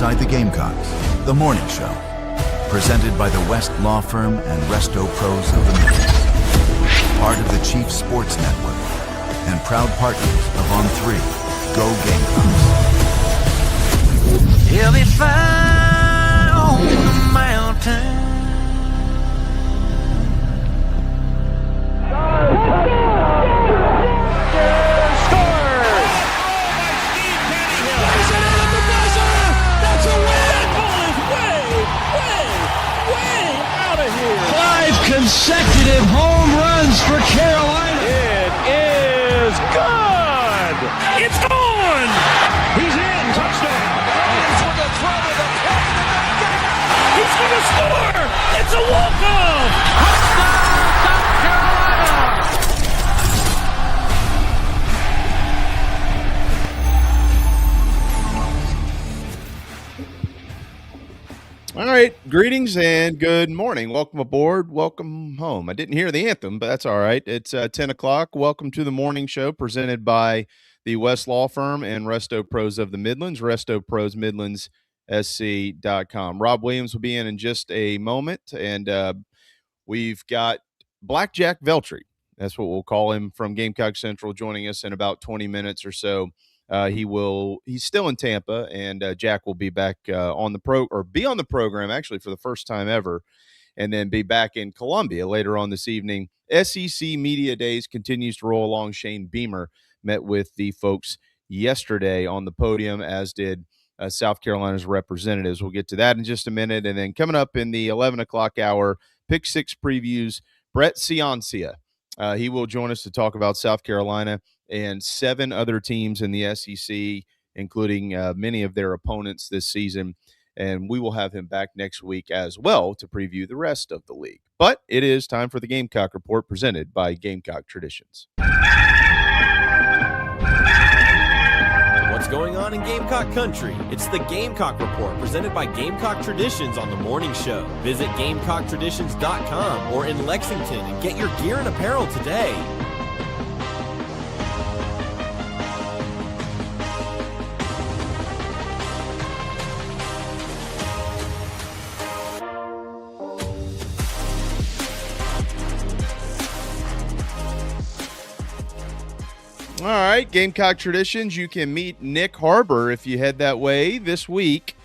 Inside the Gamecocks, the morning show, presented by the West Law Firm and Resto Pros of the Midlands. Part of the Chief Sports Network and proud partners of On3, Go Gamecocks. He'll be fine on the mountain. Consecutive home runs for Carolina. It is good. It's on. He's in. Touchdown. He's with a throw to the plate. He's going to score. It's a walk-off. Touchdown, South Carolina. All right, greetings and good morning. Welcome aboard. Welcome home. I didn't hear the anthem, but that's all right. It's 10 o'clock. Welcome to the morning show presented by the West Law Firm and Resto Pros of the Midlands, Resto Pros Midlands SC.com. Rob Williams will be in just a moment, and we've got Blackjack Veltri. That's what we'll call him from Gamecock Central, joining us in about 20 minutes or so. He's still in Tampa, and Jack will be back on the program actually for the first time ever, and then be back in Columbia later on this evening. SEC Media Days continues to roll along. Shane Beamer met with the folks yesterday on the podium, as did South Carolina's representatives. We'll get to that in just a minute. And then coming up in the 11 o'clock hour, Pick Six previews, Brett Ciancia. He will join us to talk about South Carolina and 7 other teams in the SEC, including many of their opponents this season. And we will have him back next week as well to preview the rest of the league. But it is time for the Gamecock Report presented by Gamecock Traditions. What's going on in Gamecock country? It's the Gamecock Report presented by Gamecock Traditions on the morning show. Visit GamecockTraditions.com or in Lexington and get your gear and apparel today. All right, Gamecock Traditions. You can meet Nick Harbor if you head that way this week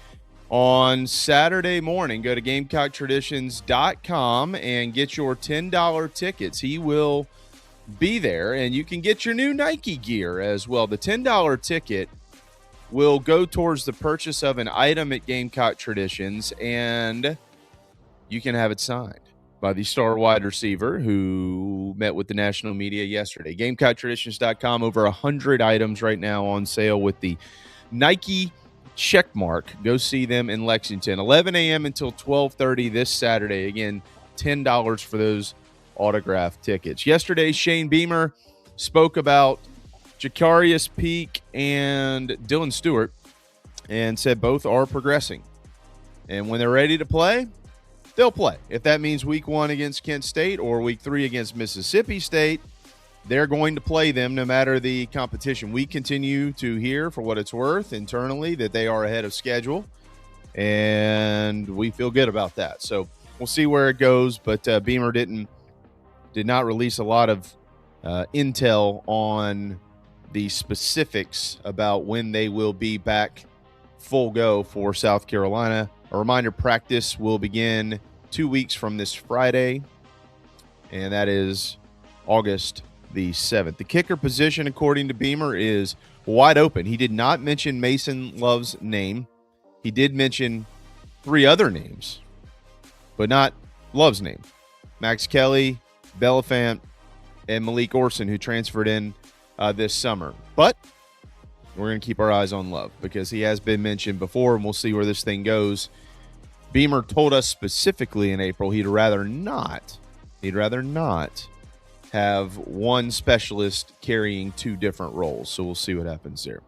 on Saturday morning. Go to GamecockTraditions.com and get your $10 tickets. He will be there, and you can get your new Nike gear as well. The $10 ticket will go towards the purchase of an item at Gamecock Traditions, and you can have it signed by the star wide receiver who met with the national media yesterday. GamecockTraditions.com, over 100 items right now on sale with the Nike check mark. Go see them in Lexington, 11 a.m. until 12:30 this Saturday. Again, $10 for those autographed tickets. Yesterday, Shane Beamer spoke about Jacarius Peak and Dylan Stewart and said both are progressing. And when they're ready to play, they'll play. If that means week 1 against Kent State or week 3 against Mississippi State, they're going to play them no matter the competition. We continue to hear, for what it's worth, internally that they are ahead of schedule, and we feel good about that. So we'll see where it goes, but Beamer did not release a lot of intel on the specifics about when they will be back full go for South Carolina. A reminder, practice will begin 2 weeks from this Friday, and that is August the 7th. The kicker position, according to Beamer, is wide open. He did not mention Mason Love's name. He did mention 3 other names, but not Love's name. Max Kelly, Belafant, and Malik Orson, who transferred in this summer. But we're going to keep our eyes on Love because he has been mentioned before, and we'll see where this thing goes. Beamer told us specifically in April he'd rather not have one specialist carrying 2 different roles. So we'll see what happens there.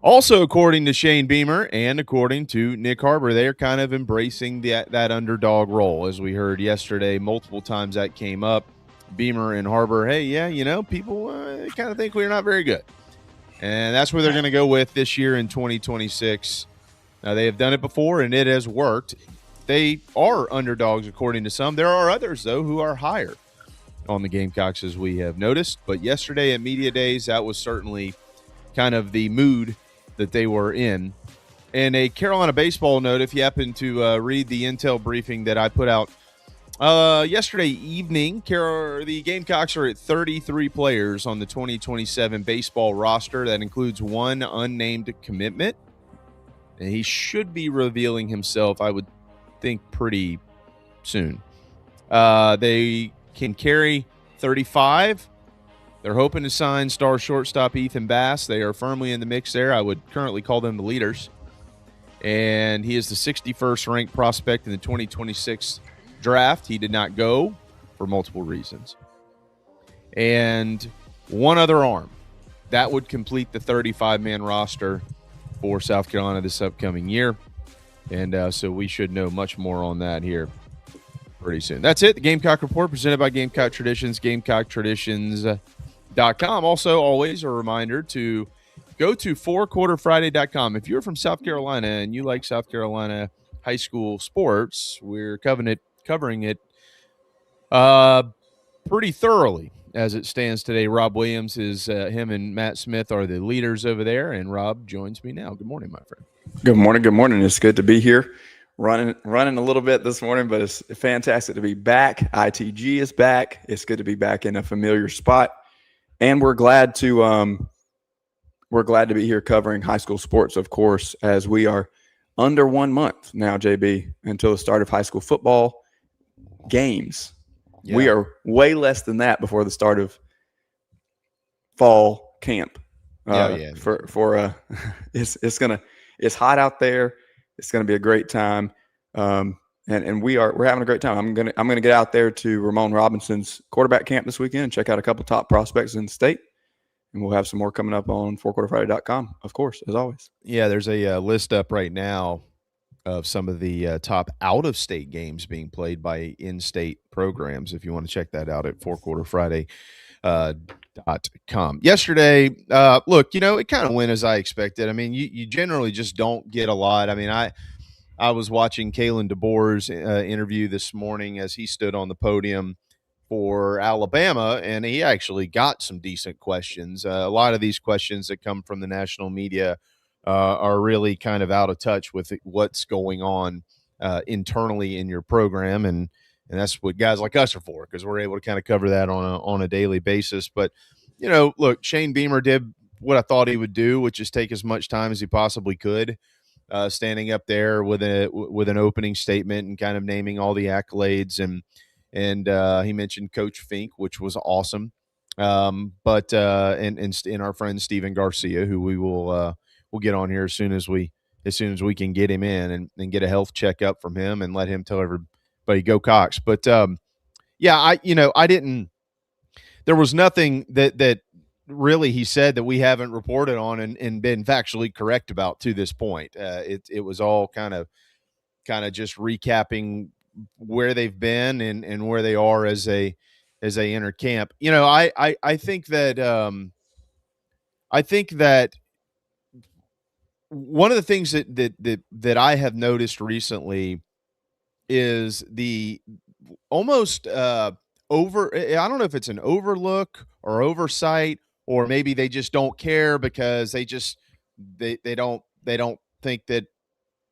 Also, according to Shane Beamer and according to Nick Harbor, they are kind of embracing that underdog role. As we heard yesterday, multiple times that came up. Beamer and Harbor, hey, yeah, people kind of think we're not very good. And that's where they're going to go with this year in 2026. Now, they have done it before, and it has worked. They are underdogs, according to some. There are others, though, who are higher on the Gamecocks, as we have noticed. But yesterday at Media Days, that was certainly kind of the mood that they were in. And a Carolina baseball note, if you happen to read the intel briefing that I put out yesterday evening, the Gamecocks are at 33 players on the 2027 baseball roster. That includes one unnamed commitment. And he should be revealing himself, I would think, pretty soon. They can carry 35. They're hoping to sign star shortstop Ethan Bass. They are firmly in the mix there. I would currently call them the leaders. And he is the 61st ranked prospect in the 2026 draft. He did not go for multiple reasons. And one other arm. That would complete the 35-man roster for South Carolina this upcoming year. And so we should know much more on that here pretty soon. That's it. The Gamecock Report presented by Gamecock Traditions, GamecockTraditions.com. Also, always a reminder to go to fourquarterfriday.com. If you're from South Carolina and you like South Carolina high school sports, we're covering it pretty thoroughly as it stands today. Rob Williams is him and Matt Smith are the leaders over there, and Rob joins me now. Good morning, my friend. Good morning. Good morning. It's good to be here. Running a little bit this morning, but it's fantastic to be back. ITG is back. It's good to be back in a familiar spot, and we're glad to be here covering high school sports, of course, as we are under 1 month now, JB, until the start of high school football games. Yeah. We are way less than that before the start of fall camp. It's hot out there. It's gonna be a great time, and we're having a great time. I'm gonna get out there to Ramon Robinson's quarterback camp this weekend and check out a couple top prospects in the state, and we'll have some more coming up on fourquarterfriday.com, of course, as always. Yeah, there's a list up right now of some of the top out-of-state games being played by in-state programs. If you want to check that out at fourquarterfriday.com. Yesterday, look, it kind of went as I expected. I mean, you generally just don't get a lot. I mean, I was watching Kalen DeBoer's interview this morning as he stood on the podium for Alabama, and he actually got some decent questions. A lot of these questions that come from the national media are really kind of out of touch with what's going on internally in your program, and that's what guys like us are for, because we're able to kind of cover that on a daily basis. But look, Shane Beamer did what I thought he would do, which is take as much time as he possibly could, standing up there with an opening statement and kind of naming all the accolades, and he mentioned Coach Fink, which was awesome. But our friend Steven Garcia, who we'll get on here as soon as we can get him in and get a health checkup from him and let him tell everybody go Cox. But I didn't. There was nothing that really he said that we haven't reported on and been factually correct about to this point. It was all kind of just recapping where they've been and where they are as they enter camp. I think that one of the things that I have noticed recently is the almost I don't know if it's an overlook or oversight, or maybe they just don't care because they don't think that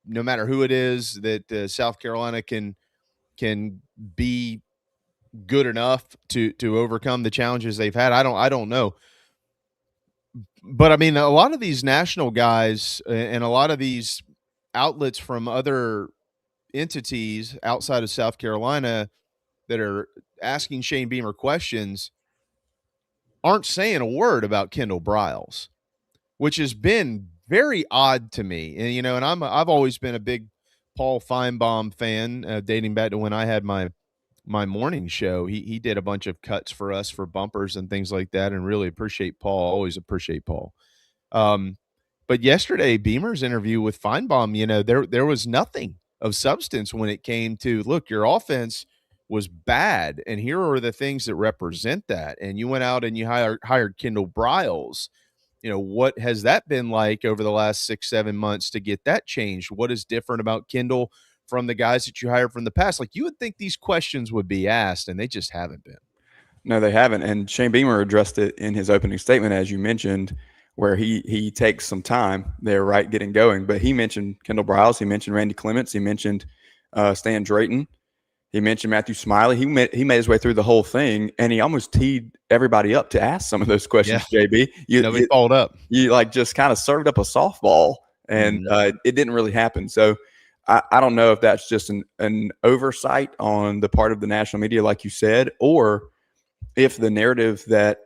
no matter who it is that South Carolina can be good enough to overcome the challenges they've had. I don't know. But I mean, a lot of these national guys and a lot of these outlets from other entities outside of South Carolina that are asking Shane Beamer questions aren't saying a word about Kendall Briles, which has been very odd to me. And I've always been a big Paul Feinbaum fan, dating back to when I had my morning show. He did a bunch of cuts for us for bumpers and things like that, and really appreciate Paul. Always appreciate Paul. But yesterday, Beamer's interview with Feinbaum, there was nothing of substance when it came to, look, your offense was bad, and here are the things that represent that. And you went out and you hired Kendall Briles, what has that been like over the last 6-7 months to get that changed? What is different about Kendall from the guys that you hired from the past? Like, you would think these questions would be asked, and they just haven't been. No, they haven't. And Shane Beamer addressed it in his opening statement, as you mentioned, where he takes some time there, right, getting going. But he mentioned Kendall Briles. He mentioned Randy Clements. He mentioned Stan Drayton. He mentioned Matthew Smiley. He made his way through the whole thing, and he almost teed everybody up to ask some of those questions, JB. Nobody followed up. You like just kind of served up a softball, and it didn't really happen. So I don't know if that's just an oversight on the part of the national media, like you said, or if the narrative that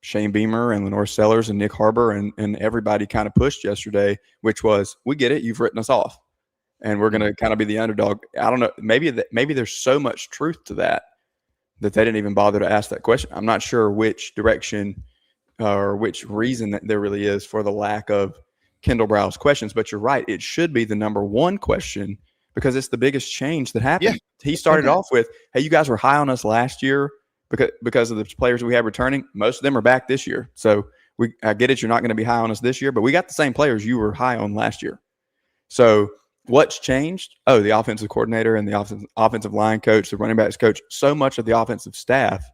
Shane Beamer and Lenore Sellers and Nick Harbor and everybody kind of pushed yesterday, which was, we get it, you've written us off, and we're going to kind of be the underdog. I don't know. Maybe there's so much truth to that they didn't even bother to ask that question. I'm not sure which direction or which reason that there really is for the lack of Kendall Briles questions, but you're right. It should be the number one question because it's the biggest change that happened. Yeah. He started off with, hey, you guys were high on us last year because of the players we have returning. Most of them are back this year. So I get it. You're not going to be high on us this year, but we got the same players you were high on last year. So what's changed? Oh, the offensive coordinator and the offensive line coach, the running backs coach, so much of the offensive staff.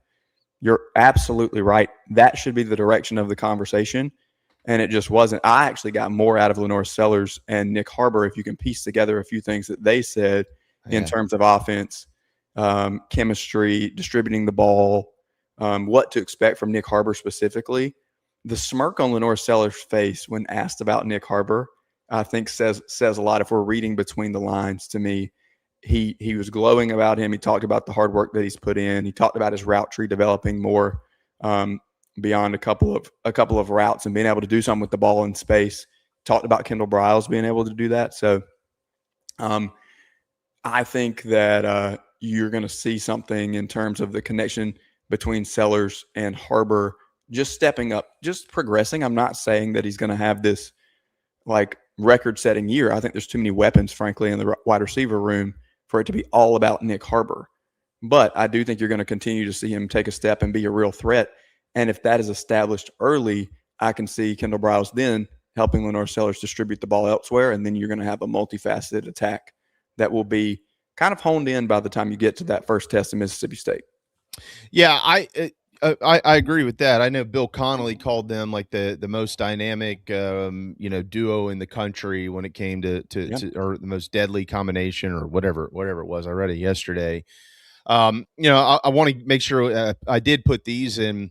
You're absolutely right. That should be the direction of the conversation. And it just wasn't. I actually got more out of Lenore Sellers and Nick Harbor if you can piece together a few things that they said in terms of offense, chemistry, distributing the ball, what to expect from Nick Harbor specifically. The smirk on Lenore Sellers' face when asked about Nick Harbor, I think says a lot. If we're reading between the lines, to me, he was glowing about him. He talked about the hard work that he's put in. He talked about his route tree developing more beyond a couple of routes and being able to do something with the ball in space. Talked about Kendall Briles being able to do that. So I think that you're going to see something in terms of the connection between Sellers and Harbor just stepping up, just progressing. I'm not saying that he's going to have this like record-setting year. I think there's too many weapons, frankly, in the wide receiver room for it to be all about Nick Harbor. But I do think you're going to continue to see him take a step and be a real threat. And if that is established early, I can see Kendall Briles then helping Lenore Sellers distribute the ball elsewhere, and then you're going to have a multifaceted attack that will be kind of honed in by the time you get to that first test in Mississippi State. Yeah, I agree with that. I know Bill Connolly called them like the most dynamic, duo in the country when it came to or the most deadly combination or whatever it was. I read it yesterday. I want to make sure I did put these in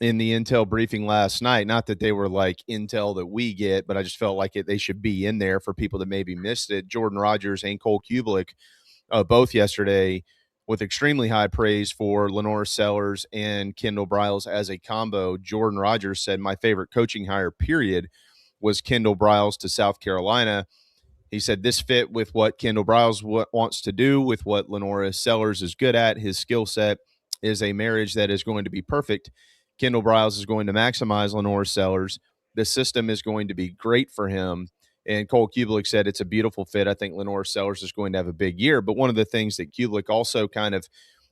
the intel briefing last night. Not that they were like intel that we get, but I just felt like they should be in there for people that maybe missed it. Jordan Rogers and Cole Kubelik, both yesterday, with extremely high praise for Lenore Sellers and Kendall Briles as a combo. Jordan Rogers said, my favorite coaching hire, period, was Kendall Briles to South Carolina. He said this fit with what Kendall Briles wants to do, with what Lenore Sellers is good at. His skill set is a marriage that is going to be perfect. Kendall Briles is going to maximize Lenore Sellers. The system is going to be great for him. And Cole Kubelik said it's a beautiful fit. I think Lenore Sellers is going to have a big year. But one of the things that Kubelik also kind of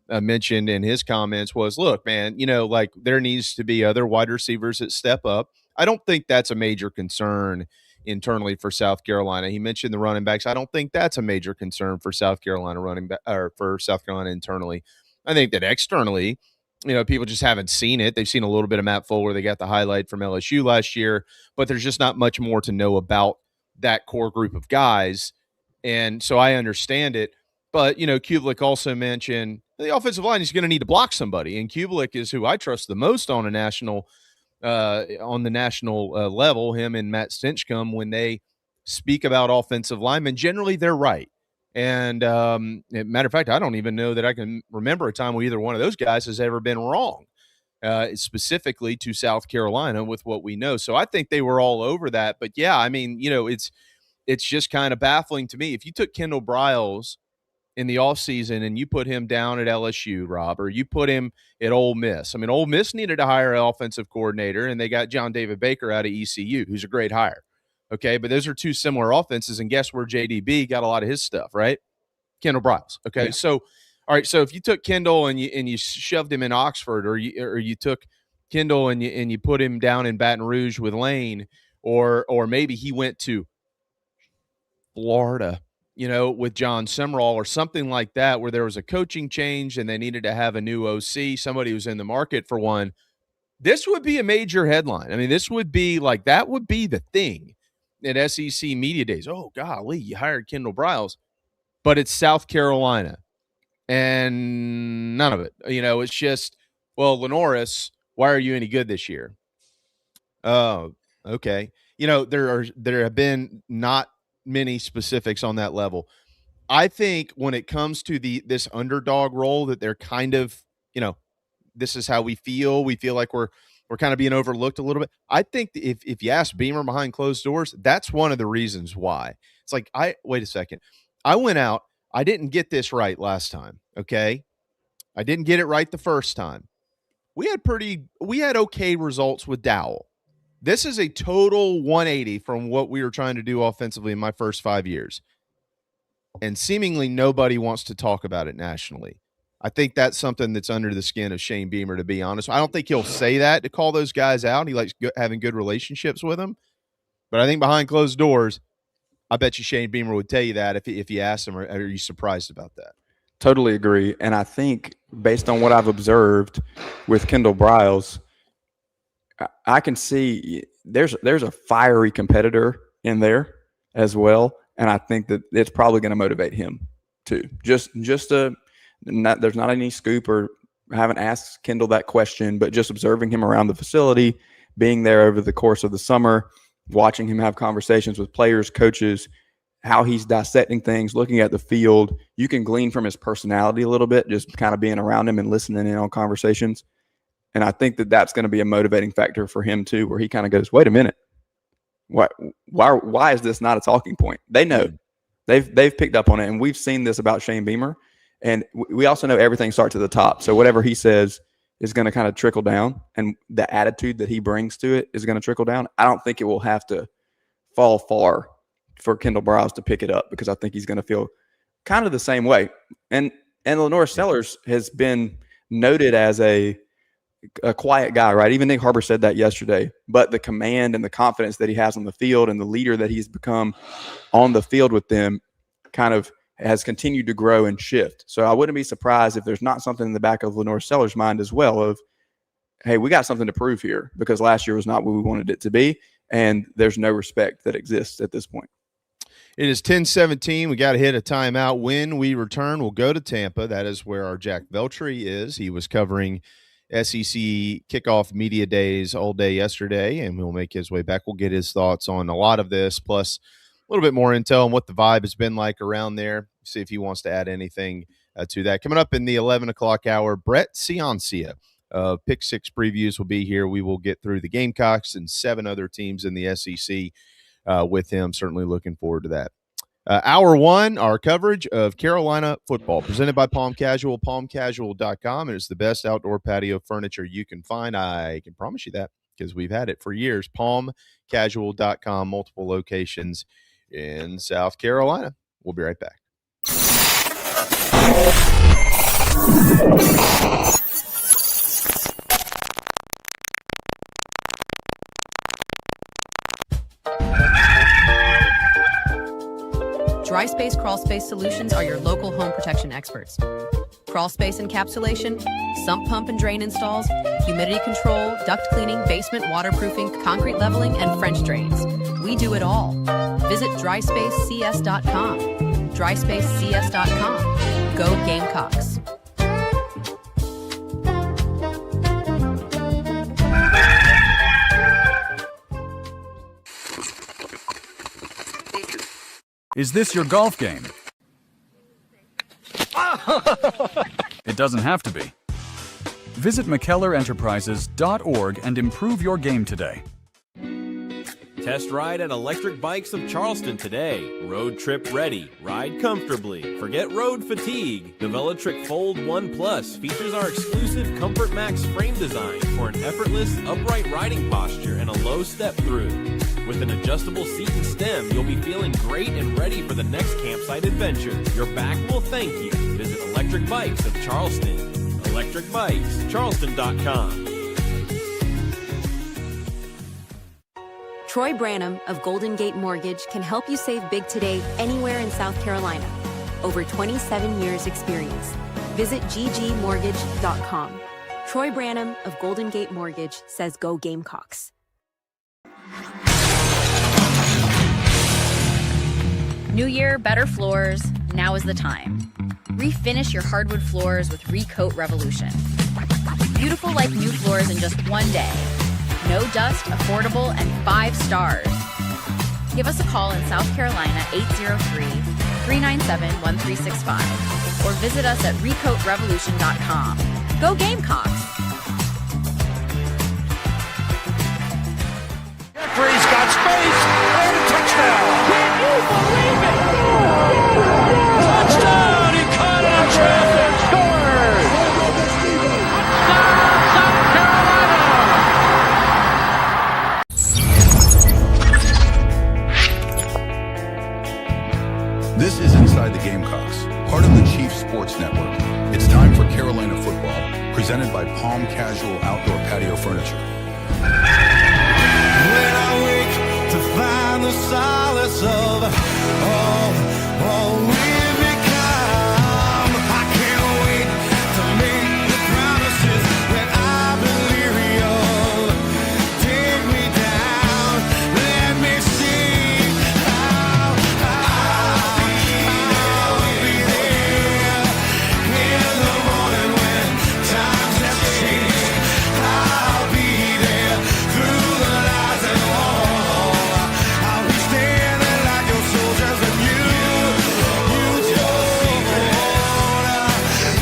mentioned in his comments was, look, man, like there needs to be other wide receivers that step up. I don't think that's a major concern internally for South Carolina. He mentioned the running backs. I don't think that's a major concern for South Carolina for South Carolina internally. I think that externally, people just haven't seen it. They've seen a little bit of Matt Fuller. They got the highlight from LSU last year, but there's just not much more to know about that core group of guys. And so I understand it. But, Kubelik also mentioned the offensive line is going to need to block somebody. And Kubelik is who I trust the most on the national level, him and Matt Stinchcomb, when they speak about offensive linemen. Generally, they're right. And matter of fact, I don't even know that I can remember a time where either one of those guys has ever been wrong, specifically to South Carolina with what we know. So I think they were all over that. But yeah, I mean, it's just kind of baffling to me. If you took Kendall Briles in the offseason and you put him down at LSU, Rob, or you put him at Ole Miss. I mean, Ole Miss needed to hire an offensive coordinator, and they got John David Baker out of ECU, who's a great hire. Okay, but those are two similar offenses, and guess where JDB got a lot of his stuff, right? Kendall Briles. Okay, yeah. So, all right, so if you took Kendall and you shoved him in Oxford, or you took Kendall and you put him down in Baton Rouge with Lane, or maybe he went to Florida, with John Summerall or something like that, where there was a coaching change and they needed to have a new OC, somebody who's in the market for one, this would be a major headline. I mean, this would be that would be the thing at SEC Media Days. Oh, golly, you hired Kendall Briles, but it's South Carolina and none of it. It's just, well, Lenoris, why are you any good this year? Oh, okay. There have been not many specifics on that level. I think when it comes to this underdog role that they're kind of, this is how we feel. We feel like we're kind of being overlooked a little bit. I think if you ask Beamer behind closed doors, that's one of the reasons why. It's like, wait a second. I went out. I didn't get this right last time. Okay. I didn't get it right the first time. We had okay results with Dowell. This is a total 180 from what we were trying to do offensively in my first 5 years. And seemingly nobody wants to talk about it nationally. I think that's something that's under the skin of Shane Beamer, to be honest. I don't think he'll say that to call those guys out. He likes having good relationships with them. But I think behind closed doors, I bet you Shane Beamer would tell you that if you asked him, or are you surprised about that? Totally agree. And I think based on what I've observed with Kendall Briles, I can see there's a fiery competitor in there as well. And I think that it's probably going to motivate him too. There's not any scoop, or I haven't asked Kendall that question, but just observing him around the facility, being there over the course of the summer, watching him have conversations with players, coaches, how he's dissecting things, looking at the field. You can glean from his personality a little bit, just kind of being around him and listening in on conversations. And I think that that's going to be a motivating factor for him too, where he kind of goes, wait a minute. Why is this not a talking point? They know. They've picked up on it, and we've seen this about Shane Beamer. And we also know everything starts at the top. So whatever he says is going to kind of trickle down, and the attitude that he brings to it is going to trickle down. I don't think it will have to fall far for Kendall Briles to pick it up, because I think he's going to feel kind of the same way. And Lenore Sellers has been noted as a quiet guy, right? Even Nick Harbor said that yesterday. But the command and the confidence that he has on the field, and the leader that he's become on the field with them, kind of has continued to grow and shift. So I wouldn't be surprised if there's not something in the back of Lenore Sellers' mind as well of, hey, we got something to prove here, because last year was not what we wanted it to be, and there's no respect that exists at this point. It is 10:17. We got to hit a timeout. When we return, we'll go to Tampa. That is where our Jack Veltri is. He was covering SEC kickoff media days all day yesterday, and we'll make his way back. We'll get his thoughts on a lot of this, plus a little bit more intel on what the vibe has been like around there. See if he wants to add anything to that. Coming up in the 11 o'clock hour, Brett Ciancia. Pick Six previews will be here. We will get through the Gamecocks and 7 other teams in the SEC with him. Certainly looking forward to that. Hour 1, our coverage of Carolina football, presented by Palm Casual, palmcasual.com. It's the best outdoor patio furniture you can find. I can promise you that, because we've had it for years. Palmcasual.com, multiple locations in South Carolina. We'll be right back. Dry Space Crawl Space Solutions are your local home protection experts. Crawl space encapsulation, sump pump and drain installs, humidity control, duct cleaning, basement waterproofing, concrete leveling, and French drains. We do it all. Visit dryspacecs.com. dryspacecs.com. Go Gamecocks. Is this your golf game? It doesn't have to be. Visit McKellarEnterprises.org and improve your game today. Test ride at Electric Bikes of Charleston today. Road trip ready. Ride comfortably. Forget road fatigue. The Veltri Fold 1 Plus features our exclusive Comfort Max frame design for an effortless, upright riding posture and a low step through. With an adjustable seat and stem, you'll be feeling great and ready for the next campsite adventure. Your back will thank you. Visit Electric Bikes of Charleston. ElectricBikesCharleston.com. Troy Branham of Golden Gate Mortgage can help you save big today anywhere in South Carolina. Over 27 years experience. Visit ggmortgage.com. Troy Branham of Golden Gate Mortgage says go Gamecocks. New year, better floors. Now is the time. Refinish your hardwood floors with Recoat Revolution. Beautiful like new floors in just one day. No dust, affordable, and 5 stars. Give us a call in South Carolina, 803-397-1365. Or visit us at recoatrevolution.com. Go Gamecocks! Jeffrey's got space and a touchdown. Can you believe it? Touchdown! He caught out traffic. Scores! Touchdown, South Carolina! This is Inside the Gamecocks, part of the Chiefs Sports Network. It's time for Carolina football, presented by Palm Casual Outdoor Patio Furniture. When I wake to find the solace of all we've become, I can't wait to make the promises that I've been leery of. Take me down, let me see how I'll be there in the morning when times have changed. I'll be there through the lies and all. I'll be standing like your soldiers and you told.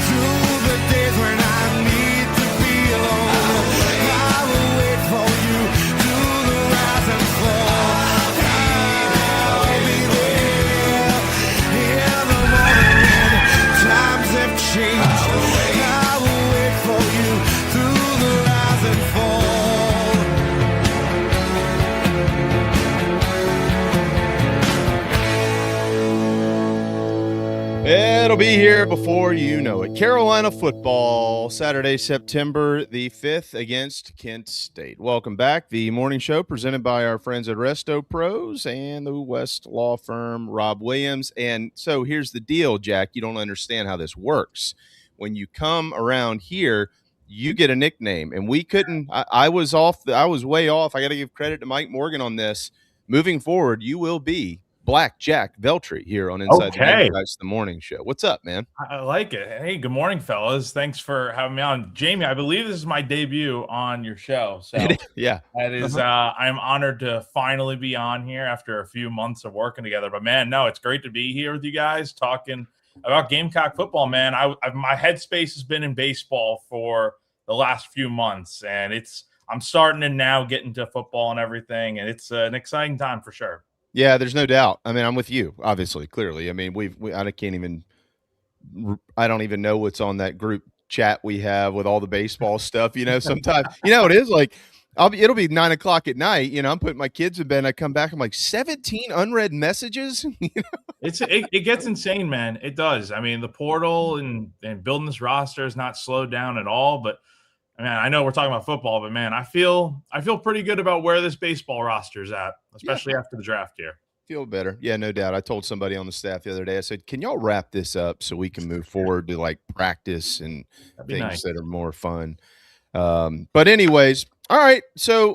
Through the days when I need to be alone, I will wait for you through the rise and fall. I'll be there in the morning when times have changed. I will wait for you through the rise and fall. It'll be here before you know it. Carolina football, Saturday, September the 5th against Kent State. Welcome back. The morning show presented by our friends at Resto Pros and the West law firm, Rob Williams. And so here's the deal, Jack. You don't understand how this works. When you come around here, you get a nickname. And we couldn't, I was way off. I got to give credit to Mike Morgan on this. Moving forward, you will be Black Jack Veltri here on Inside the Gamecocks, the morning show. What's up, man? I like it. Hey, good morning, fellas. Thanks for having me on. Jamie, I believe this is my debut on your show. So yeah, that is I'm honored to finally be on here after a few months of working together. But man, no, it's great to be here with you guys talking about Gamecock football, man. My headspace has been in baseball for the last few months, and I'm starting to now get into football and everything, and it's an exciting time for sure. Yeah, there's no doubt. I mean, I'm with you, obviously, clearly. I mean, I don't even know what's on that group chat we have with all the baseball stuff. You know, sometimes, it is like, it'll be 9 o'clock at night. I'm putting my kids in bed. I come back, I'm like 17 unread messages. It gets insane, man. It does. I mean, the portal and building this roster is not slowed down at all, but man, I know we're talking about football, but man, I feel pretty good about where this baseball roster is at, especially after the draft here. Feel better. Yeah, no doubt. I told somebody on the staff the other day, I said, can y'all wrap this up so we can move forward to like practice and things that are more fun? But anyways, all right. So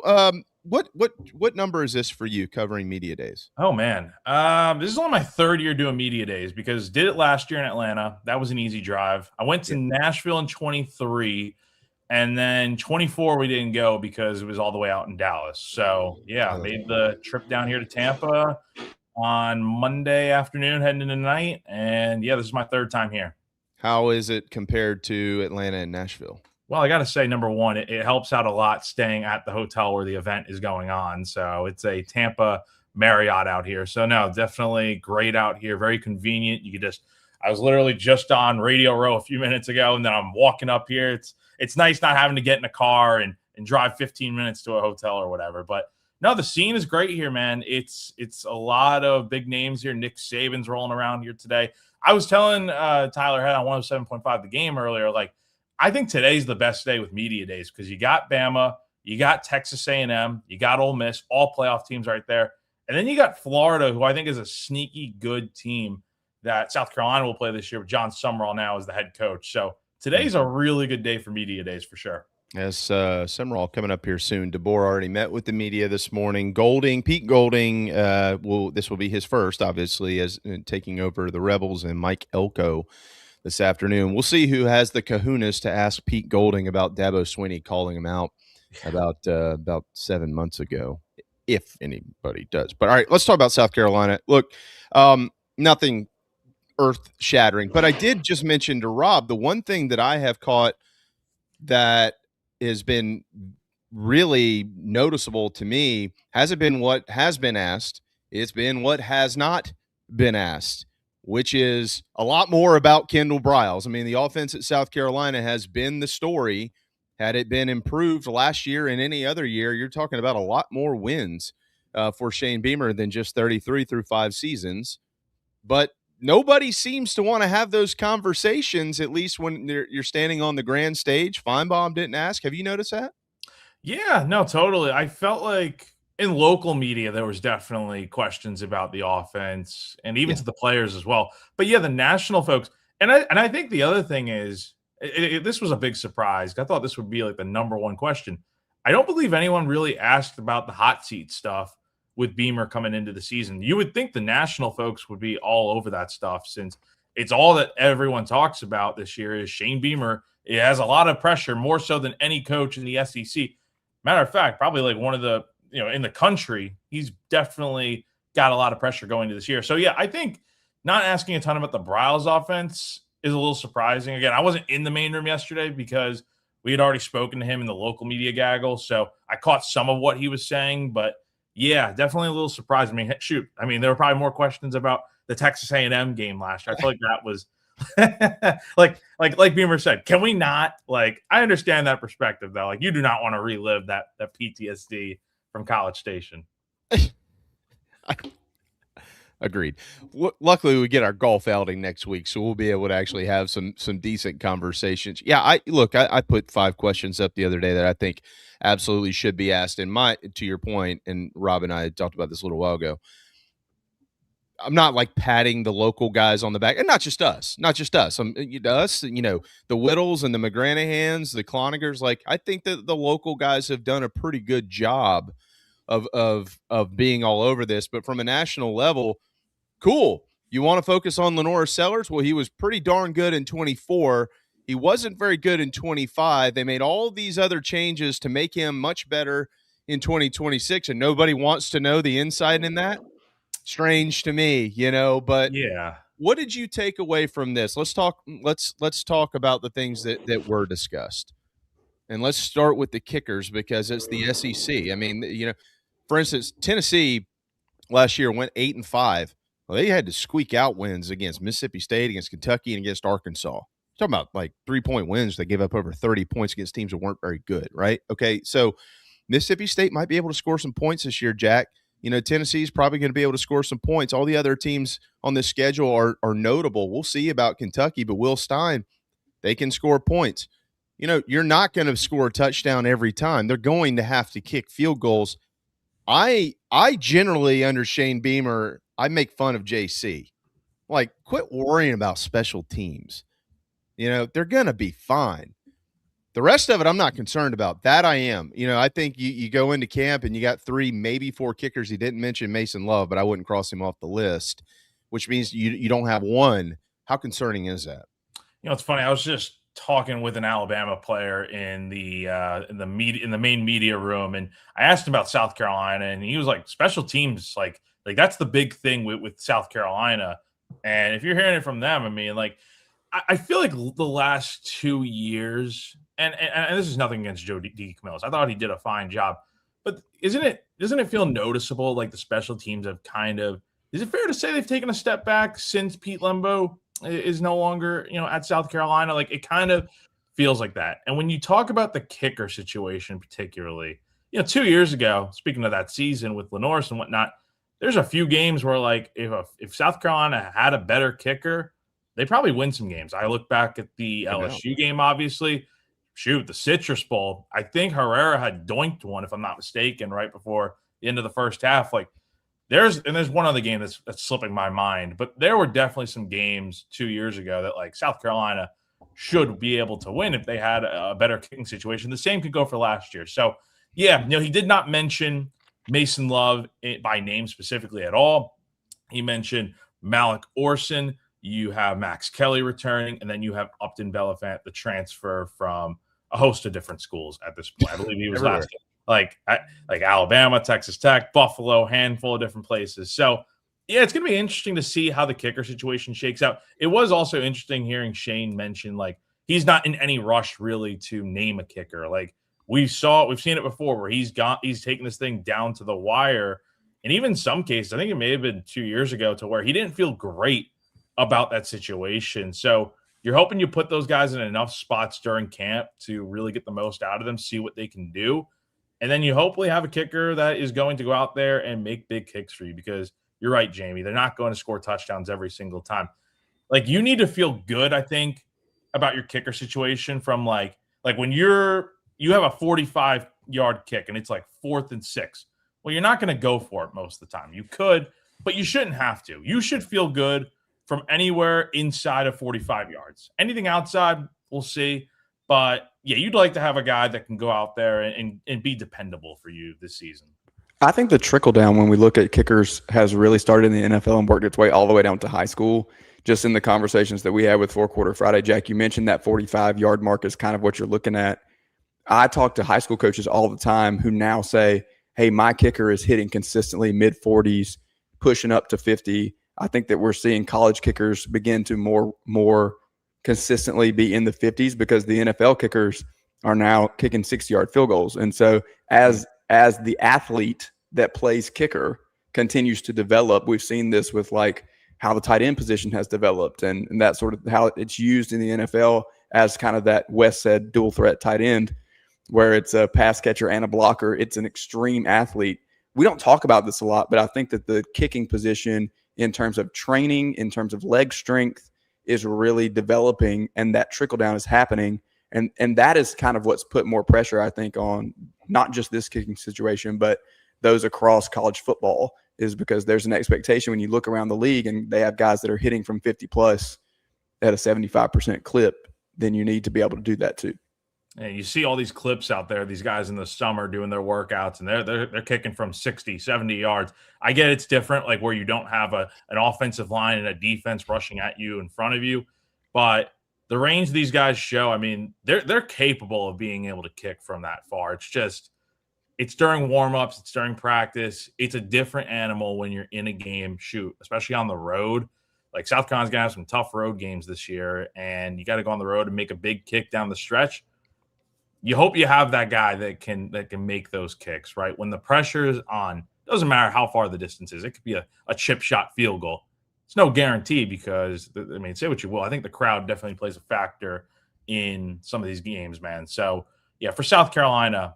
what number is this for you covering media days? Oh man. This is only my third year doing media days because did it last year in Atlanta. That was an easy drive. I went to Nashville in 23. And then 24, we didn't go because it was all the way out in Dallas. So, yeah, made the trip down here to Tampa on Monday afternoon, heading into night. And, yeah, this is my third time here. How is it compared to Atlanta and Nashville? Well, I got to say, number one, it helps out a lot staying at the hotel where the event is going on. So it's a Tampa Marriott out here. So, no, definitely great out here. Very convenient. I was literally just on Radio Row a few minutes ago, and then I'm walking up here. It's nice not having to get in a car and drive 15 minutes to a hotel or whatever. But no, the scene is great here, man. It's a lot of big names here. Nick Saban's rolling around here today. I was telling Tyler Head on 107.5 The Game earlier, like, I think today's the best day with media days because you got Bama, You got Texas A&M, you got Ole Miss, all playoff teams right there. And then you got Florida, who I think is a sneaky good team that South Carolina will play this year with John Summerall now as the head coach. So today's a really good day for media days for sure. Yes, Summerall coming up here soon. DeBoer already met with the media this morning. Pete Golding, this will be his first, obviously, as taking over the Rebels, and Mike Elko this afternoon. We'll see who has the kahunas to ask Pete Golding about Dabo Swinney calling him out about 7 months ago, if anybody does. But all right, let's talk about South Carolina. Look, nothing earth-shattering, but I did just mention to Rob the one thing that I have caught that has been really noticeable to me hasn't been what has been asked. It's been what has not been asked, which is a lot more about Kendall Briles. I mean, the offense at South Carolina has been the story. Had it been improved last year and any other year, you're talking about a lot more wins for Shane Beamer than just 33 through 5 seasons. But nobody seems to want to have those conversations, at least when you're standing on the grand stage. Feinbaum didn't ask. Have you noticed that? Yeah, no, totally. I felt like in local media, there was definitely questions about the offense and even to the players as well. But yeah, the national folks. And I think the other thing is, this was a big surprise. I thought this would be like the number one question. I don't believe anyone really asked about the hot seat stuff with Beamer coming into the season. You would think the national folks would be all over that stuff, since it's all that everyone talks about this year is Shane Beamer. It has a lot of pressure, more so than any coach in the SEC. Matter of fact, probably like one of the, in the country, he's definitely got a lot of pressure going into this year. So yeah, I think not asking a ton about the Briles offense is a little surprising. Again, I wasn't in the main room yesterday because we had already spoken to him in the local media gaggle. So I caught some of what he was saying, but yeah, definitely a little surprised. I mean, shoot. I mean, there were probably more questions about the Texas A&M game last year. I feel like that was like Beamer said, can we not, like, I understand that perspective though. Like, you do not want to relive that PTSD from College Station. Agreed. Luckily, we get our golf outing next week, so we'll be able to actually have some decent conversations. Yeah, I put 5 questions up the other day that I think absolutely should be asked. And to your point, and Rob and I talked about this a little while ago, I'm not like patting the local guys on the back, and not just us. Us, the Whittles and the McGranahans, the Clonigers. Like, I think that the local guys have done a pretty good job of being all over this. But from a national level, cool. You want to focus on Lenora Sellers? Well, he was pretty darn good in 24. He wasn't very good in 25. They made all these other changes to make him much better in 2026, and nobody wants to know the insight in that. Strange to me, but yeah. What did you take away from this? Let's talk about the things that were discussed. And let's start with the kickers, because it's the SEC. I mean, for instance, Tennessee last year went 8-5. Well, they had to squeak out wins against Mississippi State, against Kentucky, and against Arkansas. Talking about like 3-point wins. They gave up over 30 points against teams that weren't very good, right? Okay, so Mississippi State might be able to score some points this year, Jack. Tennessee's probably going to be able to score some points. All the other teams on this schedule are notable. We'll see about Kentucky, but Will Stein, they can score points. You're not going to score a touchdown every time. They're going to have to kick field goals. I generally, under Shane Beamer, I make fun of JC. Like, quit worrying about special teams. They're going to be fine. The rest of it, I'm not concerned about. That I am. I think you go into camp and you got 3, maybe 4 kickers. He didn't mention Mason Love, but I wouldn't cross him off the list, which means you don't have one. How concerning is that? It's funny. I was just talking with an Alabama player in the main media room, and I asked him about South Carolina, and he was like, special teams, like that's the big thing with South Carolina. And if you're hearing it from them, I mean, like, I feel like the last 2 years, and this is nothing against Joe DeCamillis. I thought he did a fine job, but doesn't it feel noticeable? Like, the special teams have is it fair to say they've taken a step back since Pete Lembo is no longer, at South Carolina? Like, it kind of feels like that. And when you talk about the kicker situation, particularly, 2 years ago, speaking of that season with Lenoris and whatnot, there's a few games where, like, if South Carolina had a better kicker, they probably win some games. I look back at the LSU game, obviously. the Citrus Bowl, I think Herrera had doinked one, if I'm not mistaken, right before the end of the first half. Like there's one other game that's slipping my mind, but there were definitely some games 2 years ago that like South Carolina should be able to win if they had a better kicking situation. The same could go for last year. So yeah, he did not mention Mason Love by name specifically at all. He mentioned Malik Orson. You have Max Kelly returning, and then you have Upton Belafant, the transfer from a host of different schools at this point. I believe he was last year. Like Alabama, Texas Tech, Buffalo, handful of different places. So yeah, it's going to be interesting to see how the kicker situation shakes out. It was also interesting hearing Shane mention like he's not in any rush really to name a kicker. Like we've seen it before where he's taken this thing down to the wire. And even in some cases, I think it may have been 2 years ago, to where he didn't feel great about that situation. So you're hoping you put those guys in enough spots during camp to really get the most out of them, see what they can do. And then you hopefully have a kicker that is going to go out there and make big kicks for you, because you're right, Jamie. They're not going to score touchdowns every single time. Like you need to feel good, I think, about your kicker situation from like when you have a 45-yard kick and it's like 4th and 6. Well, you're not going to go for it most of the time. You could, but you shouldn't have to. You should feel good from anywhere inside of 45 yards. Anything outside, we'll see. But yeah, you'd like to have a guy that can go out there and be dependable for you this season. I think the trickle down when we look at kickers has really started in the NFL and worked its way all the way down to high school. Just in the conversations that we had with 4-Quarter Friday, Jack, you mentioned that 45-yard mark is kind of what you're looking at. I talk to high school coaches all the time who now say, hey, my kicker is hitting consistently mid-40s, pushing up to 50. I think that we're seeing college kickers begin to more consistently be in the 50s because the NFL kickers are now kicking 60-yard field goals. And so as the athlete that plays kicker continues to develop, we've seen this with like how the tight end position has developed and that sort of how it's used in the NFL as kind of that Wes said dual threat tight end, where it's a pass catcher and a blocker. It's an extreme athlete. We don't talk about this a lot, but I think that the kicking position in terms of training, in terms of leg strength, is really developing, and that trickle down is happening. And that is kind of what's put more pressure, I think, on not just this kicking situation, but those across college football, is because there's an expectation when you look around the league and they have guys that are hitting from 50 plus at a 75% clip, then you need to be able to do that too. And you see all these clips out there, these guys in the summer doing their workouts, and they're kicking from 60, 70 yards. I get it's different, like where you don't have an offensive line and a defense rushing at you in front of you. But the range these guys show, I mean, they're capable of being able to kick from that far. It's just it's during warm-ups, it's during practice. It's a different animal when you're in a game, especially on the road. Like South Carolina's going to have some tough road games this year, and you got to go on the road and make a big kick down the stretch. You hope you have that guy that can make those kicks, right? When the pressure is on, doesn't matter how far the distance is. It could be a chip shot field goal. It's no guarantee because, I mean, say what you will, I think the crowd definitely plays a factor in some of these games, man. So, yeah, for South Carolina,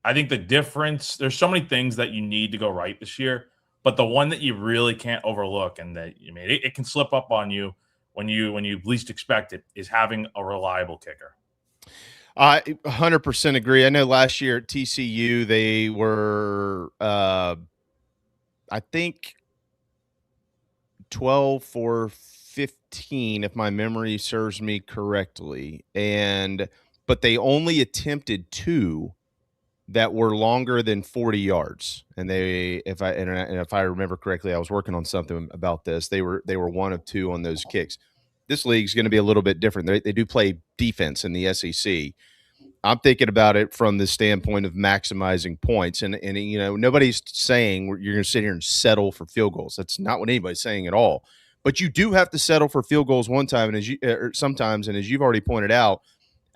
I think the difference, there's so many things that you need to go right this year, but the one that you really can't overlook and that, I mean, it can slip up on you when you least expect it, is having a reliable kicker. I 100% agree. I know last year at TCU, they were, I think, 12 for 15, if my memory serves me correctly. But they only attempted 2 that were longer than 40 yards. And if I remember correctly, I was working on something about this. They were 1 of 2 on those kicks. This league's going to be a little bit different. They do play defense in the SEC. I'm thinking about it from the standpoint of maximizing points. And you know, nobody's saying you're going to sit here and settle for field goals. That's not what anybody's saying at all. But you do have to settle for field goals sometimes. And as you've already pointed out,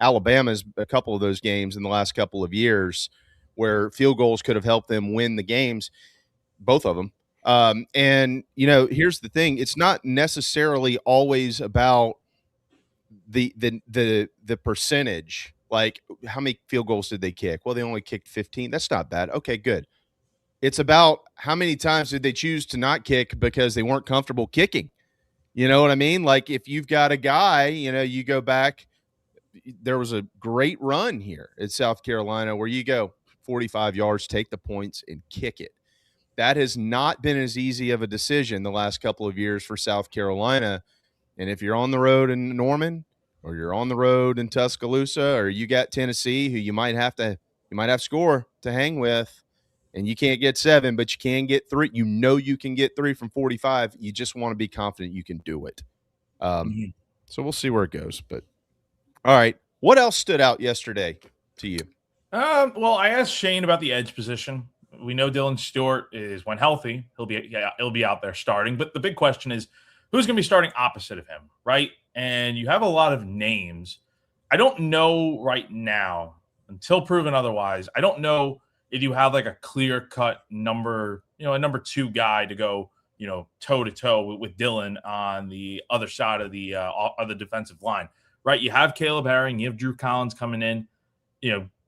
Alabama's a couple of those games in the last couple of years where field goals could have helped them win the games, both of them. And, you know, here's the thing. It's not necessarily always about the percentage. Like, how many field goals did they kick? Well, they only kicked 15. That's not bad. Okay, good. It's about how many times did they choose to not kick because they weren't comfortable kicking. You know what I mean? Like, if you've got a guy, you know, you go back there was a great run here at South Carolina where you go 45 yards, take the points, and kick it. That has not been as easy of a decision the last couple of years for South Carolina. And if you're on the road in Norman, or you're on the road in Tuscaloosa, or you got Tennessee, who you might have to score to hang with, and you can't get 7, but you can get 3. You know you can get 3 from 45. You just want to be confident you can do it. So we'll see where it goes. But all right, what else stood out yesterday to you? Well, I asked Shane about the edge position. We know Dylan Stewart is, when healthy, he'll be out there starting. But the big question is, who's going to be starting opposite of him, right? And you have a lot of names. I don't know right now, until proven otherwise. I don't know if you have like a clear-cut number, a number 2 guy to go, toe-to-toe with Dylan on the other side of the defensive line, right? You have Caleb Herring, you have Drew Collins coming in.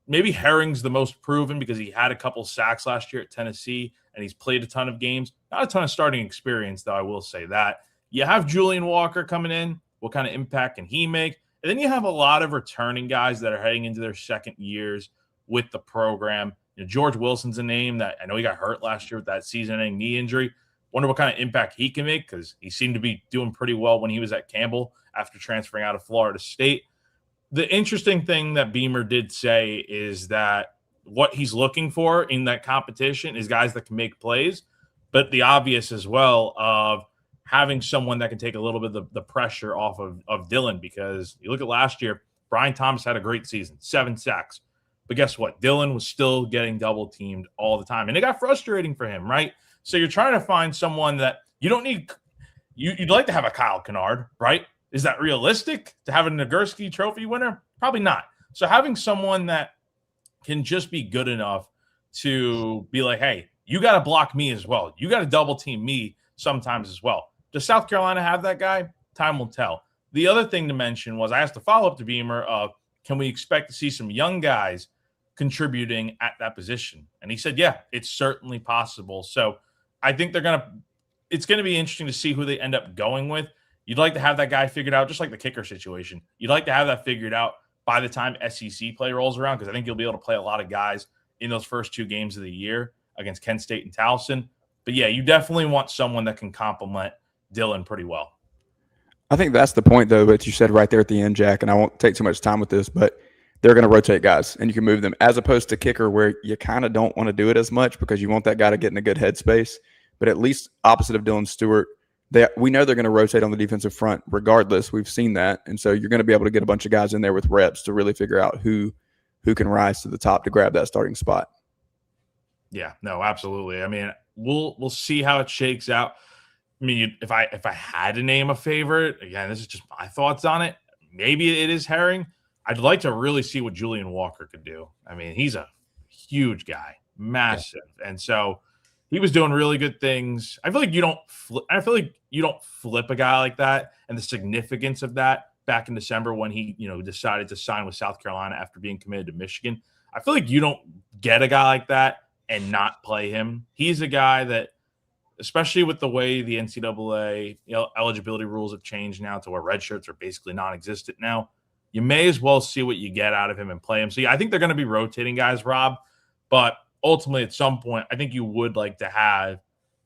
Maybe Herring's the most proven because he had a couple sacks last year at Tennessee and he's played a ton of games. Not a ton of starting experience, though, I will say that. You have Julian Walker coming in. What kind of impact can he make? And then you have a lot of returning guys that are heading into their second years with the program. George Wilson's a name that I know he got hurt last year with that season-ending knee injury. Wonder what kind of impact he can make because he seemed to be doing pretty well when he was at Campbell after transferring out of Florida State. The interesting thing that Beamer did say is that what he's looking for in that competition is guys that can make plays, but the obvious as well of having someone that can take a little bit of the pressure off of Dylan, because you look at last year, Brian Thomas had a great season, 7 sacks. But guess what? Dylan was still getting double teamed all the time. And it got frustrating for him, right? So you're trying to find someone that you don't need. You'd like to have a Kyle Kennard, right? Is that realistic to have a Nagurski Trophy winner? Probably not. So having someone that can just be good enough to be like, hey, you got to block me as well. You got to double team me sometimes as well. Does South Carolina have that guy? Time will tell. The other thing to mention was I asked a follow-up to Beamer of, can we expect to see some young guys contributing at that position? And he said, yeah, it's certainly possible. So I think it's going to be interesting to see who they end up going with. You'd like to have that guy figured out, just like the kicker situation. You'd like to have that figured out by the time SEC play rolls around, because I think you'll be able to play a lot of guys in those first 2 games of the year against Kent State and Towson. But yeah, you definitely want someone that can complement Dylan pretty well. I think that's the point, though, that you said right there at the end, Jack, and I won't take too much time with this, but they're going to rotate guys, and you can move them, as opposed to kicker where you kind of don't want to do it as much because you want that guy to get in a good headspace. But at least opposite of Dylan Stewart, we know they're going to rotate on the defensive front regardless. We've seen that. And so you're going to be able to get a bunch of guys in there with reps to really figure out who can rise to the top to grab that starting spot. Yeah, no, absolutely. I mean, we'll see how it shakes out. I mean, if I had to name a favorite, again, this is just my thoughts on it. Maybe it is Herring. I'd like to really see what Julian Walker could do. I mean, he's a huge guy, massive. Yeah. And so he was doing really good things. I feel like you don't flip a guy like that, and the significance of that back in December when he, decided to sign with South Carolina after being committed to Michigan. I feel like you don't get a guy like that and not play him. He's a guy that, especially with the way the NCAA eligibility rules have changed now to where red shirts are basically non-existent now, you may as well see what you get out of him and play him. So yeah, I think they're going to be rotating guys, Rob, but ultimately at some point, I think you would like to have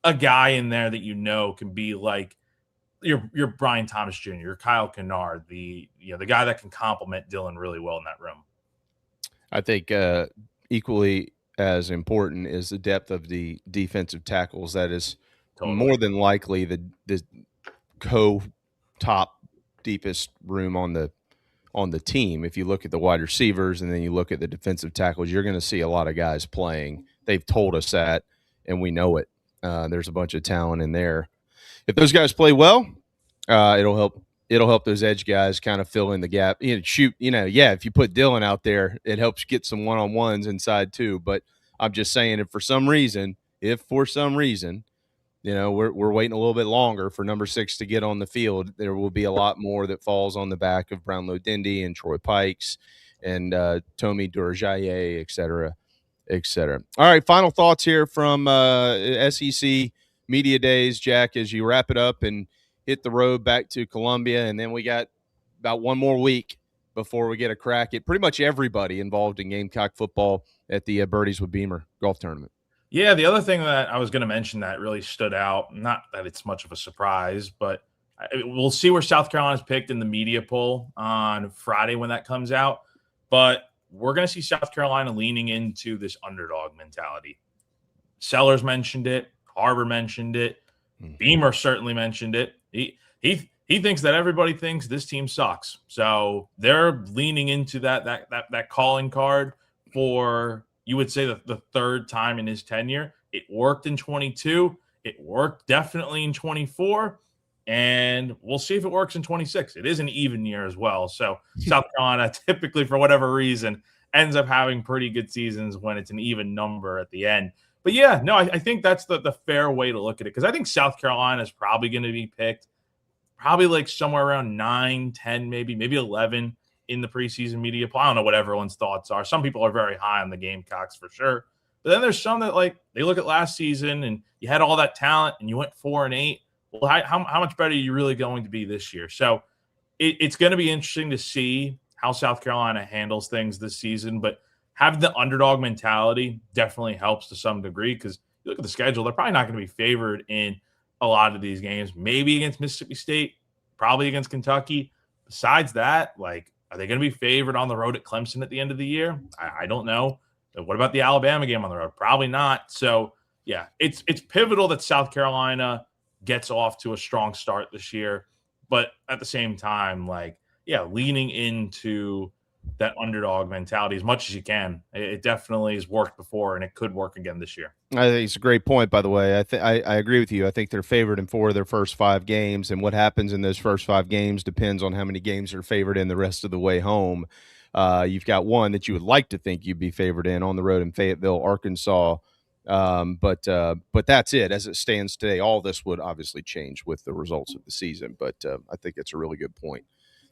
a guy in there that can be like your Brian Thomas Jr., your Kyle Kennard, the guy that can complement Dylan really well in that room. I think equally as important is the depth of the defensive tackles. That is more than likely the top deepest room on the team. If you look at the wide receivers and then you look at the defensive tackles, you're going to see a lot of guys playing. They've told us that, and we know it. There's a bunch of talent in there. If those guys play well, it'll help those edge guys kind of fill in the gap. If you put Dylan out there, it helps get some one-on-ones inside too. But I'm just saying, if for some reason, we're waiting a little bit longer for number 6 to get on the field, there will be a lot more that falls on the back of Brownlow Dindy and Troy Pikes and Tomi Durajaye, et cetera, et cetera. All right, final thoughts here from SEC Media Days, Jack, as you wrap it up and hit the road back to Columbia. And then we got about one more week before we get a crack at pretty much everybody involved in Gamecock football at the Birdies with Beamer golf tournament. Yeah, the other thing that I was going to mention that really stood out, not that it's much of a surprise, but we'll see where South Carolina's picked in the media poll on Friday when that comes out. But we're going to see South Carolina leaning into this underdog mentality. Sellers mentioned it. Harbor mentioned it. Beamer certainly mentioned it. He thinks that everybody thinks this team sucks. So they're leaning into that calling card for, you would say, the third time in his tenure. It worked in 22. It worked definitely in 24. And we'll see if it works in 26. It is an even year as well. So South Carolina typically, for whatever reason, ends up having pretty good seasons when it's an even number at the end. But yeah, no, I think that's the fair way to look at it, because I think South Carolina is probably going to be picked probably like somewhere around 9, 10, maybe 11 in the preseason media poll. I don't know what everyone's thoughts are. Some people are very high on the Gamecocks for sure. But then there's some that, like, they look at last season and you had all that talent and you went 4-8. Well, how much better are you really going to be this year? So it's going to be interesting to see how South Carolina handles things this season. But having the underdog mentality definitely helps to some degree, because you look at the schedule, they're probably not going to be favored in a lot of these games. Maybe against Mississippi State, probably against Kentucky. Besides that, like, are they going to be favored on the road at Clemson at the end of the year? I don't know. What about the Alabama game on the road? Probably not. So, yeah, it's pivotal that South Carolina gets off to a strong start this year. But at the same time, like, yeah, leaning into that underdog mentality as much as you can. It definitely has worked before, and it could work again this year. I think it's a great point, by the way. I agree with you. I think they're favored in 4 of their first 5 games, and what happens in those first 5 games depends on how many games are favored in the rest of the way home. You've got one that you would like to think you'd be favored in on the road in Fayetteville, Arkansas. But that's it. As it stands today, all this would obviously change with the results of the season. But I think it's a really good point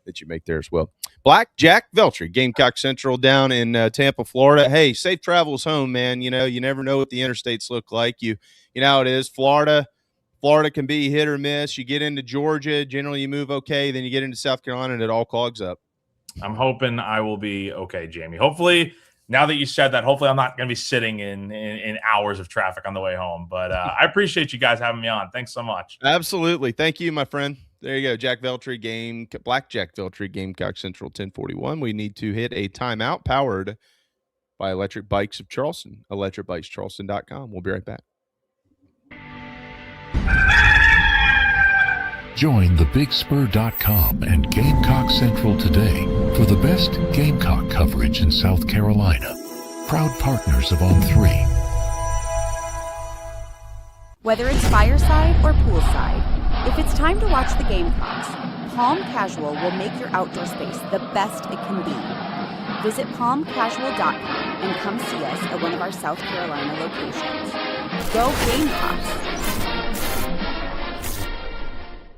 that you make there as well. Jack Veltri, Gamecock Central down in Tampa, Florida. Hey, safe travels home, man. You know, you never know what the interstates look like. You know how it is. Florida can be hit or miss. You get into Georgia, generally you move okay. Then you get into South Carolina and it all clogs up. I'm hoping I will be okay, Jamie. Hopefully, now that you said that, hopefully I'm not going to be sitting in hours of traffic on the way home. But I appreciate you guys having me on. Thanks so much. Absolutely. Thank you, my friend. There you go. Jack Veltri, Blackjack Veltri, Gamecock Central 1041. We need to hit a timeout, powered by Electric Bikes of Charleston, electricbikescharleston.com. We'll be right back. Join thebigspur.com and Gamecock Central today for the best Gamecock coverage in South Carolina. Proud partners of On3. Whether it's fireside or poolside, if it's time to watch the Gamecocks, Palm Casual will make your outdoor space the best it can be. Visit palmcasual.com and come see us at one of our South Carolina locations. Go Gamecocks!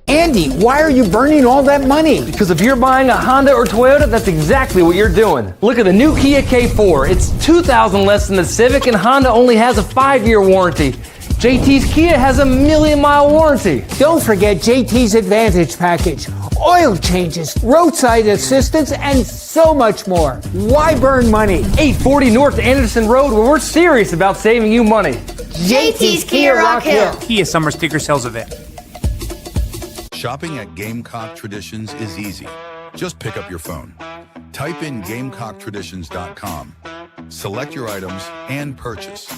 Andy, why are you burning all that money? Because if you're buying a Honda or Toyota, that's exactly what you're doing. Look at the new Kia K4. It's $2,000 less than the Civic, and Honda only has a 5-year warranty. JT's Kia has a 1,000,000-mile warranty. Don't forget JT's Advantage package. Oil changes, roadside assistance, and so much more. Why burn money? 840 North Anderson Road, where we're serious about saving you money. JT's Kia Rock Hill. Kia summer sticker sales event. Shopping at Gamecock Traditions is easy. Just pick up your phone. Type in GamecockTraditions.com. Select your items and purchase.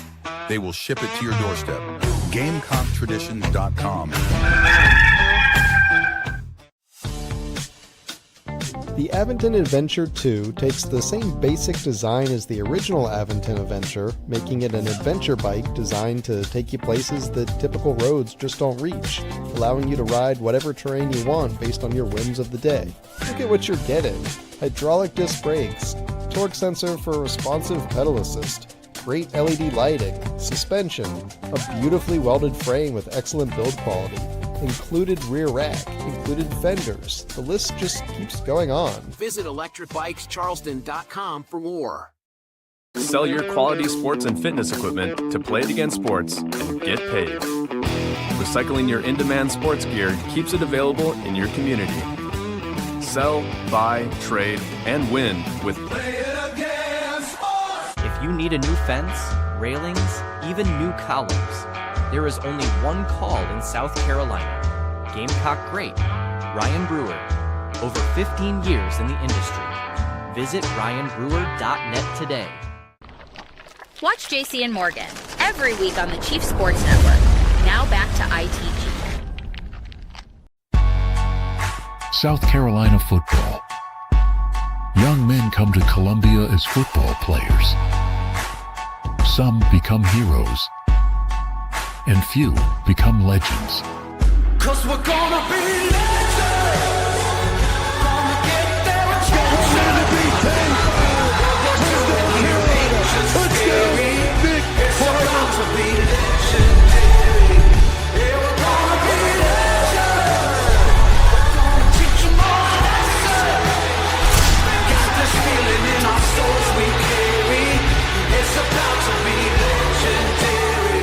They will ship it to your doorstep. GamecockTraditions.com. The Aventon Adventure 2 takes the same basic design as the original Aventon Adventure, making it an adventure bike designed to take you places that typical roads just don't reach, allowing you to ride whatever terrain you want based on your whims of the day. Look at what you're getting. Hydraulic disc brakes, torque sensor for responsive pedal assist, great LED lighting, suspension, a beautifully welded frame with excellent build quality, included rear rack, included fenders. The list just keeps going on. Visit electricbikescharleston.com for more. Sell your quality sports and fitness equipment to Play It Again Sports and get paid. Recycling your in-demand sports gear keeps it available in your community. Sell, buy, trade, and win with If you need a new fence, railings, even new columns, there is only one call in South Carolina. Gamecock great, Ryan Brewer. Over 15 years in the industry. Visit ryanbrewer.net today. Watch JC and Morgan every week on the Chief Sports Network. Now back to ITG. South Carolina football. Young men come to Columbia as football players. Some become heroes, and few become legends. 'Cause we're gonna be legends. Gonna get there. It's gonna be painful. It's about to be legendary. Yeah, we're gonna be legends. Gonna teach them all a lesson. Got this feeling in our souls we carry. It's about to be legendary.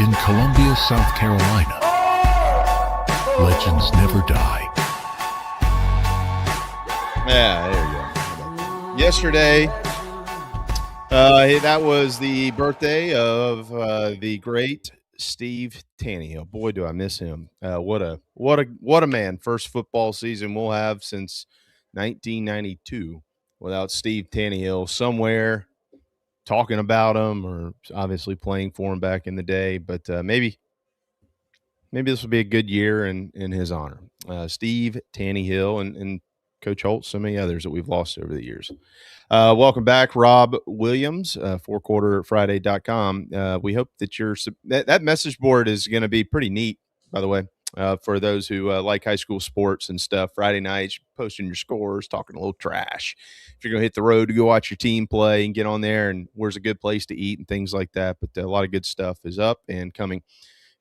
In Columbia, South Carolina, legends never die. Yeah, there you go. Yesterday, that was the birthday of the great Steve Tannehill. Boy, do I miss him! What a man! First football season we'll have since 1992 without Steve Tannehill somewhere talking about him, or obviously playing for him back in the day. But maybe this will be a good year in his honor. Steve Tannehill and Coach Holtz, so many others that we've lost over the years. Welcome back, Rob Williams, fourquarterfriday.com. We hope that that message board is going to be pretty neat, by the way, for those who like high school sports and stuff. Friday nights, posting your scores, talking a little trash. If you're going to hit the road to go watch your team play and get on there, and where's a good place to eat and things like that. But a lot of good stuff is up and coming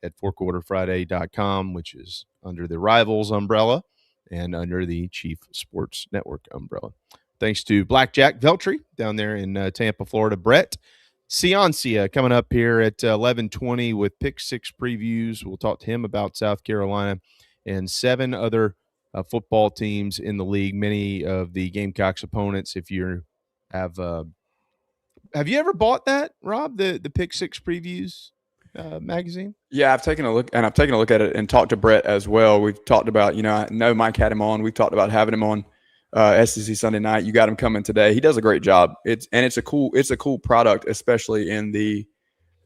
at fourquarterfriday.com, which is under the Rivals umbrella and under the Chief Sports Network umbrella. Thanks to Blackjack Veltri down there in Tampa, Florida. Brett Ciancia coming up here at 11:20 with Pick Six previews. We'll talk to him about South Carolina and 7 other football teams in the league. Many of the Gamecocks opponents. If you have you ever bought that, Rob? The Pick Six previews magazine? Yeah, I've taken a look at it and talked to Brett as well. We've talked about, I know Mike had him on. We've talked about having him on SEC Sunday night. You got him coming today. He does a great job. It's a cool product, especially in the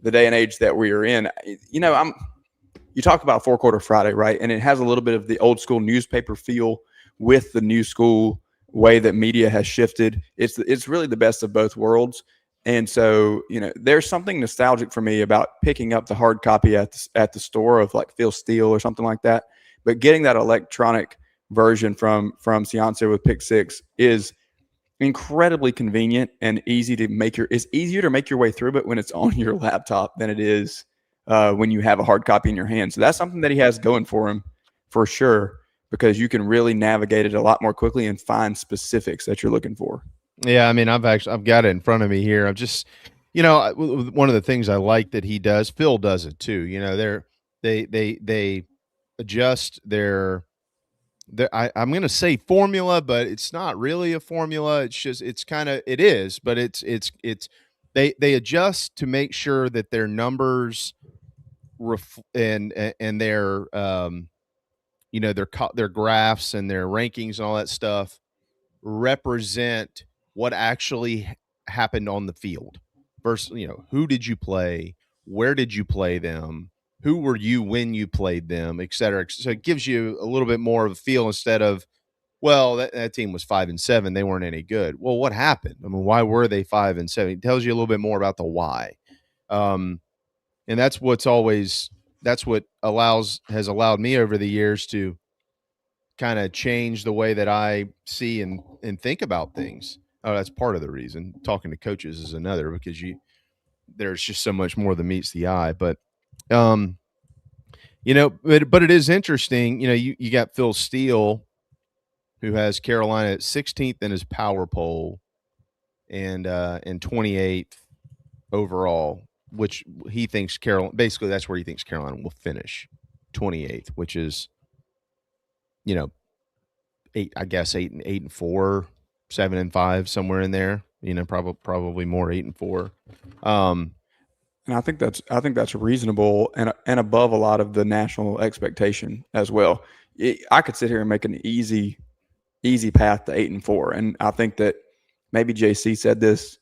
day and age that we are in. You talk about Four Quarter Friday, right? And it has a little bit of the old school newspaper feel with the new school way that media has shifted. It's really the best of both worlds. And so, there's something nostalgic for me about picking up the hard copy at the store of like Phil Steele or something like that. But getting that electronic version from Ciancia with Pick Six is incredibly convenient and easy to make it's easier to make your way through it when it's on your laptop than it is when you have a hard copy in your hand. So that's something that he has going for him for sure, because you can really navigate it a lot more quickly and find specifics that you're looking for. Yeah, I mean, I've got it in front of me here. I'm just, one of the things I like that he does, Phil does it too. They adjust their I'm going to say formula, but it's not really a formula. It's just, it is, but they adjust to make sure that their numbers and their their graphs and their rankings and all that stuff represent what actually happened on the field versus, who did you play? Where did you play them? Who were you when you played them, et cetera. So it gives you a little bit more of a feel instead of, well, that team was 5-7. They weren't any good. Well, what happened? I mean, why were they 5-7? It tells you a little bit more about the why. And that's what has allowed me over the years to kind of change the way that I see and think about things. Oh, that's part of the reason. Talking to coaches is another, because there's just so much more that meets the eye. But but it is interesting. You got Phil Steele, who has Carolina at 16th in his power poll and 28th overall, which he thinks basically that's where he thinks Carolina will finish, 28th, which is 8 and 4, 7 and 5, somewhere in there. Probably more 8 and 4. And I think that's reasonable and above a lot of the national expectation as well. I could sit here and make an easy path to 8 and 4, and I think that maybe JC said this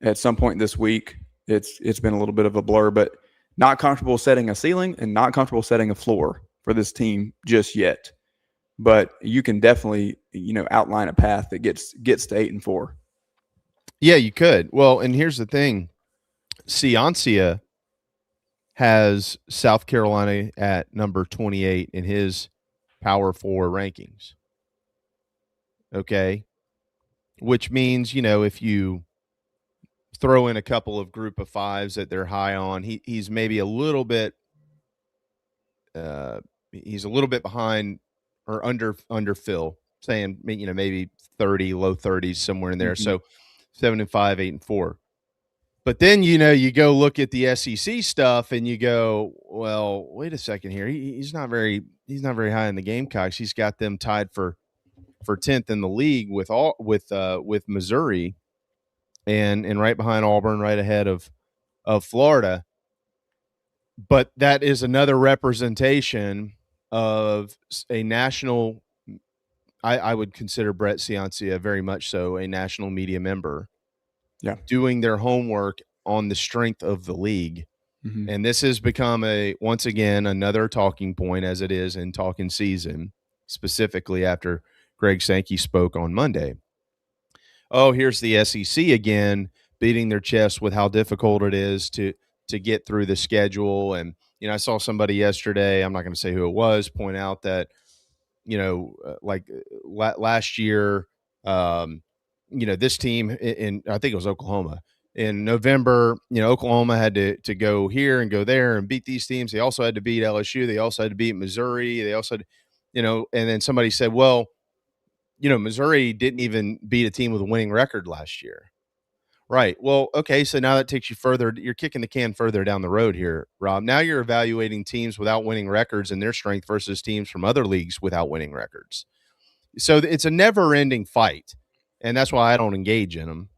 at some point this week. It's been a little bit of a blur, but not comfortable setting a ceiling and not comfortable setting a floor for this team just yet. But you can definitely outline a path that gets to 8 and 4. Yeah, you could. Well, and here's the thing. Ciancia has South Carolina at number 28 in his Power 4 rankings. Okay. Which means, if you throw in a couple of group of fives that they're high on, he's maybe a little bit behind or under Phil, saying, maybe 30, low 30s, somewhere in there. Mm-hmm. So 7 and 5, 8 and 4. But then, you go look at the SEC stuff and you go, well, wait a second here. He's not very high in the Gamecocks. He's got them tied for 10th in the league with Missouri and right behind Auburn, right ahead of Florida. But that is another representation of a national. I would consider Brett Ciancia very much so a national media member. Yeah, doing their homework on the strength of the league. Mm-hmm. And this has become once again, another talking point, as it is in talking season, specifically after Greg Sankey spoke on Monday. Oh, here's the SEC again, beating their chest with how difficult it is to get through the schedule. And, I saw somebody yesterday, I'm not going to say who it was, point out that, last year, this team in I think it was Oklahoma in November, Oklahoma had to go here and go there and beat these teams. They also had to beat LSU. They also had to beat Missouri. They also had, and then somebody said, well, Missouri didn't even beat a team with a winning record last year. Right. Well, okay. So now that takes you further. You're kicking the can further down the road here, Rob. Now you're evaluating teams without winning records and their strength versus teams from other leagues without winning records. So it's a never ending fight. And that's why I don't engage in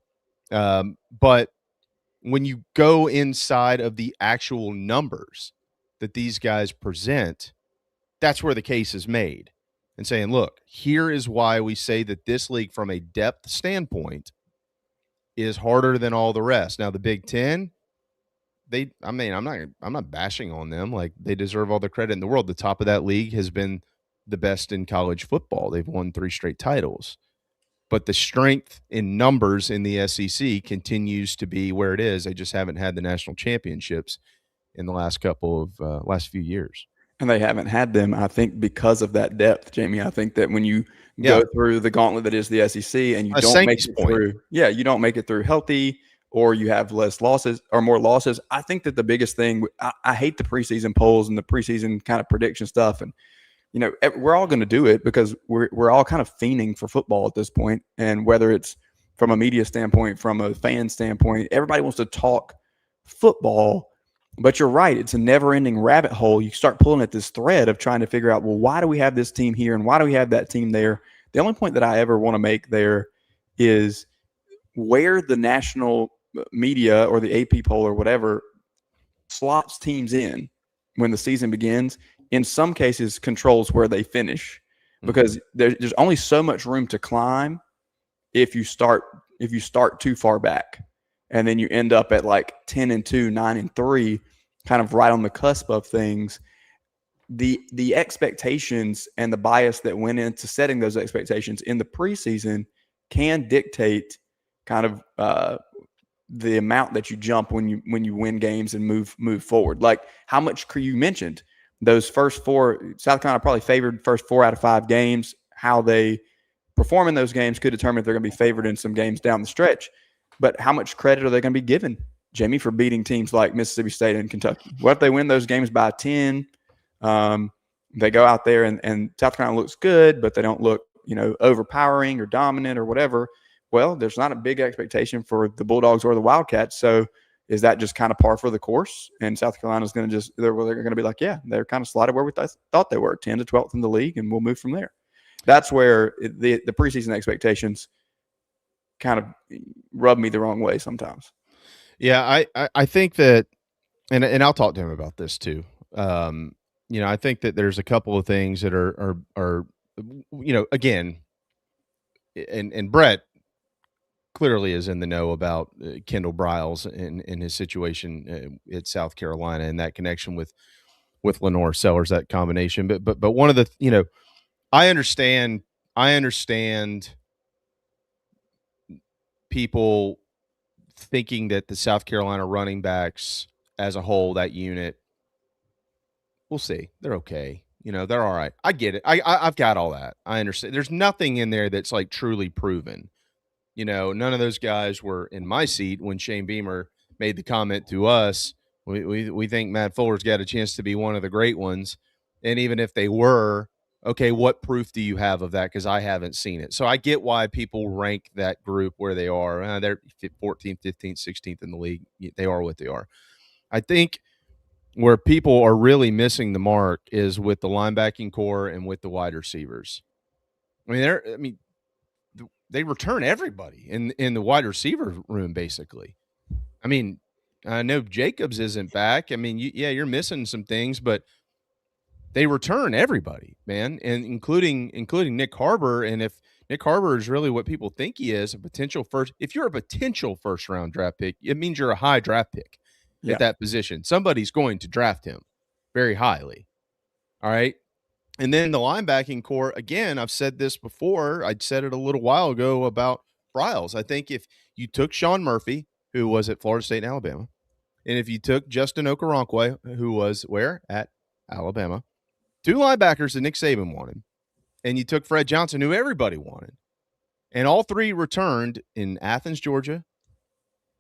them. But when you go inside of the actual numbers that these guys present, that's where the case is made. And saying, look, here is why we say that this league from a depth standpoint is harder than all the rest. Now, the Big Ten, I'm not bashing on them. Like, they deserve all the credit in the world. The top of that league has been the best in college football. They've won 3 straight titles. But the strength in numbers in the SEC continues to be where it is. They just haven't had the national championships in the last few years. And they haven't had them, I think, because of that depth, Jamie. I think that when you go through the gauntlet that is the SEC and you don't make it through, you don't make it through healthy, or you have less losses or more losses. I think that the biggest thing, I hate the preseason polls and the preseason kind of prediction stuff. And, we're all going to do it because we're all kind of fiending for football at this point. And whether it's from a media standpoint, from a fan standpoint, everybody wants to talk football. But you're right. It's a never-ending rabbit hole. You start pulling at this thread of trying to figure out, well, why do we have this team here and why do we have that team there? The only point that I ever want to make there is where the national media or the AP poll or whatever slots teams in when the season begins, in some cases controls where they finish, because there's only so much room to climb if you start too far back. And then you end up at like 10-2, 9-3, kind of right on the cusp of things. The expectations and the bias that went into setting those expectations in the preseason can dictate kind of the amount that you jump when you win games and move forward. Like how much you mentioned those first 4, South Carolina probably favored first 4 out of 5 games. How they perform in those games could determine if they're going to be favored in some games down the stretch. But how much credit are they going to be given, Jamie, for beating teams like Mississippi State and Kentucky? What if they win those games by 10? They go out there and South Carolina looks good, but they don't look, overpowering or dominant or whatever. Well, there's not a big expectation for the Bulldogs or the Wildcats. So is that just kind of par for the course? And South Carolina's going to they're going to be like, yeah, they're kind of slotted where we thought they were, 10 to 12th in the league, and we'll move from there. That's where the preseason expectations kind of rub me the wrong way sometimes. Yeah, I think that, and I'll talk to him about this too. I think that there's a couple of things that are again, and Brett clearly is in the know about Kendall Briles and his situation at South Carolina and that connection with Lenore Sellers, that combination. But one of the, I understand people thinking that the South Carolina running backs as a whole, that unit, we'll see. They're okay. They're all right. I get it. I've got all that. I understand. There's nothing in there that's like truly proven. None of those guys were in my seat when Shane Beamer made the comment to us. We think Matt Fuller's got a chance to be one of the great ones. And even if they were, okay, what proof do you have of that? Because I haven't seen it. So I get why people rank that group where they are. They're 14th, 15th, 16th in the league. They are what they are. I think where people are really missing the mark is with the linebacking core and with the wide receivers. They return everybody in the wide receiver room, basically. I know Jacobs isn't back. You're missing some things, but they return everybody, man, and including Nick Harbor. And if Nick Harbor is really what people think he is, if you're a potential first round draft pick, it means you're a high draft pick at that position. Somebody's going to draft him very highly. All right. And then the linebacking core, again, I've said this before. I said it a little while ago about Briles. I think if you took Sean Murphy, who was at Florida State and Alabama, and if you took Justin Okoronkwo, who was where? At Alabama, two linebackers that Nick Saban wanted, and you took Fred Johnson, who everybody wanted, and all three returned in Athens, Georgia,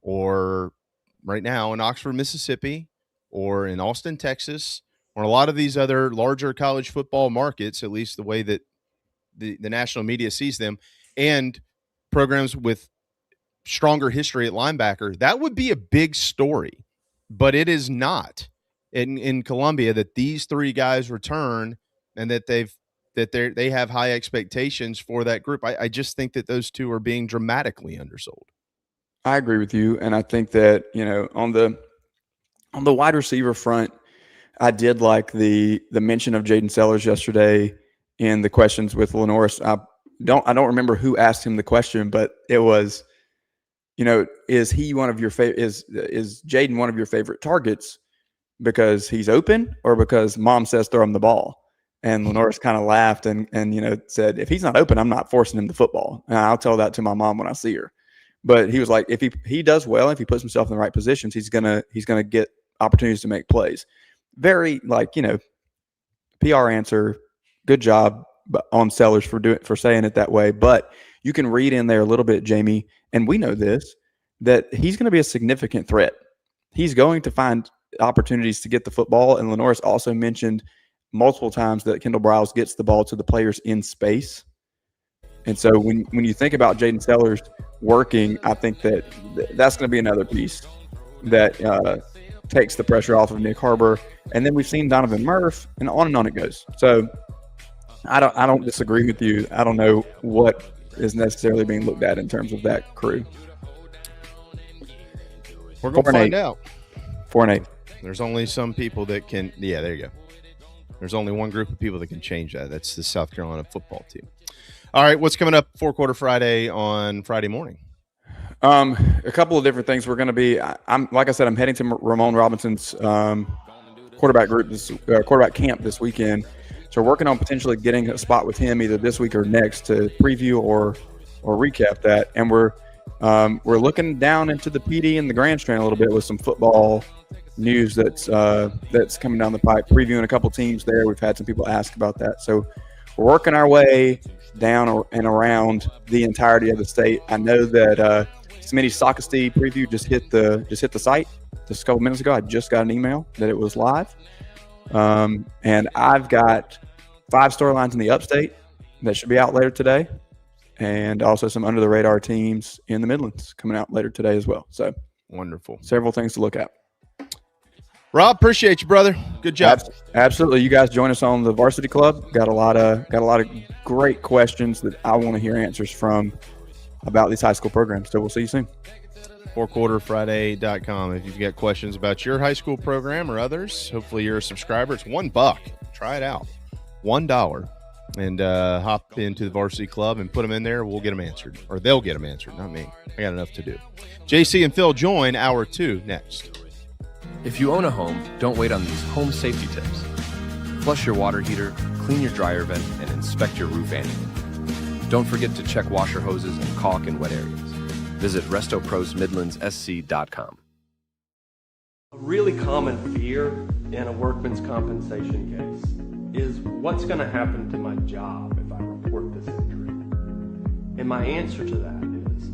or right now in Oxford, Mississippi, or in Austin, Texas, or a lot of these other larger college football markets, at least the way that the national media sees them, and programs with stronger history at linebacker, that would be a big story. But it is not in Columbia that these three guys return and that they have high expectations for that group. I just think that those two are being dramatically undersold. I agree with you, and I think that on the wide receiver front, I did like the mention of Jaden Sellers yesterday in the questions with Lenoris. I don't remember who asked him the question, but it was, is he one of your is Jaden one of your favorite targets because he's open or because mom says throw him the ball? And Lenoris kind of laughed and said, if he's not open, I'm not forcing him the football. And I'll tell that to my mom when I see her. But he was like, if he does well, if he puts himself in the right positions, he's gonna get opportunities to make plays. Very PR answer. Good job on Sellers for saying it that way. But you can read in there a little bit, Jamie, and we know this, that he's going to be a significant threat. He's going to find opportunities to get the football. And Lenoris also mentioned multiple times that Kendall Briles gets the ball to the players in space. And so when you think about Jaden Sellers working, I think that's going to be another piece that takes the pressure off of Nick Harbor. And then we've seen Donovan Murph, and on it goes. So I don't disagree with you. I don't know what is necessarily being looked at in terms of that crew. We're going to find out. 4-8. There's only some people that can. Yeah, there you go. There's only one group of people that can change that. That's the South Carolina football team. All right, what's coming up 4-quarter Friday on Friday morning? A couple of different things. We're going to be. I'm like I said, I'm heading to Ramon Robinson's quarterback camp this weekend. So we're working on potentially getting a spot with him either this week or next to preview or recap that. And we're looking down into the PD and the grandstand a little bit with some football news that's coming down the pipe. Previewing a couple teams there. We've had some people ask about that. So we're working our way down and around the entirety of the state. I know that Smitty Sockesty preview just hit the site just a couple minutes ago. I just got an email that it was live. And I've got 5 storylines in the upstate that should be out later today, and also some under the radar teams in the Midlands coming out later today as well. So wonderful. Several things to look at. Rob, appreciate you, brother. Good job. Absolutely. You guys join us on the Varsity Club. Got a lot of great questions that I want to hear answers from about these high school programs. So we'll see you soon. fourquarterfriday.com. If you've got questions about your high school program or others, hopefully you're a subscriber. It's $1. Try it out. $1. And hop into the Varsity Club and put them in there. We'll get them answered. Or they'll get them answered, not me. I got enough to do. JC and Phil join hour 2 next. If you own a home, don't wait on these home safety tips. Flush your water heater, clean your dryer vent, and inspect your roof annually. Don't forget to check washer hoses and caulk in wet areas. Visit RestoProsMidlandsSC.com. A really common fear in a workman's compensation case is what's going to happen to my job if I report this injury? And my answer to that is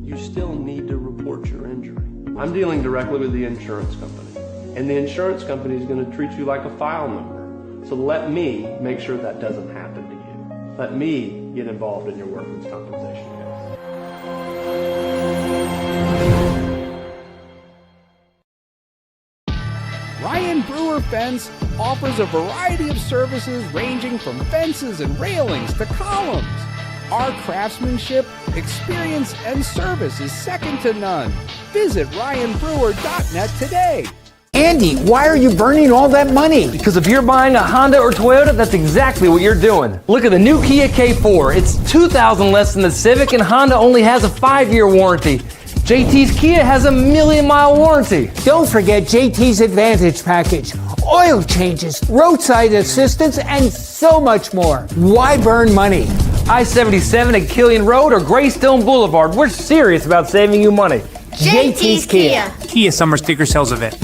you still need to report your injury. I'm dealing directly with the insurance company, and the insurance company is going to treat you like a file number. So let me make sure that doesn't happen to you. Let me get involved in your workman's compensation case. Ryan Brewer Fence offers a variety of services ranging from fences and railings to columns. Our craftsmanship, experience, and service is second to none. Visit ryanbrewer.net today. Andy, why are you burning all that money? Because if you're buying a Honda or Toyota, that's exactly what you're doing. Look at the new Kia K4. It's $2,000 less than the Civic, and Honda only has a 5-year warranty. JT's Kia has a 1,000,000-mile warranty. Don't forget JT's Advantage Package. Oil changes, roadside assistance, and so much more. Why burn money? I-77 at Killian Road or Greystone Boulevard. We're serious about saving you money. JT's Kia. Kia summer sticker sales event.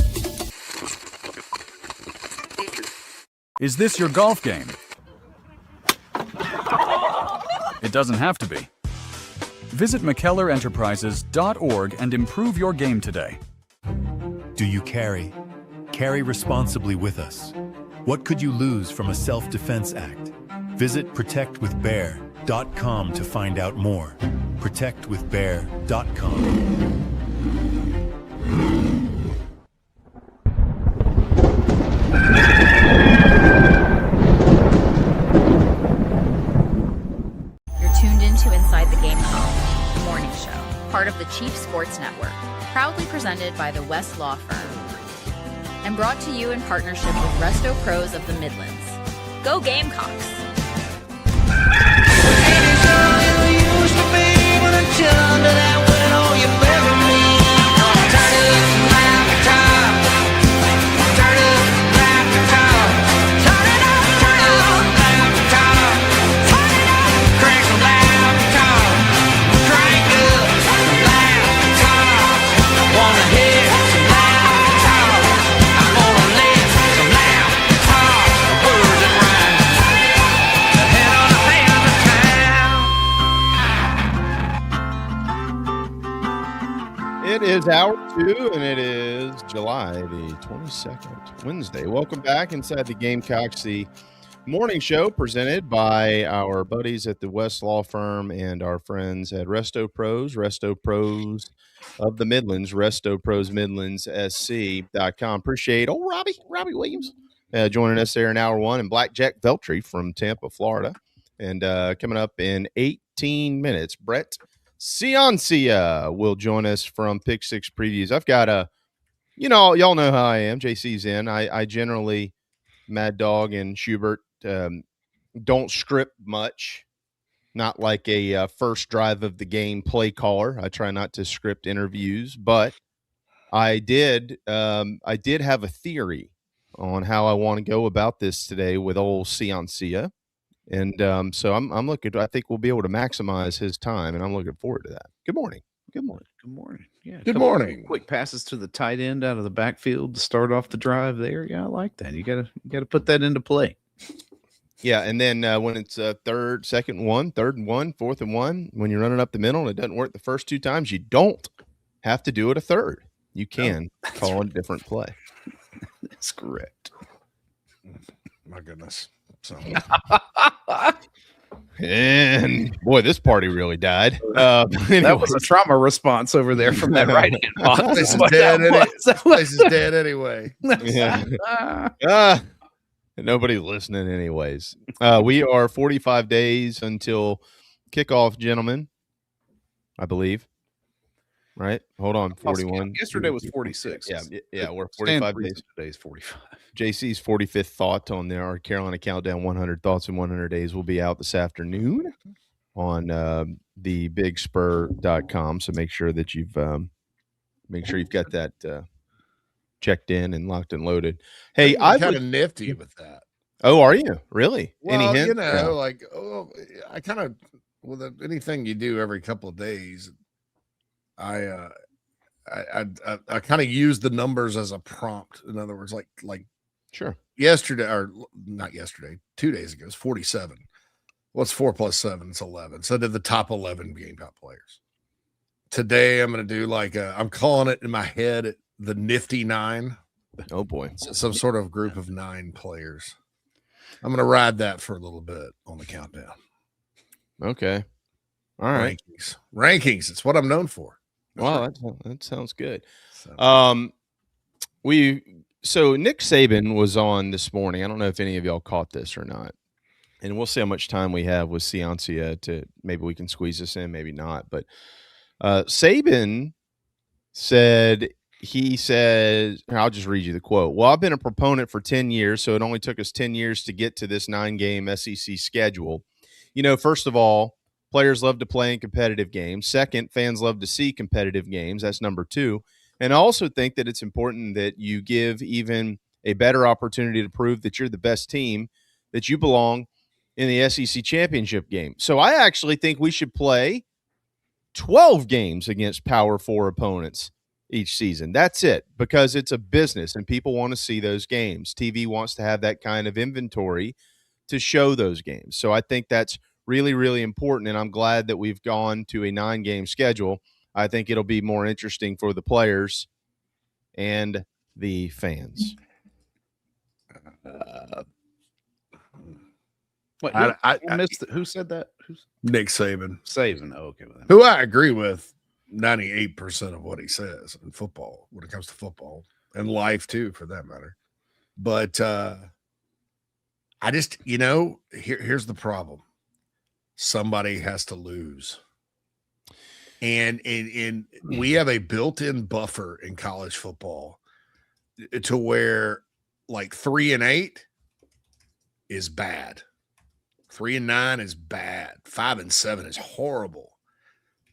Is this your golf game? It doesn't have to be. Visit McKellarEnterprises.org and improve your game today. Do you carry? Carry responsibly with us. What could you lose from a self-defense act? Visit ProtectWithBear.com to find out more. ProtectWithBear.com. Tuned into Inside the Gamecock, the morning show, part of the Chief Sports Network, proudly presented by the West Law Firm, and brought to you in partnership with Resto Pros of the Midlands. Go Gamecocks! It is hour 2, and it is July the 22nd, Wednesday. Welcome back inside the Gamecocks, the morning show presented by our buddies at the West Law Firm and our friends at Resto Pros of the Midlands, RestoProsMidlandsSC.com. Appreciate old Robbie Williams joining us there in hour 1, and Blackjack Veltri from Tampa, Florida. And coming up in 18 minutes, Brett Ciancia will join us from Pick 6 Previews. I've got y'all know how I am. JC's in. I generally, Mad Dog and Schubert, don't script much. Not like a first drive of the game play caller. I try not to script interviews, but I did have a theory on how I want to go about this today with old Ciancia. And so I'm looking. I think we'll be able to maximize his time, and I'm looking forward to that. Good morning. Good morning. Good morning. Yeah. Good morning. Quick passes to the tight end out of the backfield to start off the drive there. Yeah, I like that. You gotta put that into play. Yeah, and then when it's third and one, 4th and 1, when you're running up the middle and it doesn't work the first 2 times, you don't have to do it a third. You can call a different play. That's correct. My goodness. So And boy, this party really died. That was a trauma response over there from that right hand box. This is dead. This place is dead anyway. Yeah. Nobody's listening anyways. We are 45 days until kickoff, gentlemen, I believe. Right? Hold on. 41. Yesterday was 46. Yeah. We're 45 days. Today's 45. JC's 45th thought on there. Our Carolina Countdown 100 Thoughts in 100 Days will be out this afternoon on the bigspur.com. So make sure that you've got that checked in and locked and loaded. Hey, I'm kind of nifty with that. Oh, are you really? Well, Any hint? I kind of with anything you do every couple of days, I kind of use the numbers as a prompt. In other words, like sure. Yesterday, or not yesterday, 2 days ago, it's 47. What's 4 plus 7? It's 11. So I did the top 11 Gamecock players. Today, I'm going to do I'm calling it in my head the Nifty 9. Oh boy, some sort of group of 9 players. I'm going to ride that for a little bit on the countdown. Okay. All right. Rankings. It's what I'm known for. Wow, that sounds good. So Nick Saban was on this morning. I don't know if any of y'all caught this or not. And we'll see how much time we have with Ciancia to maybe we can squeeze this in, maybe not. But Saban said, I'll just read you the quote. Well, I've been a proponent for 10 years, so it only took us 10 years to get to this 9-game SEC schedule. First of all, players love to play in competitive games. Second, fans love to see competitive games. That's number 2. And I also think that it's important that you give even a better opportunity to prove that you're the best team, that you belong in the SEC championship game. So I actually think we should play 12 games against Power 4 opponents each season. That's it, because it's a business and people want to see those games. TV wants to have that kind of inventory to show those games. So I think that's really, really important, and I'm glad that we've gone to a 9-game schedule. I think it'll be more interesting for the players and the fans. I missed who said that? Nick Saban. Saban. Oh, okay. Who I agree with 98% of what he says in football, when it comes to football and life too, for that matter. But I just, here's the problem. Somebody has to lose. And we have a built-in buffer in college football to where 3-8 is bad. 3-9 is bad. 5-7 is horrible.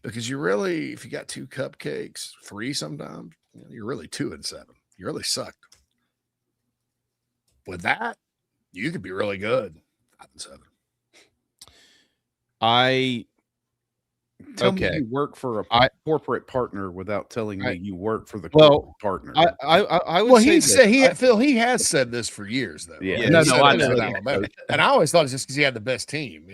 Because if you got 2 cupcakes, 3 sometimes, you're really 2-7. You really sucked. With that, you could be really good. 5-7. Tell me you work for a corporate partner without telling me you work for the corporate partner. I would say Phil, he has said this for years, though. Yeah. I know that. And I always thought it's just because he had the best team,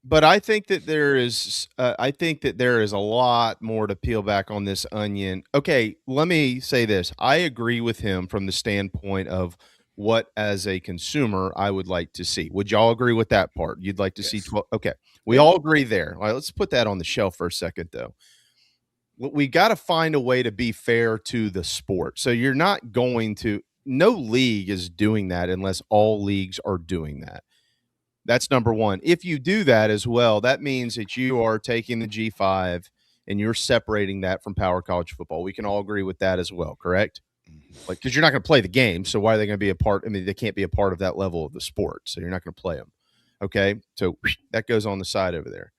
But I think that there is a lot more to peel back on this onion. Okay, let me say this. I agree with him from the standpoint of what, as a consumer, I would like to see. Would y'all agree with that part? You'd like to see 12? Okay, we all agree there. All right, let's put that on the shelf for a second, though. We got to find a way to be fair to the sport. So you're not going to – no league is doing that unless all leagues are doing that. That's number one. If you do that as well, that means that you are taking the G5 and you're separating that from Power College Football. We can all agree with that as well, correct? Because you're not going to play the game, so why are they going to be a part? I mean, they can't be a part of that level of the sport, so you're not going to play them. Okay, so that goes on the side over there.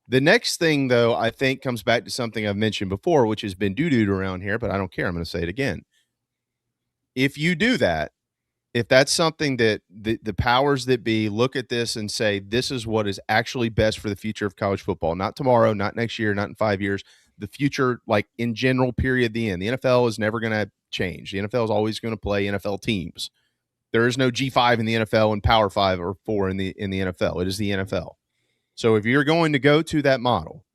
The next thing, though, I think comes back to something I've mentioned before, which has been doo-dooed around here, but I don't care. I'm going to say it again. If you do that, if that's something that the powers that be look at this and say, this is what is actually best for the future of college football, not tomorrow, not next year, not in 5 years, the future, in general, period, the end. The NFL is never going to change. The NFL is always going to play NFL teams. There is no G5 in the NFL and Power 5 or 4 in the NFL. It is the NFL. So if you're going to go to that model,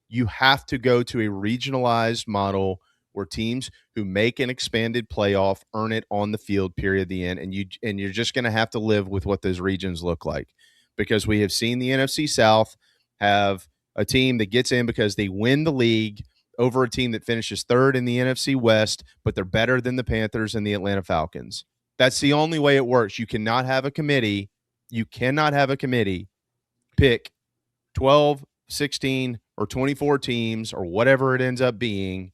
you have to go to a regionalized model where teams who make an expanded playoff earn it on the field, period, the end, and you're just going to have to live with what those regions look like. because we have seen the NFC South have a team that gets in because they win the league over a team that finishes third in the NFC West, but they're better than the Panthers and the Atlanta Falcons. That's the only way it works. You cannot have a committee. You cannot have a committee pick 12, 16, or 24 teams or whatever it ends up being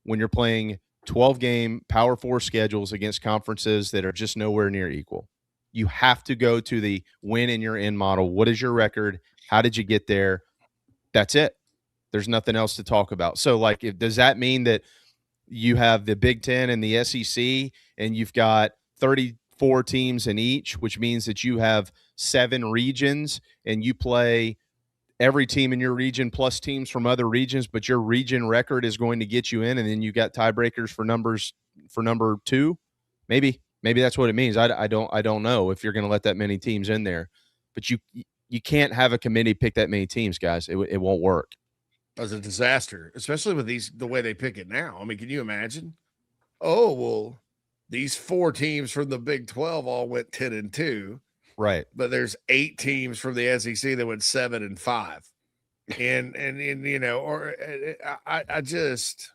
when you're playing 12-game Power 4 schedules against conferences that are just nowhere near equal. You have to go to the win and you're in model. What is your record? How did you get there? That's it. There's nothing else to talk about. So, like, does that mean that you have the Big Ten and the SEC and you've got 34 teams in each, which means that you have 7 regions and you play every team in your region plus teams from other regions, but your region record is going to get you in, and then you got tiebreakers for number 2? Maybe that's what it means. I don't know if you're going to let that many teams in there, but you can't have a committee pick that many teams, guys. It won't work. As a disaster, especially with the way they pick it now. I mean, can you imagine? Oh, well, these 4 teams from the Big 12 all went 10-2. Right. But there's 8 teams from the SEC that went 7-5. And you know, or I just,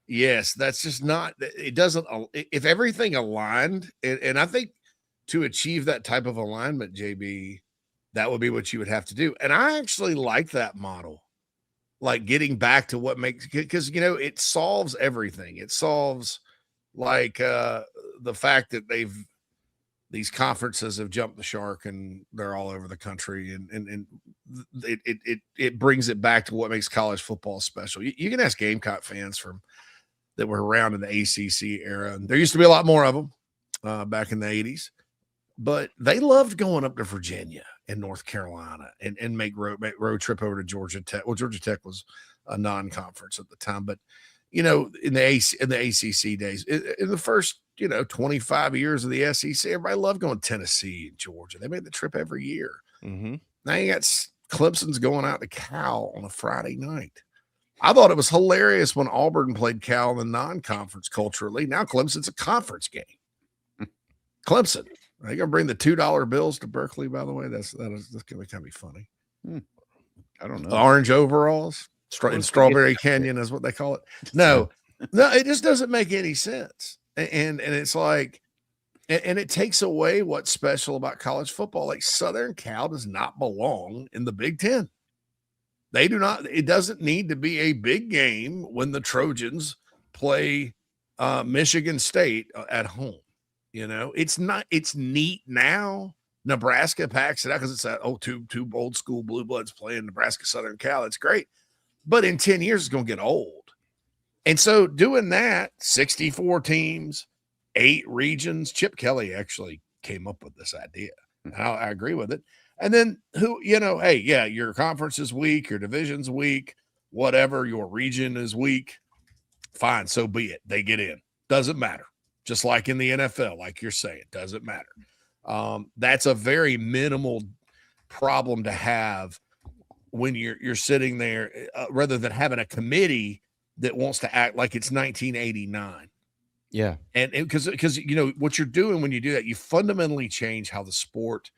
yes, that's just not, it doesn't, if everything aligned, and I think to achieve that type of alignment, JB, that would be what you would have to do. And I actually like that model. Like getting back to what makes, because, you know, it solves everything. It solves like the fact that these conferences have jumped the shark and they're all over the country. And it brings it back to what makes college football special. You can ask Gamecock fans that were around in the ACC era. And there used to be a lot more of them back in the 80s, but they loved going up to Virginia and North Carolina and make road trip over to Georgia Tech. Well, Georgia Tech was a non-conference at the time, but you know, in the ACC days, in the first, 25 years of the SEC, everybody loved going to Tennessee and Georgia. They made the trip every year. Mm-hmm. Now you got Clemson's going out to Cal on a Friday night. I thought it was hilarious when Auburn played Cal in the non-conference culturally. Now Clemson's a conference game. Clemson. Are you going to bring the $2 bills to Berkeley, by the way? That's going to be funny. I don't know. The orange overalls in Strawberry Canyon is what they call it. No, it just doesn't make any sense. And it's like, and it takes away what's special about college football. Like Southern Cal does not belong in the Big Ten. They do not. It doesn't need to be a big game when the Trojans play Michigan State at home. It's not. It's neat now. Nebraska packs it out because it's that two old school blue bloods playing Nebraska Southern Cal. It's great, but in 10 years it's going to get old. And so doing that, 64 teams, 8 regions. Chip Kelly actually came up with this idea. And I agree with it. And then hey, yeah, your conference is weak, your division's weak, whatever, your region is weak. Fine, so be it. They get in. Doesn't matter. Just like in the NFL, like you're saying, doesn't matter. That's a very minimal problem to have when you're sitting there, rather than having a committee that wants to act like it's 1989. Yeah. And because what you're doing when you do that, you fundamentally change how the sport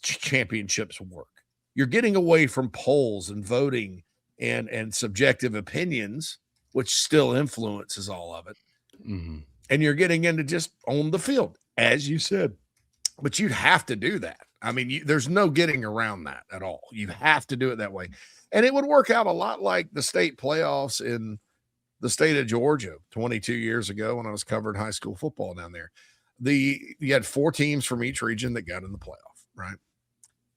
championships work. You're getting away from polls and voting and subjective opinions, which still influences all of it. Mm-hmm. And you're getting into just on the field, as you said. But you'd have to do that. I mean, there's no getting around that at all. You have to do it that way. And it would work out a lot like the state playoffs in the state of Georgia 22 years ago when I was covering high school football down there. You had 4 teams from each region that got in the playoff, right?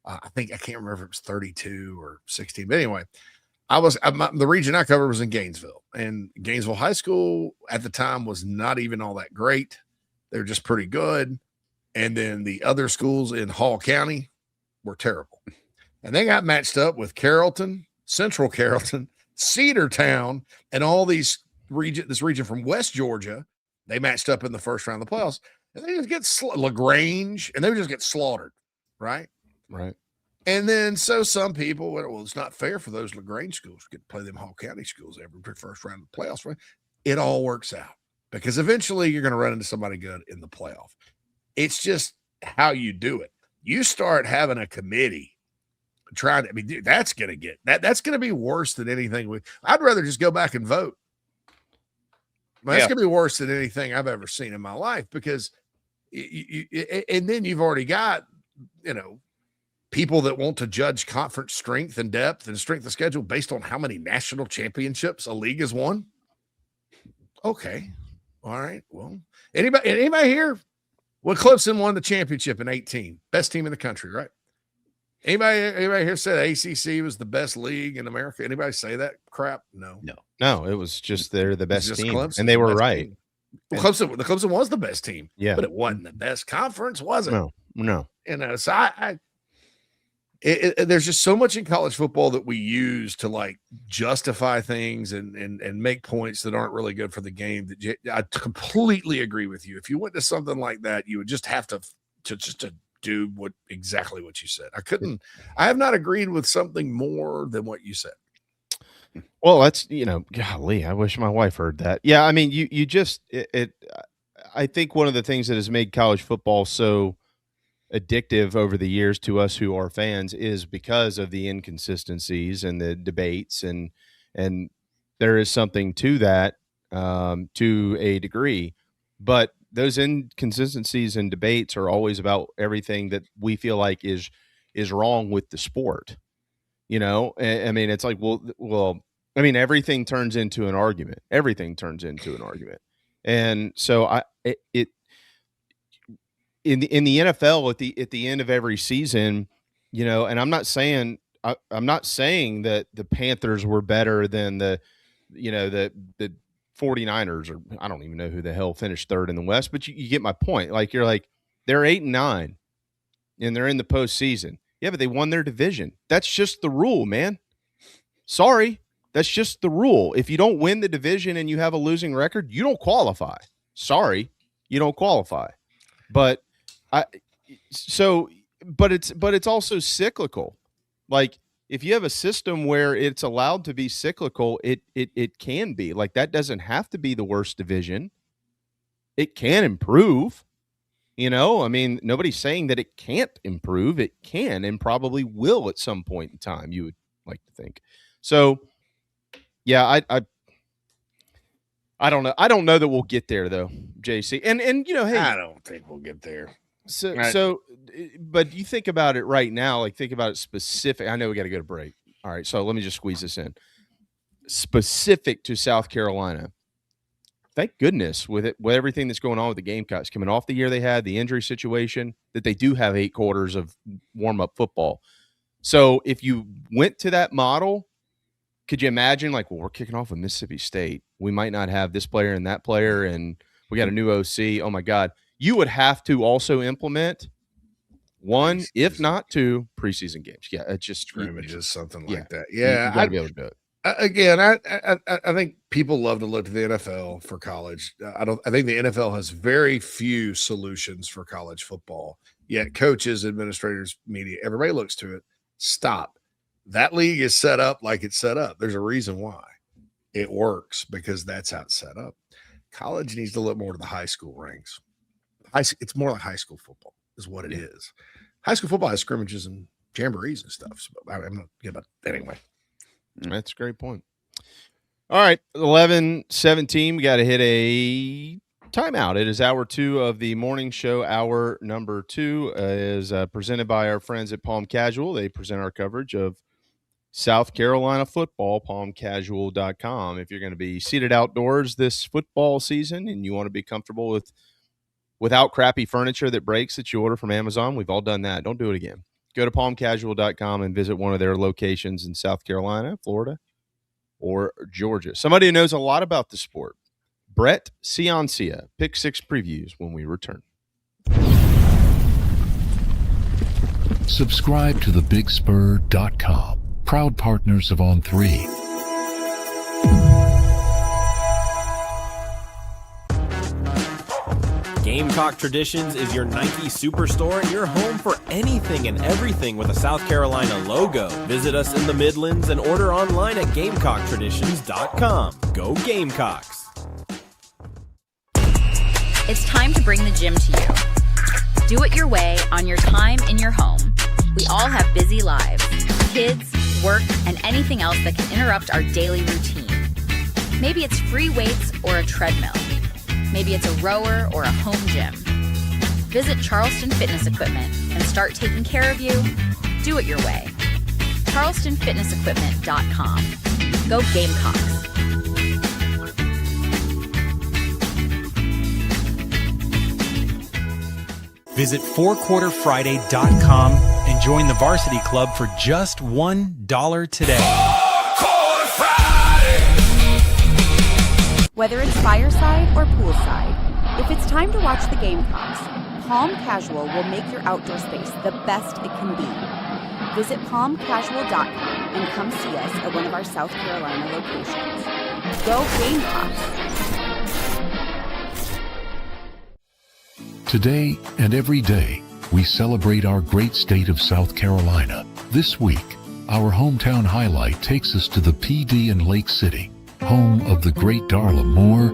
I can't remember if it was 32 or 16. But anyway, the region I covered was in Gainesville, and Gainesville High School at the time was not even all that great. They were just pretty good. And then the other schools in Hall County were terrible. And they got matched up with Carrollton, Central Carrollton, Cedartown, and all this region from West Georgia. They matched up in the first round of the playoffs, and they just get LaGrange, and they would just get slaughtered, right? Right. And then so some people went, well, it's not fair for those LaGrange schools to get to play them Hall County schools every first round of the playoffs. Right? It all works out because eventually you're going to run into somebody good in the playoff. It's just how you do it. You start having a committee trying to, I mean, dude, that's going to be worse than anything. I'd rather just go back and vote. That's going to be worse than anything I've ever seen in my life, because and then you've already got, people that want to judge conference strength and depth and strength of schedule based on how many national championships a league has won. Okay. All right. Well, anybody here? Well, Clemson won the championship in 2018. Best team in the country, right? Anybody here said ACC was the best league in America? Anybody say that crap? No. It was just they're the best team, Clemson, and they were right. Well, Clemson was the best team, yeah, but it wasn't the best conference, was it? No. So there's just so much in college football that we use to like justify things and make points that aren't really good for the game. That I completely agree with you. If you went to something like that, you would just have to do exactly what you said. I have not agreed with something more than what you said. Well, that's, golly, I wish my wife heard that. Yeah. I mean, I think one of the things that has made college football so addictive over the years to us who are fans is because of the inconsistencies and the debates, and there is something to that, to a degree, but those inconsistencies and debates are always about everything that we feel like is wrong with the sport. I mean, it's like, well, I mean, everything turns into an argument. And so in the NFL at the end of every season, and I'm not saying that the Panthers were better than the 49ers, or I don't even know who the hell finished third in the West, but you get my point. Like, you're like, they're 8-9 and they're in the postseason. Yeah, but they won their division. That's just the rule, man. Sorry. That's just the rule. If you don't win the division and you have a losing record, you don't qualify. Sorry, you don't qualify. But it's also cyclical. Like, if you have a system where it's allowed to be cyclical, it can be. Like, that doesn't have to be the worst division. It can improve. I mean, nobody's saying that it can't improve. It can and probably will at some point in time, you would like to think. So, yeah, I don't know. I don't know that we'll get there, though, JC. And hey, I don't think we'll get there. But you think about it right now, like, think about it specific. I know we got to go to break. All right, so let me just squeeze this in. Specific to South Carolina, thank goodness with everything that's going on with the Gamecocks coming off the year they had, the injury situation, that they do have 8 quarters of warm-up football. So if you went to that model, could you imagine, like, well, we're kicking off with Mississippi State. We might not have this player and that player, and we got a new OC. Oh, my God. You would have to also implement 1, if not 2, preseason games. Yeah, it's just scrimmages, something like that. Yeah, you got to be able to do it. Again, I think people love to look to the NFL for college. I think the NFL has very few solutions for college football. Yet coaches, administrators, media, everybody looks to it. Stop. That league is set up like it's set up. There's a reason why it works, because that's how it's set up. College needs to look more to the high school ranks. It's more like high school football is what it is. High school football has scrimmages and jamborees and stuff. So I'm not good about it anyway. That's a great point. All right, 11:17. We got to hit a timeout. It is hour 2 of the morning show. Hour number 2 is presented by our friends at Palm Casual. They present our coverage of South Carolina football, palmcasual.com. If you're going to be seated outdoors this football season and you want to be comfortable without crappy furniture that breaks that you order from Amazon, we've all done that. Don't do it again. Go to palmcasual.com and visit one of their locations in South Carolina, Florida, or Georgia. Somebody who knows a lot about the sport, Brett Ciancia. Pick 6 previews when we return. Subscribe to thebigspur.com. Proud partners of On3. Gamecock Traditions is your Nike superstore and your home for anything and everything with a South Carolina logo. Visit us in the Midlands and order online at GamecockTraditions.com. Go Gamecocks! It's time to bring the gym to you. Do it your way on your time in your home. We all have busy lives, kids, work, and anything else that can interrupt our daily routine. Maybe it's free weights or a treadmill. Maybe it's a rower or a home gym. Visit Charleston Fitness Equipment and start taking care of you. Do it your way. CharlestonFitnessEquipment.com. Go Gamecocks. Visit fourquarterfriday.com and join the Varsity Club for just $1 today. Whether it's fireside or poolside, if it's time to watch the Gamecocks, Palm Casual will make your outdoor space the best it can be. Visit palmcasual.com and come see us at one of our South Carolina locations. Go Gamecocks! Today and every day, we celebrate our great state of South Carolina. This week, our hometown highlight takes us to the PD in Lake City, home of the great Darla Moore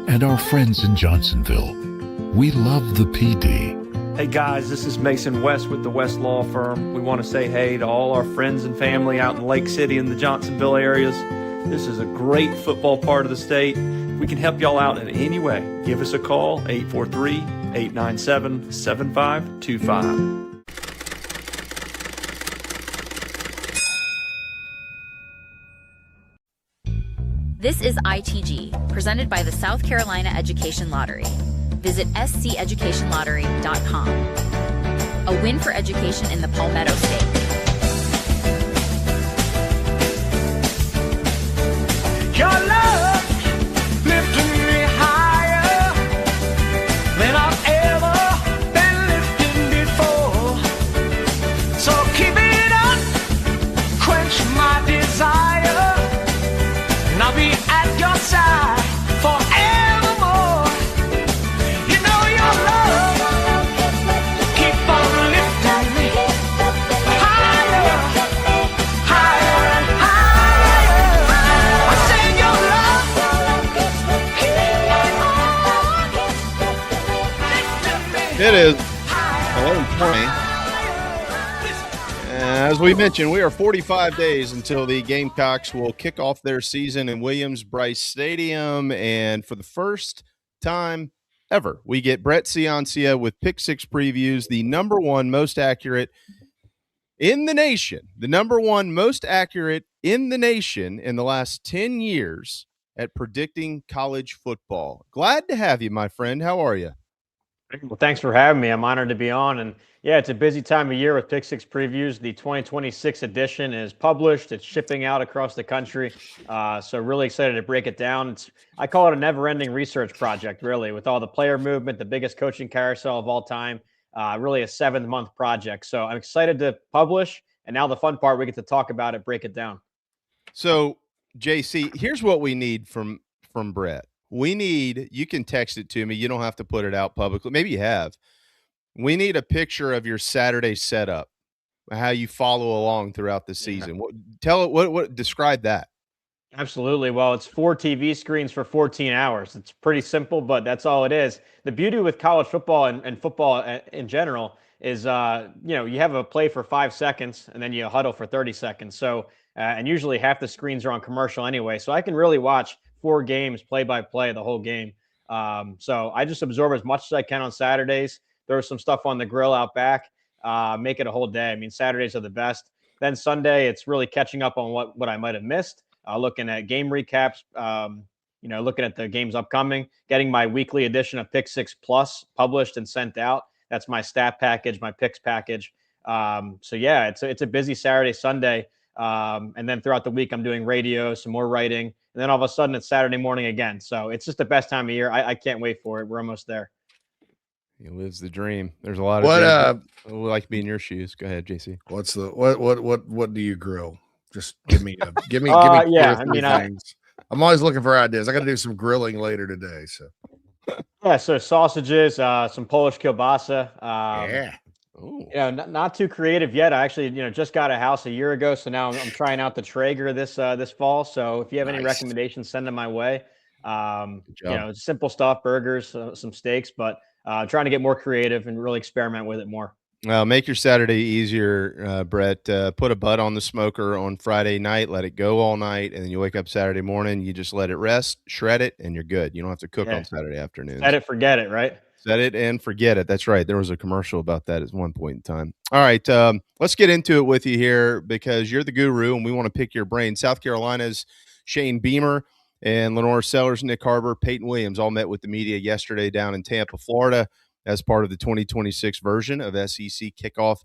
and our friends in Johnsonville. We love the PD. Hey guys, this is Mason West with the West Law Firm. We want to say hey to all our friends and family out in Lake City and the Johnsonville areas. This is a great football part of the state. If we can help y'all out in any way, give us a call, 843-897-7525. This is ITG, presented by the South Carolina Education Lottery. Visit sceducationlottery.com. A win for education in the Palmetto State. Your love lifting me higher than I've ever been lifted before. So keep it up, quench my desire, and I'll be at your side forevermore. You know your love keep on lifting me higher, higher and higher. I say your love keep on It is 11:20. As we mentioned, we are 45 days until the Gamecocks will kick off their season in Williams-Brice Stadium. And for the first time ever, we get Brett Ciancia with Pick Six Previews, the number one most accurate in the nation, the last 10 years at predicting college football. Glad to have you, my friend. How are you? Well, thanks for having me. I'm honored to be on. And yeah, it's a busy time of year with Pick Six Previews. The 2026 edition is published. It's shipping out across the country. So really excited to break it down. I call it a never-ending research project, really, with all the player movement, the biggest coaching carousel of all time, really a 7-month project. So I'm excited to publish. And now the fun part, we get to talk about it, break it down. So, JC, here's what we need from Brett. You can text it to me. You don't have to put it out publicly. Maybe you have. We need a picture of your Saturday setup, how you follow along throughout the season. Describe that. Absolutely. Well, it's 4 TV screens for 14 hours. It's pretty simple, but that's all it is. The beauty with college football and football in general is, you have a play for 5 seconds and then you huddle for 30 seconds. So, and usually half the screens are on commercial anyway. So I can really watch 4 games play by play the whole game. So I just absorb as much as I can on Saturdays. There's some stuff on the grill out back, make it a whole day. I mean, Saturdays are the best. Then Sunday, it's really catching up on what I might have missed, looking at game recaps, looking at the games upcoming, getting my weekly edition of Pick Six Plus published and sent out. That's my stat package, my picks package. So yeah, it's a busy Saturday, Sunday. And then throughout the week, I'm doing radio, some more writing. And then all of a sudden, it's Saturday morning again. So it's just the best time of year. I can't wait for it. We're almost there. He lives the dream. There's a lot of I would like to be in your shoes. Go ahead, JC. What do you grill? Just give me things. I'm always looking for ideas. I got to do some grilling later today. So yeah, so sausages, some Polish kielbasa. Yeah. Not too creative yet. I actually, just got a house a year ago, so now I'm trying out the Traeger this fall. So if you have any recommendations, send them my way. Simple stuff, burgers, some steaks, but trying to get more creative and really experiment with it more. Make your Saturday easier, Brett. Put a butt on the smoker on Friday night, let it go all night, and then you wake up Saturday morning, you just let it rest, shred it, and you're good. You don't have to cook on Saturday afternoons. Set it, forget it, right? Set it and forget it. That's right. There was a commercial about that at one point in time. All right, let's get into it with you here because you're the guru, and we want to pick your brain. South Carolina's Shane Beamer and Lenore Sellers, Nick Harbor, Peyton Williams all met with the media yesterday down in Tampa, Florida, as part of the 2026 version of SEC Kickoff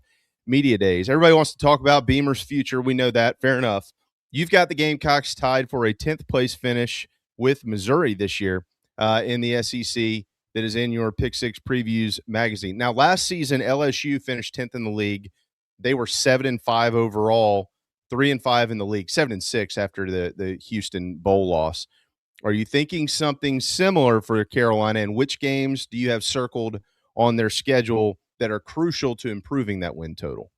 Media Days. Everybody wants to talk about Beamer's future. We know that. Fair enough. You've got the Gamecocks tied for a 10th place finish with Missouri this year in the SEC that is in your Pick Six Previews magazine. Now, last season, LSU finished 10th in the league. They were 7-5 overall, 3-5 in the league, 7-6 after the Houston Bowl loss. Are you thinking something similar for Carolina, and which games do you have circled on their schedule that are crucial to improving that win total?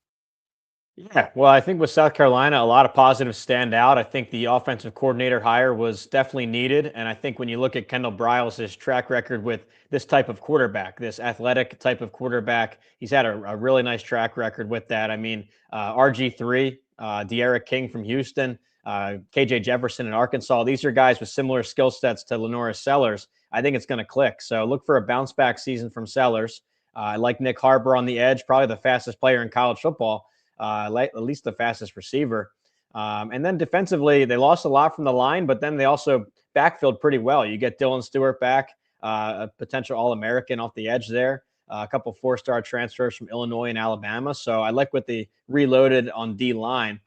Yeah, well, I think with South Carolina, a lot of positives stand out. I think the offensive coordinator hire was definitely needed. And I think when you look at Kendall Briles' track record with this type of quarterback, this athletic type of quarterback, he's had a really nice track record with that. I mean, RG3, De'Ara King from Houston, KJ Jefferson in Arkansas, these are guys with similar skill sets to Lenore Sellers. I think it's going to click. So look for a bounce back season from Sellers. I like Nick Harbor on the edge, probably the fastest player in college football. At least the fastest receiver. And then defensively, they lost a lot from the line, but then they also backfilled pretty well. You get Dylan Stewart back, a potential All-American off the edge there, a couple four-star transfers from Illinois and Alabama. So I like what they reloaded on D-line.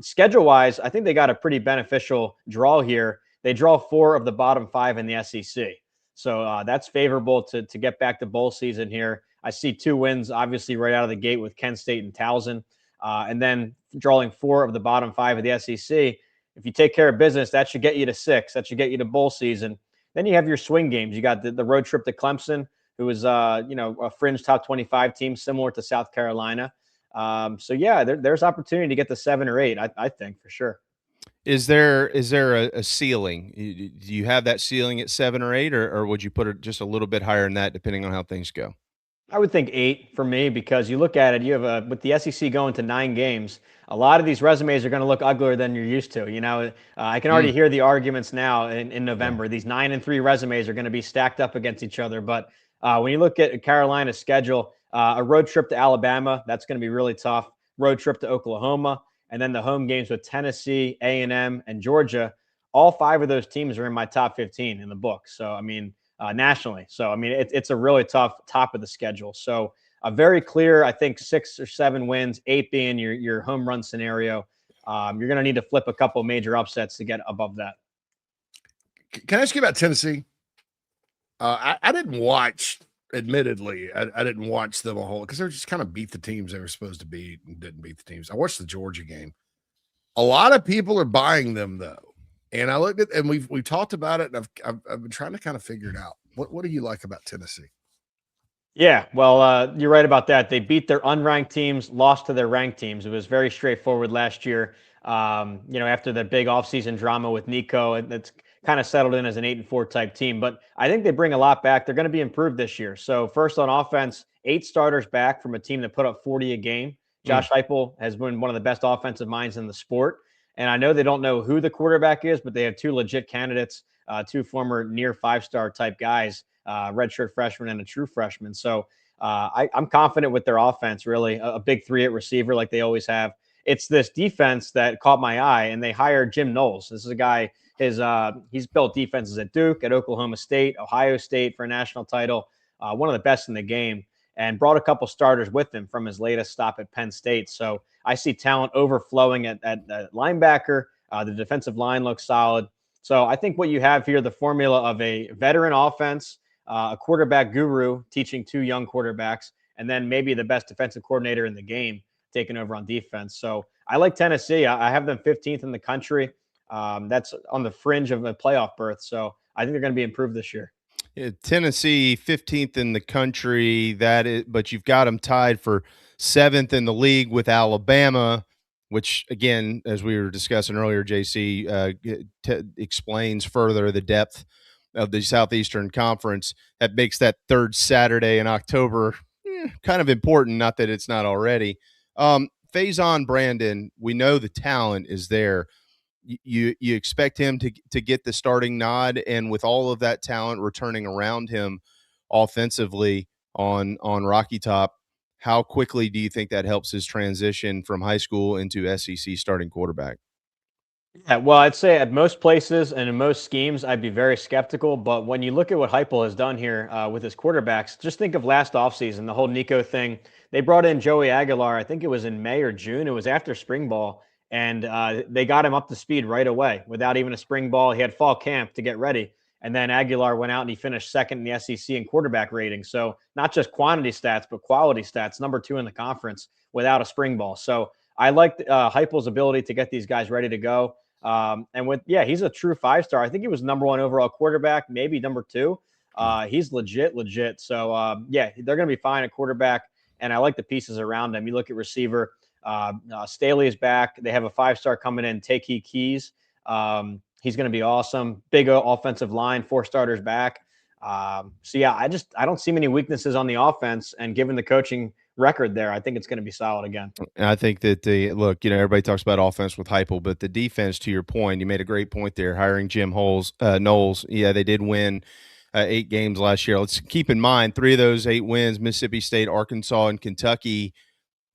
Schedule-wise, I think they got a pretty beneficial draw here. They draw 4 of the bottom 5 in the SEC. So that's favorable to get back to bowl season here. I see 2 wins, obviously, right out of the gate with Kent State and Towson. And then drawing 4 of the bottom 5 of the SEC. If you take care of business, that should get you to 6. That should get you to bowl season. Then you have your swing games. You got the road trip to Clemson, who is a fringe top 25 team, similar to South Carolina. So, yeah, there's opportunity to get to 7 or 8, I think, for sure. Is there a ceiling? Do you have that ceiling at 7 or 8, or would you put it just a little bit higher than that, depending on how things go? I would think 8 for me, because you look at it, you have with the SEC going to 9 games, a lot of these resumes are going to look uglier than you're used to. You know, I can already hear the arguments now in November. These 9-3 resumes are going to be stacked up against each other. But when you look at Carolina's schedule, a road trip to Alabama, that's going to be really tough. Road trip to Oklahoma, and then the home games with Tennessee, A&M, and Georgia. All 5 of those teams are in my top 15 in the book. So, I mean, nationally. So, I mean, it's a really tough top of the schedule. So, a very clear, I think, 6 or 7 wins, 8 being your home run scenario. You're going to need to flip a couple major upsets to get above that. Can I ask you about Tennessee? I didn't watch, admittedly, I didn't watch them a whole, because they just kind of beat the teams they were supposed to beat and didn't beat the teams. I watched the Georgia game. A lot of people are buying them, though. And I looked at, and we've talked about it, and I've been trying to kind of figure it out. What do you like about Tennessee? Yeah, well, you're right about that. They beat their unranked teams, lost to their ranked teams. It was very straightforward last year. After the big offseason drama with Nico, and that's kind of settled in as an 8-4 type team. But I think they bring a lot back. They're going to be improved this year. So first on offense, 8 starters back from a team that put up 40 a game. Josh Heupel has been one of the best offensive minds in the sport. And I know they don't know who the quarterback is, but they have 2 legit candidates, 2 former near 5-star type guys, redshirt freshman and a true freshman. So I'm confident with their offense, really, a big 3 at receiver like they always have. It's this defense that caught my eye, and they hired Jim Knowles. This is a guy, he's built defenses at Duke, at Oklahoma State, Ohio State for a national title, one of the best in the game, and brought a couple starters with him from his latest stop at Penn State. So I see talent overflowing at linebacker. The defensive line looks solid. So I think what you have here, the formula of a veteran offense, a quarterback guru teaching 2 young quarterbacks, and then maybe the best defensive coordinator in the game taking over on defense. So I like Tennessee. I have them 15th in the country. That's on the fringe of a playoff berth. So I think they're going to be improved this year. Yeah, Tennessee 15th in the country, but you've got them tied for 7th in the league with Alabama, which, again, as we were discussing earlier, JC, explains further the depth of the Southeastern Conference. That makes that third Saturday in October kind of important, not that it's not already. Faison Brandon, we know the talent is there. You expect him to get the starting nod, and with all of that talent returning around him offensively on Rocky Top, how quickly do you think that helps his transition from high school into SEC starting quarterback? Yeah, well, I'd say at most places and in most schemes, I'd be very skeptical. But when you look at what Heupel has done here with his quarterbacks, just think of last offseason, the whole Nico thing. They brought in Joey Aguilar, I think it was in May or June. It was after spring ball. And they got him up to speed right away without even a spring ball. He had fall camp to get ready. And then Aguilar went out and he finished second in the SEC in quarterback rating. So not just quantity stats, but quality stats, number 2 in the conference without a spring ball. So I like Heupel's ability to get these guys ready to go. And he's a true 5-star. I think he was number 1 overall quarterback, maybe number 2. He's legit. So they're going to be fine at quarterback. And I like the pieces around him. You look at receiver, Staley is back. They have a 5-star coming in, Takei Keys. He's going to be awesome. Big offensive line, 4 starters back. I don't see many weaknesses on the offense. And given the coaching record there, I think it's going to be solid again. And I think that everybody talks about offense with Heupel, but the defense, to your point, you made a great point there, hiring Jim Knowles. Yeah, they did win 8 games last year. Let's keep in mind 3 of those 8 wins, Mississippi State, Arkansas, and Kentucky,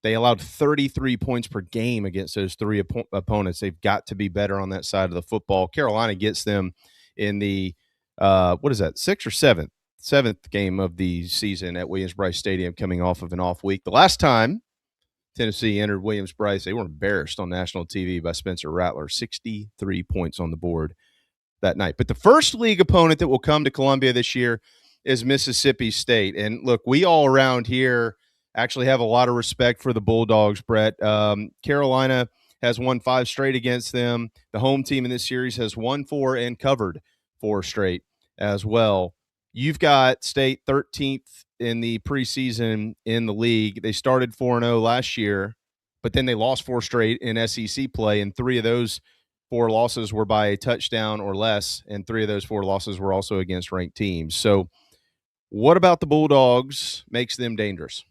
they allowed 33 points per game against those 3 opponents. They've got to be better on that side of the football. Carolina gets them in the, 6th or 7th game of the season at Williams-Brice Stadium, coming off of an off week. The last time Tennessee entered Williams-Brice, they were embarrassed on national TV by Spencer Rattler, 63 points on the board that night. But the first league opponent that will come to Columbia this year is Mississippi State. And look, we all around here actually have a lot of respect for the Bulldogs, Brett. Carolina has won 5 straight against them. The home team in this series has won 4 and covered 4 straight as well. You've got State 13th in the preseason in the league. They started 4-0 last year, but then they lost 4 straight in SEC play, and 3 of those 4 losses were by a touchdown or less, and 3 of those 4 losses were also against ranked teams. So what about the Bulldogs makes them dangerous?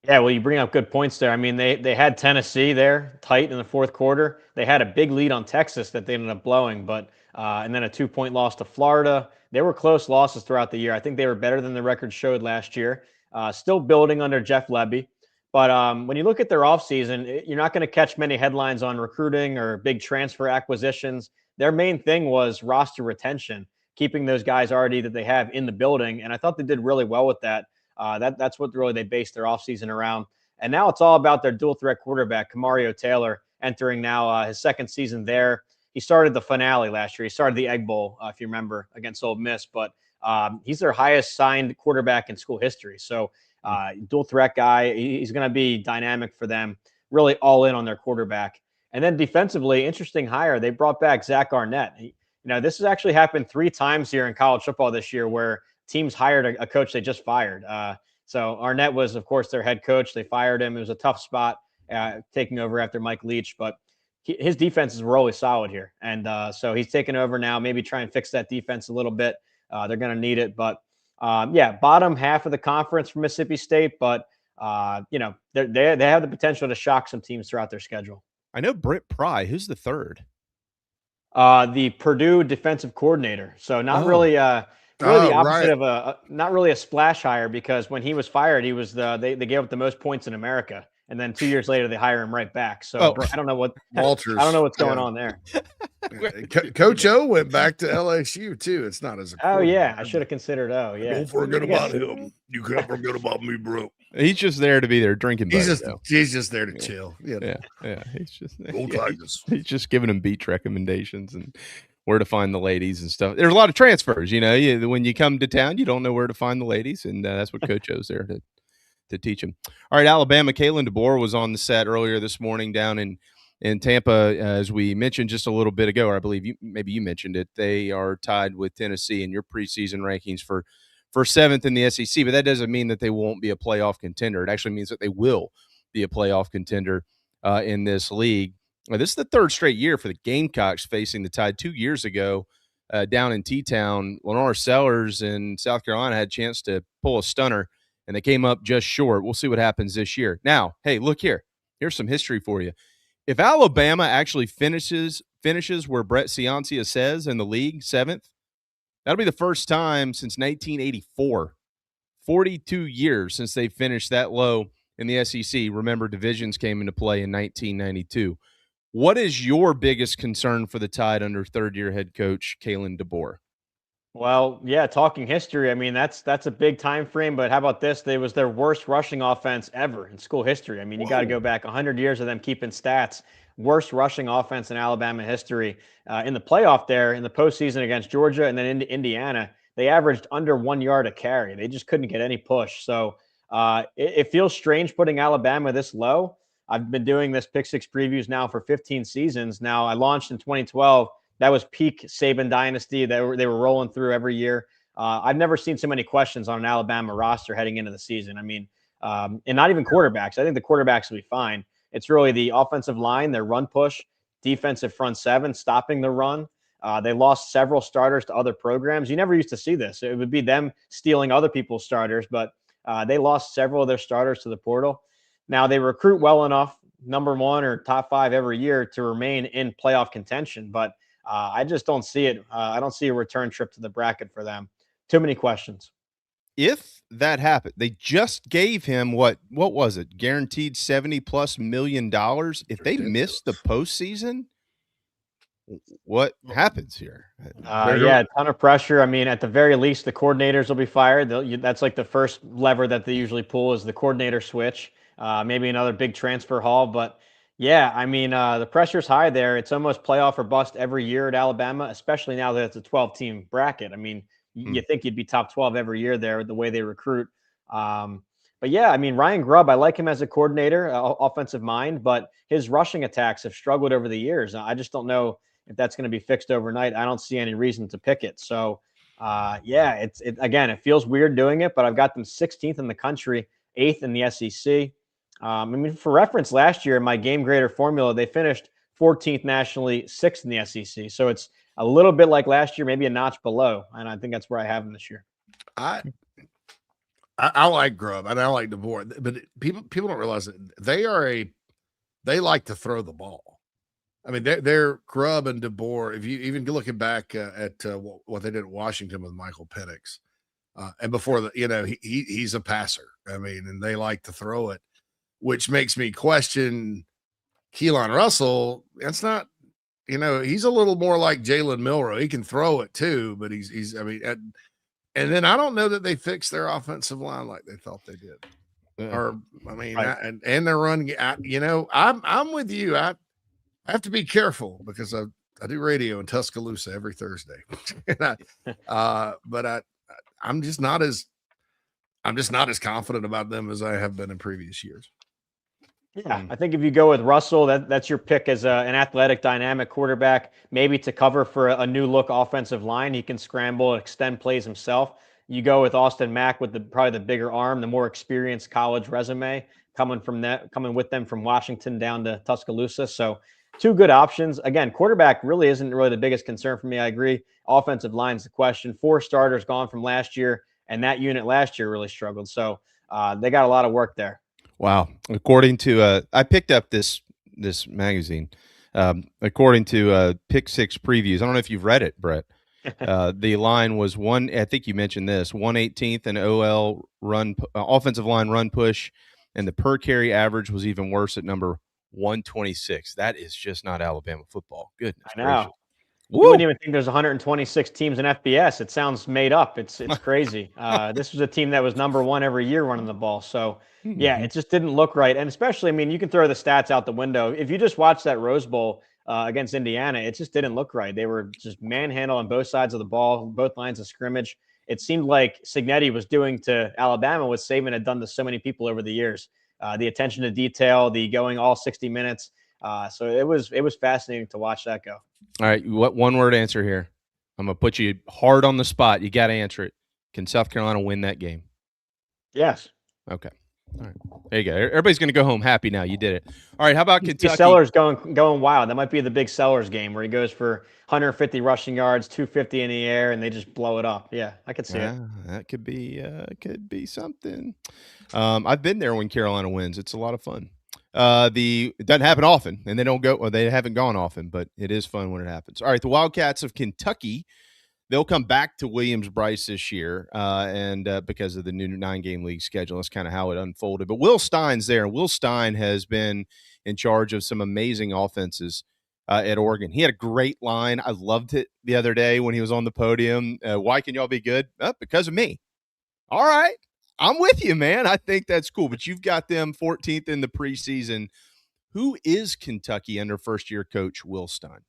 Yeah, well, you bring up good points there. I mean, they had Tennessee there tight in the 4th quarter. They had a big lead on Texas that they ended up blowing, but and then a 2-point loss to Florida. They were close losses throughout the year. I think they were better than the record showed last year. Still building under Jeff Lebby. But when you look at their offseason, you're not going to catch many headlines on recruiting or big transfer acquisitions. Their main thing was roster retention, keeping those guys already that they have in the building. And I thought they did really well with that. That's what really they based their offseason around. And now it's all about their dual threat quarterback, Kamario Taylor, entering now his 2nd season there. He started the finale last year. He started the Egg Bowl, if you remember, against Ole Miss. But he's their highest signed quarterback in school history. So dual threat guy. He's going to be dynamic for them, really all in on their quarterback. And then defensively, interesting hire. They brought back Zach Arnett. This has actually happened 3 times here in college football this year where teams hired a coach they just fired. So Arnett was, of course, their head coach. They fired him. It was a tough spot taking over after Mike Leach, but his defenses were always solid here. And so he's taken over now, maybe try and fix that defense a little bit. They're going to need it. But, bottom half of the conference for Mississippi State, but, they have the potential to shock some teams throughout their schedule. I know Brent Pry. Who's the third? The Purdue defensive coordinator. So not really the opposite of not really a splash hire, because when he was fired, he was they gave up the most points in America, and then 2 years later they hire him right back. So I don't know what Walters. I don't know what's going on there. Coach O went back to LSU too. It's not as oh yeah, I should have considered. Oh yeah, don't forget about him. You can't forget about me, bro. He's just there to be there drinking. He's just there to chill. Yeah. He's just giving them beach recommendations and where to find the ladies and stuff. There's a lot of transfers, when you come to town, you don't know where to find the ladies, and that's what Coach O's there to teach them. All right, Alabama. Kalen DeBoer was on the set earlier this morning down in Tampa, as we mentioned just a little bit ago, or I believe maybe you mentioned it. They are tied with Tennessee in your preseason rankings for 7th in the SEC, but that doesn't mean that they won't be a playoff contender. It actually means that they will be a playoff contender in this league. This is the 3rd straight year for the Gamecocks facing the Tide. 2 years ago, down in T-Town. Lenore Sellers in South Carolina had a chance to pull a stunner, and they came up just short. We'll see what happens this year. Now, hey, look here. Here's some history for you. If Alabama actually finishes where Brett Ciancia says in the league, 7th, that'll be the first time since 1984. 42 years since they finished that low in the SEC. Remember, divisions came into play in 1992. What is your biggest concern for the Tide under third-year head coach Kalen DeBoer? Well, yeah, talking history, I mean, that's a big time frame, but how about this? It was their worst rushing offense ever in school history. I mean, you got to go back 100 years of them keeping stats. Worst rushing offense in Alabama history. In the playoff there, in the postseason against Georgia and then into Indiana, they averaged under 1 yard a carry. They just couldn't get any push. So it feels strange putting Alabama this low. I've been doing this Pick Six previews now for 15 seasons. Now, I launched in 2012. That was peak Saban dynasty. They were rolling through every year. I've never seen so many questions on an Alabama roster heading into the season. I mean, and not even quarterbacks. I think the quarterbacks will be fine. It's really the offensive line, their run push, defensive front seven, stopping the run. They lost several starters to other programs. You never used to see this. It would be them stealing other people's starters, but they lost several of their starters to the portal. Now, they recruit well enough, number one or top 5 every year, to remain in playoff contention, but I just don't see it. I don't see a return trip to the bracket for them. Too many questions. If that happened, they just gave him what was it? Guaranteed $70+ million. If they miss the postseason, what happens here? Yeah, a ton of pressure. I mean, at the very least, the coordinators will be fired. That's like the first lever that they usually pull is the coordinator switch. Maybe another big transfer haul, but yeah, I mean, the pressure's high there. It's almost playoff or bust every year at Alabama, especially now that it's a 12-team bracket. I mean, you think you'd be top 12 every year there, the way they recruit. But yeah, I mean, Ryan Grubb, I like him as a coordinator, offensive mind, but his rushing attacks have struggled over the years. I just don't know if that's going to be fixed overnight. I don't see any reason to pick it. So, yeah, again, it feels weird doing it, but I've got them 16th in the country, 8th in the SEC. I mean, for reference, last year in my game grader formula, they finished 14th nationally, 6th in the SEC. So it's a little bit like last year, maybe a notch below. And I think that's where I have them this year. I like Grubb and I like DeBoer, but people don't realize that they like to throw the ball. I mean, they're Grubb and DeBoer. If you even looking back at what they did at Washington with Michael Penix, and before he's a passer. I mean, and they like to throw it, which makes me question Keelan Russell. That's not, he's a little more like Jalen Milroe. He can throw it too, but he's I mean, and then I don't know that they fixed their offensive line like they thought they did. Or I mean, right. and their run. I'm with you. I have to be careful because I do radio in Tuscaloosa every Thursday, but I'm just not as confident about them as I have been in previous years. Yeah, I think if you go with Russell, that's your pick as an athletic, dynamic quarterback, maybe to cover for a new look offensive line. He can scramble, extend plays himself. You go with Austin Mack with probably the bigger arm, the more experienced college resume coming with them from Washington down to Tuscaloosa. So 2 good options. Again, quarterback really isn't really the biggest concern for me. I agree. Offensive line's the question. 4 starters gone from last year, and that unit last year really struggled. So they got a lot of work there. Wow. According to I picked up this magazine. According to Pick Six Previews, I don't know if you've read it, Brett. The line was I think you mentioned this, 118th in OL run, offensive line run push, and the per carry average was even worse at number 126. That is just not Alabama football. Goodness I know. gracious. You wouldn't even think there's 126 teams in FBS. It sounds made up. It's crazy. This was a team that was number 1 every year running the ball. So, yeah, it just didn't look right. And especially, I mean, you can throw the stats out the window. If you just watch that Rose Bowl against Indiana, it just didn't look right. They were just manhandle on both sides of the ball, both lines of scrimmage. It seemed like Cignetti was doing to Alabama what Saban had done to so many people over the years. The attention to detail, the going all 60 minutes. So it was fascinating to watch that go. All right, what one-word answer here? I'm going to put you hard on the spot. You got to answer it. Can South Carolina win that game? Yes. Okay. All right. There you go. Everybody's going to go home happy now. You did it. All right. How about Kentucky? Sellers going wild. That might be the big Sellers game where he goes for 150 rushing yards, 250 in the air, and they just blow it up. Yeah, I could see it. That could be something. I've been there when Carolina wins. It's a lot of fun. It doesn't happen often, and they haven't gone often, but it is fun when it happens. All right, the Wildcats of Kentucky, they'll come back to Williams-Brice this year, and because of the new 9-game league schedule, that's kind of how it unfolded. But Will Stein's there, and Will Stein has been in charge of some amazing offenses at Oregon. He had a great line. I loved it the other day when he was on the podium. Why can y'all be good? Because of me. All right. I'm with you, man. I think that's cool. But you've got them 14th in the preseason. Who is Kentucky under first-year coach Will Stein?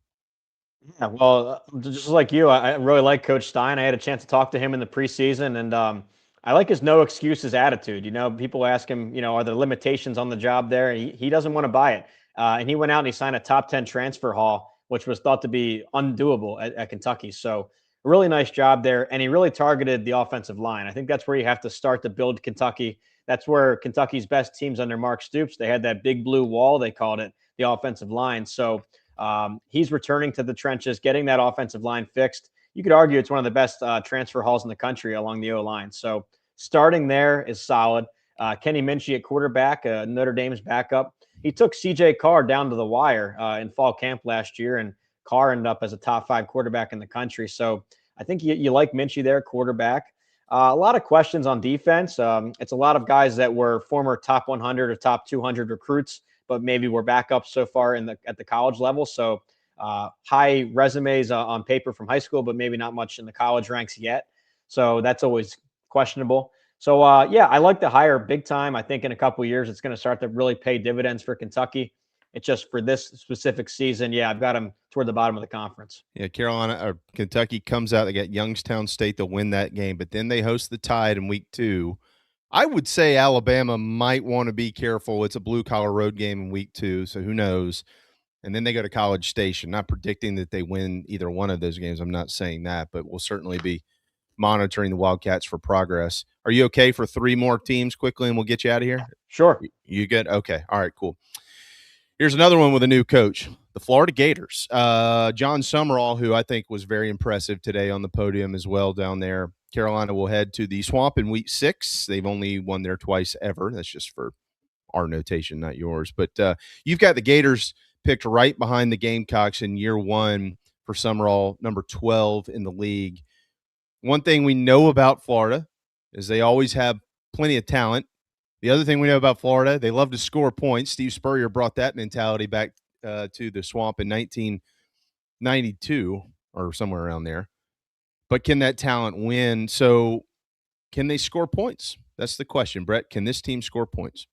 Yeah, well, just like you, I really like Coach Stein. I had a chance to talk to him in the preseason, and I like his no excuses attitude. People ask him, are there limitations on the job there? He doesn't want to buy it. And he went out and he signed a top 10 transfer haul, which was thought to be undoable at Kentucky. So a really nice job there. And he really targeted the offensive line. I think that's where you have to start to build Kentucky. That's where Kentucky's best teams under Mark Stoops, they had that big blue wall, they called it, the offensive line. So he's returning to the trenches, getting that offensive line fixed. You could argue it's one of the best transfer hauls in the country along the O-line. So starting there is solid. Kenny Minchie at quarterback, Notre Dame's backup. He took C.J. Carr down to the wire in fall camp last year, and Carr ended up as a top 5 quarterback in the country. So I think you like Minchie there, quarterback. A lot of questions on defense. It's a lot of guys that were former top 100 or top 200 recruits, but maybe we're back up so far at the college level. So high resumes on paper from high school, but maybe not much in the college ranks yet. So that's always questionable. So yeah, I like the hire big time. I think in a couple of years, it's going to start to really pay dividends for Kentucky. It's just for this specific season. Yeah, I've got them toward the bottom of the conference. Yeah, Kentucky comes out. They got Youngstown State. They'll win that game, but then they host the Tide in week 2. I would say Alabama might want to be careful. It's a blue-collar road game in week 2, so who knows? And then they go to College Station. Not predicting that they win either one of those games. I'm not saying that, but we'll certainly be monitoring the Wildcats for progress. Are you okay for 3 more teams quickly, and we'll get you out of here? Sure. You good? Okay. All right, cool. Here's another one with a new coach, the Florida Gators. John Summerall, who I think was very impressive today on the podium as well down there. Carolina will head to the Swamp in week 6. They've only won there twice ever. That's just for our notation, not yours. But you've got the Gators picked right behind the Gamecocks in year 1 for Summerall, number 12 in the league. One thing we know about Florida is they always have plenty of talent. The other thing we know about Florida, they love to score points. Steve Spurrier brought that mentality back to the Swamp in 1992 or somewhere around there. But can that talent win? So can they score points? That's the question, Brett. Can this team score points?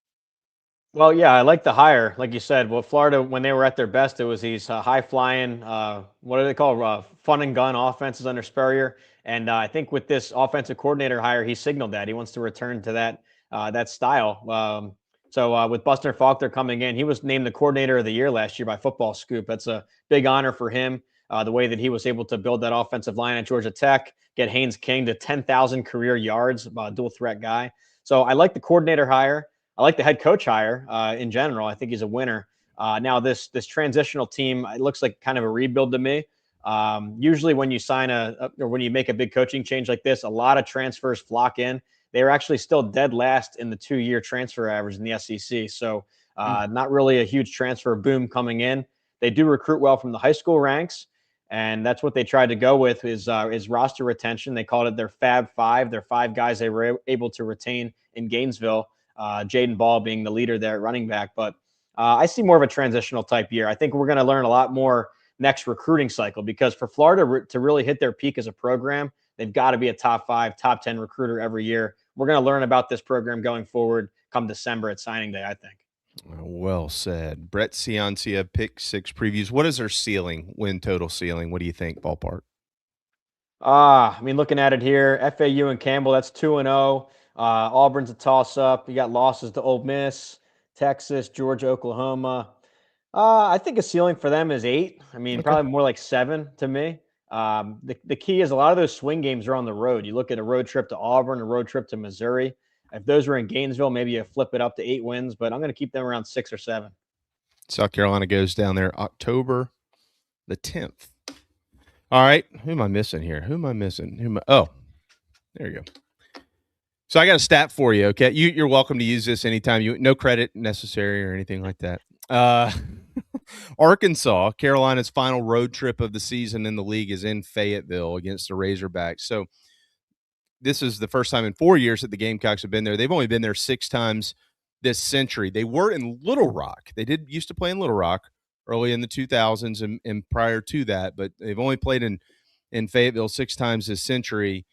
Well, yeah, I like the hire. Like you said, well, Florida, when they were at their best, it was these high-flying, what do they call, fun and gun offenses under Spurrier. And I think with this offensive coordinator hire, he signaled that. He wants to return to that style. So with Buster Faulkner coming in, he was named the coordinator of the year last year by Football Scoop. That's a big honor for him, the way that he was able to build that offensive line at Georgia Tech, get Haynes King to 10,000 career yards, dual threat guy. So I like the coordinator hire. I like the head coach hire in general. I think he's a winner. Now this transitional team, it looks like kind of a rebuild to me. Usually when you sign or when you make a big coaching change like this, a lot of transfers flock in. They were actually still dead last in the 2-year transfer average in the SEC. So not really a huge transfer boom coming in. They do recruit well from the high school ranks, and that's what they tried to go with is roster retention. They called it their Fab 5. Their 5 guys they were able to retain in Gainesville. Jaden Ball being the leader there at running back. But I see more of a transitional type year. I think we're going to learn a lot more next recruiting cycle because for Florida to really hit their peak as a program, they've got to be a top 5, top 10 recruiter every year. We're going to learn about this program going forward come December at signing day, I think. Well said. Brett Ciancia, Pick 6 previews. What is their ceiling, win total ceiling? What do you think, ballpark? I mean, looking at it here, FAU and Campbell, that's 2-0. Auburn's a toss-up. You got losses to Ole Miss, Texas, Georgia, Oklahoma. I think a ceiling for them is 8. I mean, probably more like 7 to me. The key is a lot of those swing games are on the road. You look at a road trip to Auburn, a road trip to Missouri. If those were in Gainesville, maybe you flip it up to 8 wins, but I'm going to keep them around 6 or 7. South Carolina goes down there October the 10th. All right. Who am I missing here? Oh, there you go. So I got a stat for you. Okay. You're welcome to use this anytime no credit necessary or anything like that. Arkansas, Carolina's final road trip of the season in the league is in Fayetteville against the Razorbacks. So this is the first time in 4 years that the Gamecocks have been there. They've only been there 6 times this century. They were in Little Rock. They used to play in Little Rock early in the 2000s and prior to that, but they've only played in Fayetteville 6 times this century.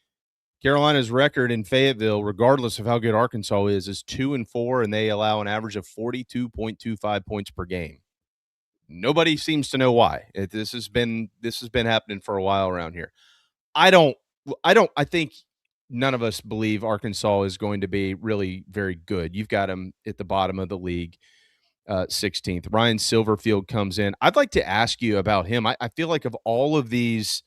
Carolina's record in Fayetteville, regardless of how good Arkansas is 2-4, and they allow an average of 42.25 points per game. Nobody seems to know why. This has been happening for a while around here. I think none of us believe Arkansas is going to be really very good. You've got them at the bottom of the league, 16th. Ryan Silverfield comes in. I'd like to ask you about him. I feel like of all of these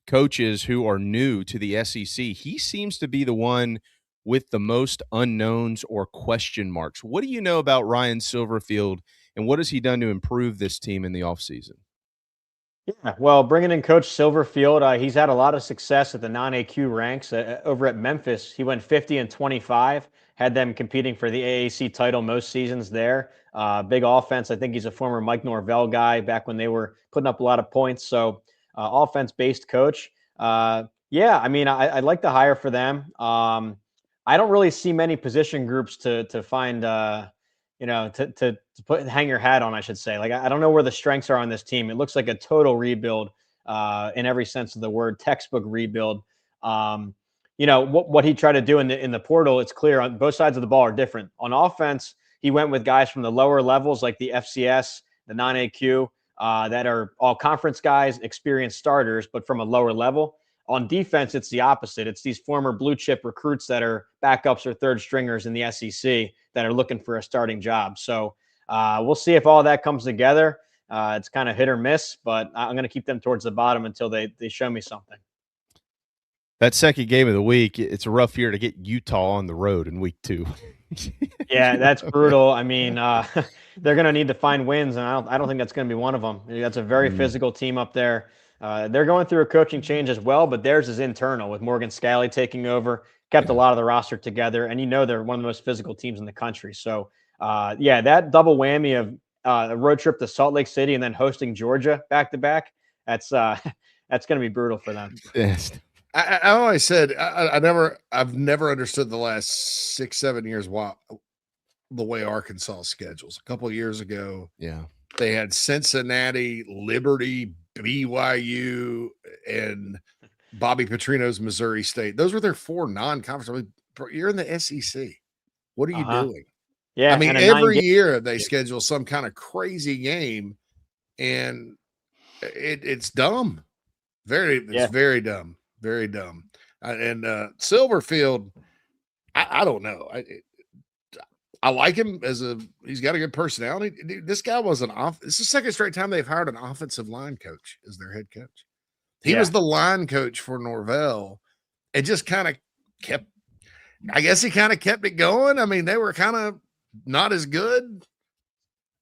coaches who are new to the SEC, he seems to be the one with the most unknowns or question marks. What do you know about Ryan Silverfield, and what has he done to improve this team in the offseason? Yeah, well, bringing in Coach Silverfield, he's had a lot of success at the non-AQ ranks. Over at Memphis, he went 50-25, had them competing for the AAC title most seasons there. Big offense. I think he's a former Mike Norvell guy back when they were putting up a lot of points. So offense-based coach. Yeah, I mean, I'd like to hire for them. I don't really see many position groups to find, to hang your hat on, I should say. Like, I don't know where the strengths are on this team. It looks like a total rebuild in every sense of the word, textbook rebuild. What he tried to do in the portal, it's clear on both sides of the ball are different. On offense, he went with guys from the lower levels like the FCS, the non-AQ, that are all conference guys, experienced starters, but from a lower level. On defense, it's the opposite. It's these former blue chip recruits that are backups or third stringers in the SEC that are looking for a starting job. So we'll see if all that comes together. It's kind of hit or miss, but I'm going to keep them towards the bottom until they show me something. That second game of the week, it's a rough year to get Utah on the road in week 2. Yeah, that's brutal. I mean, they're going to need to find wins, and I don't think that's going to be one of them. That's a very physical team up there. They're going through a coaching change as well, but theirs is internal with Morgan Scalley taking over, kept a lot of the roster together, and they're one of the most physical teams in the country. So, that double whammy of a road trip to Salt Lake City and then hosting Georgia back-to-back, that's going to be brutal for them. Yes. I always said I've never understood the last 6-7 years why the way Arkansas schedules. A couple of years ago, they had Cincinnati, Liberty, BYU, and Bobby Petrino's Missouri State. Those were their 4 non-conference. I mean, you're in the SEC. What are you doing? Yeah, I mean, every year they schedule some kind of crazy game, and it's dumb. Very dumb. Very dumb. And Silverfield, I don't know. I like him he's got a good personality. Dude, this guy was this is the second straight time they've hired an offensive line coach as their head coach. He was the line coach for Norvell. It just kind of kept it going. I mean, they were kind of not as good.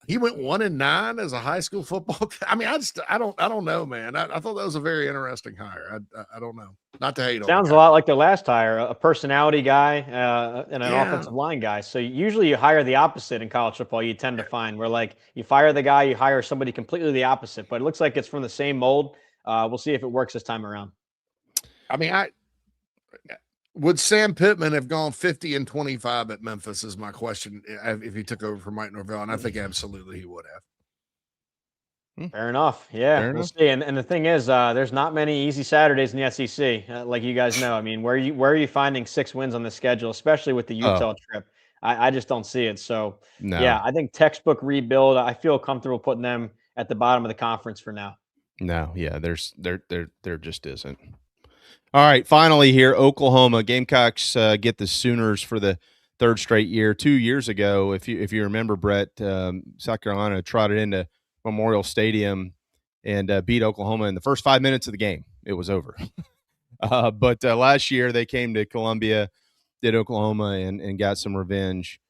He went 1-9 as a high school football. I mean, I don't know, man. I thought that was a very interesting hire. I don't know. Not to hate on. Sounds a lot like their last hire, a personality guy and an offensive line guy. So usually you hire the opposite in college football. You tend to find where like you fire the guy, you hire somebody completely the opposite. But it looks like it's from the same mold. We'll see if it works this time around. I mean, would Sam Pittman have gone 50-25 at Memphis is my question if he took over from Mike Norvell, and I think absolutely he would have. Fair enough. Yeah, we'll see. And the thing is, there's not many easy Saturdays in the SEC, like you guys know. I mean, where are you finding 6 wins on the schedule, especially with the Utah trip? I just don't see it. So, yeah, I think textbook rebuild. I feel comfortable putting them at the bottom of the conference for now. No, yeah, there just isn't. All right, finally here, Oklahoma Gamecocks get the Sooners for the 3rd straight year. 2 years ago, if you remember, Brett, South Carolina trotted into Memorial Stadium and beat Oklahoma in the first 5 minutes of the game. It was over. But last year they came to Columbia did Oklahoma and got some revenge.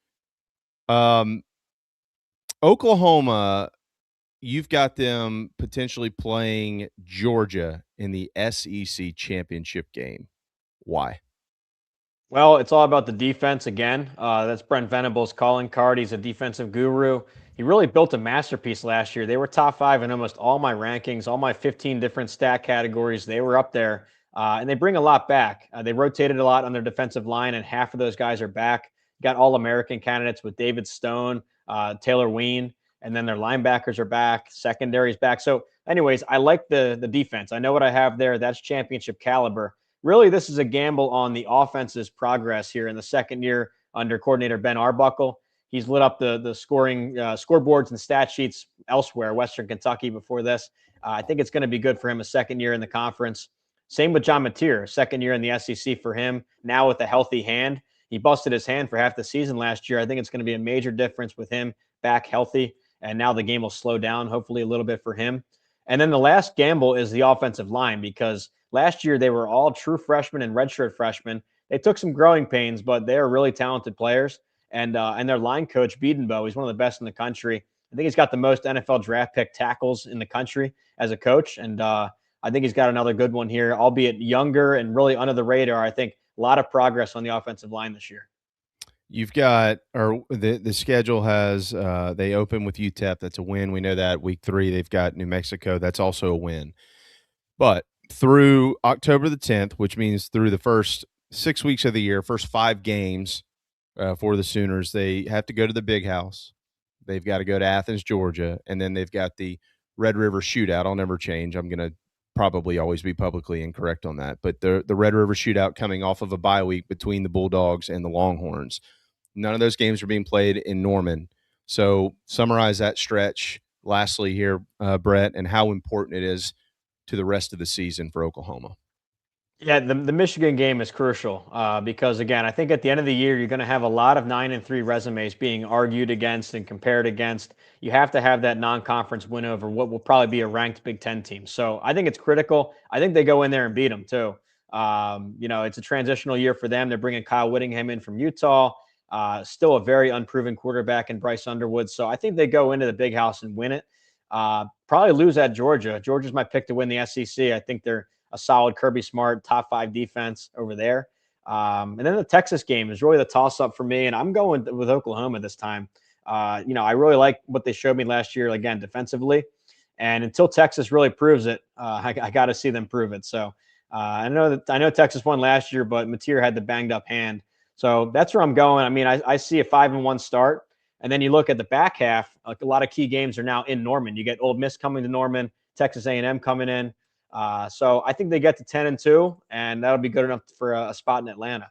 Oklahoma, you've got them potentially playing Georgia in the SEC championship game. Why? Well, it's all about the defense again. That's Brent Venables' calling card. He's a defensive guru. He really built a masterpiece last year. They were top 5 in almost all my rankings, all my 15 different stat categories. They were up there, and they bring a lot back. They rotated a lot on their defensive line, and half of those guys are back. Got All-American candidates with David Stone, Taylor Ween, and then their linebackers are back. Secondary's back. So, anyways, I like the defense. I know what I have there. That's championship caliber. Really, this is a gamble on the offense's progress here in the second year under coordinator Ben Arbuckle. He's lit up the scoring scoreboards and stat sheets elsewhere, Western Kentucky before this. I think it's going to be good for him a second year in the conference. Same with John Mateer, second year in the SEC for him, now with a healthy hand. He busted his hand for half the season last year. I think it's going to be a major difference with him back healthy, and now the game will slow down, hopefully a little bit for him. And then the last gamble is the offensive line, because last year they were all true freshmen and redshirt freshmen. They took some growing pains, but they are really talented players. And their line coach, Biedenbow, he's one of the best in the country. I think he's got the most NFL draft pick tackles in the country as a coach. And I think he's got another good one here, albeit younger and really under the radar. I think a lot of progress on the offensive line this year. You've got, or the schedule has, they open with UTEP. That's a win. We know that. Week 3, they've got New Mexico. That's also a win. But through October the 10th, which means through the first 6 weeks of the year, first 5 games for the Sooners, they have to go to the Big House. They've got to go to Athens, Georgia, and then they've got the Red River Shootout. I'll never change. I'm going to probably always be publicly incorrect on that. But the Red River Shootout coming off of a bye week between the Bulldogs and the Longhorns. None of those games are being played in Norman. So summarize that stretch lastly here, Brett, and how important it is to the rest of the season for Oklahoma. Yeah, the Michigan game is crucial because, again, I think at the end of the year, you're going to have a lot of 9-3 resumes being argued against and compared against. You have to have that non-conference win over what will probably be a ranked Big Ten team. So I think it's critical. I think they go in there and beat them, too. It's a transitional year for them. They're bringing Kyle Whittingham in from Utah. Still a very unproven quarterback in Bryce Underwood. So I think they go into the Big House and win it. Probably lose at Georgia. Georgia's my pick to win the SEC. I think they're a solid Kirby Smart, top 5 defense over there. And then the Texas game is really the toss-up for me, and I'm going with Oklahoma this time. I really like what they showed me last year, again, defensively. And until Texas really proves it, I got to see them prove it. So I know Texas won last year, but Mateer had the banged-up hand. So that's where I'm going. I mean, I see a 5-1 start. And then you look at the back half, like a lot of key games are now in Norman. You get Ole Miss coming to Norman, Texas A&M coming in. So I think they get to 10-2, and that'll be good enough for a spot in Atlanta.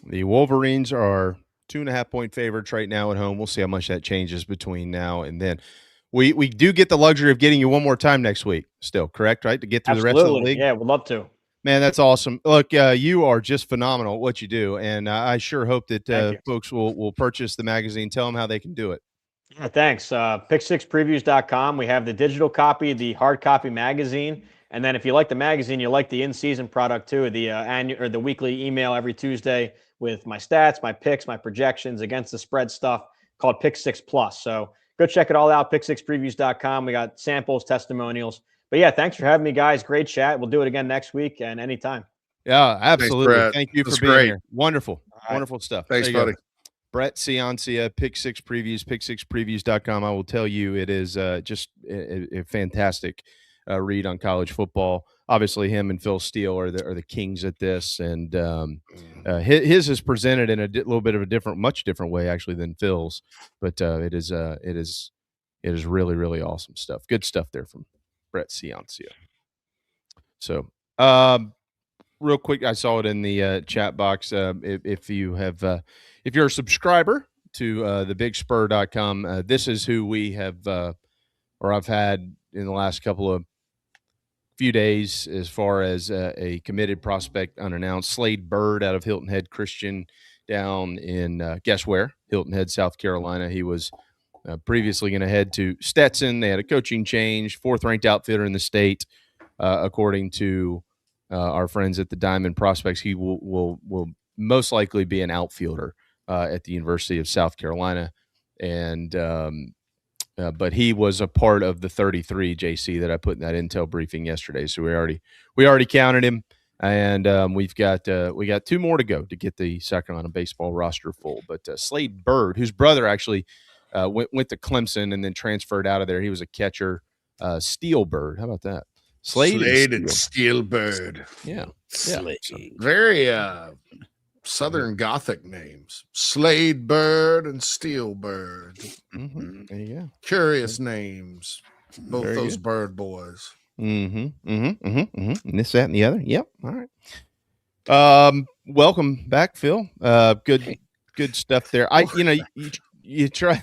The Wolverines are 2.5-point favorites right now at home. We'll see how much that changes between now and then. We do get the luxury of getting you one more time next week still, correct, right, to get through Absolutely. the rest of the league? Yeah, we'd love to. Man, that's awesome. Look, you are just phenomenal at what you do, and I sure hope that folks will purchase the magazine. Tell them how they can do it. Yeah, thanks. Pick6previews.com. We have the digital copy, the hard copy magazine, and then if you like the magazine, you like the in-season product too, the annual or the weekly email every Tuesday with my stats, my picks, my projections, against the spread stuff called Pick 6 Plus. So go check it all out, pick6previews.com. We got samples, testimonials. But yeah, thanks for having me, guys. Great chat. We'll do it again next week and anytime. Yeah, absolutely. Thanks, Thank you for That's being great. here. Wonderful. Right. Wonderful stuff. Thanks, There you buddy. go. Brett Ciancia, Pick 6 Previews, pick6previews.com. I will tell you, it is just a fantastic read on college football. Obviously, him and Phil Steele are the kings at this, and his is presented in a little bit of a much different way actually than Phil's. But it is really, really awesome stuff. Good stuff there from Brett Ciancia. So, real quick, I saw it in the chat box. If you're a subscriber to thebigspur.com, this is who we have, or I've had in the last couple of few days as far as a committed prospect unannounced. Slade Bird out of Hilton Head Christian down in, guess where? Hilton Head, South Carolina. He was previously going to head to Stetson. They had a coaching change, 4th-ranked outfitter in the state, according to our friends at the Diamond Prospects. He will most likely be an outfielder at the University of South Carolina. And but he was a part of the 33 JC that I put in that intel briefing yesterday. So we already counted him, and we got 2 more to go to get the South Carolina baseball roster full. But Slade Bird, whose brother actually went to Clemson and then transferred out of there, he was a catcher. Steel Bird, how about that? Slade and Steel Bird. Yeah. Slade. Very Southern Gothic names. Slade Bird and Steel Bird. Mm-hmm. There you go. Curious names. Both Very those good. bird boys. And this, that, and the other. Yep. All right. Welcome back, Phil. Good stuff there. You try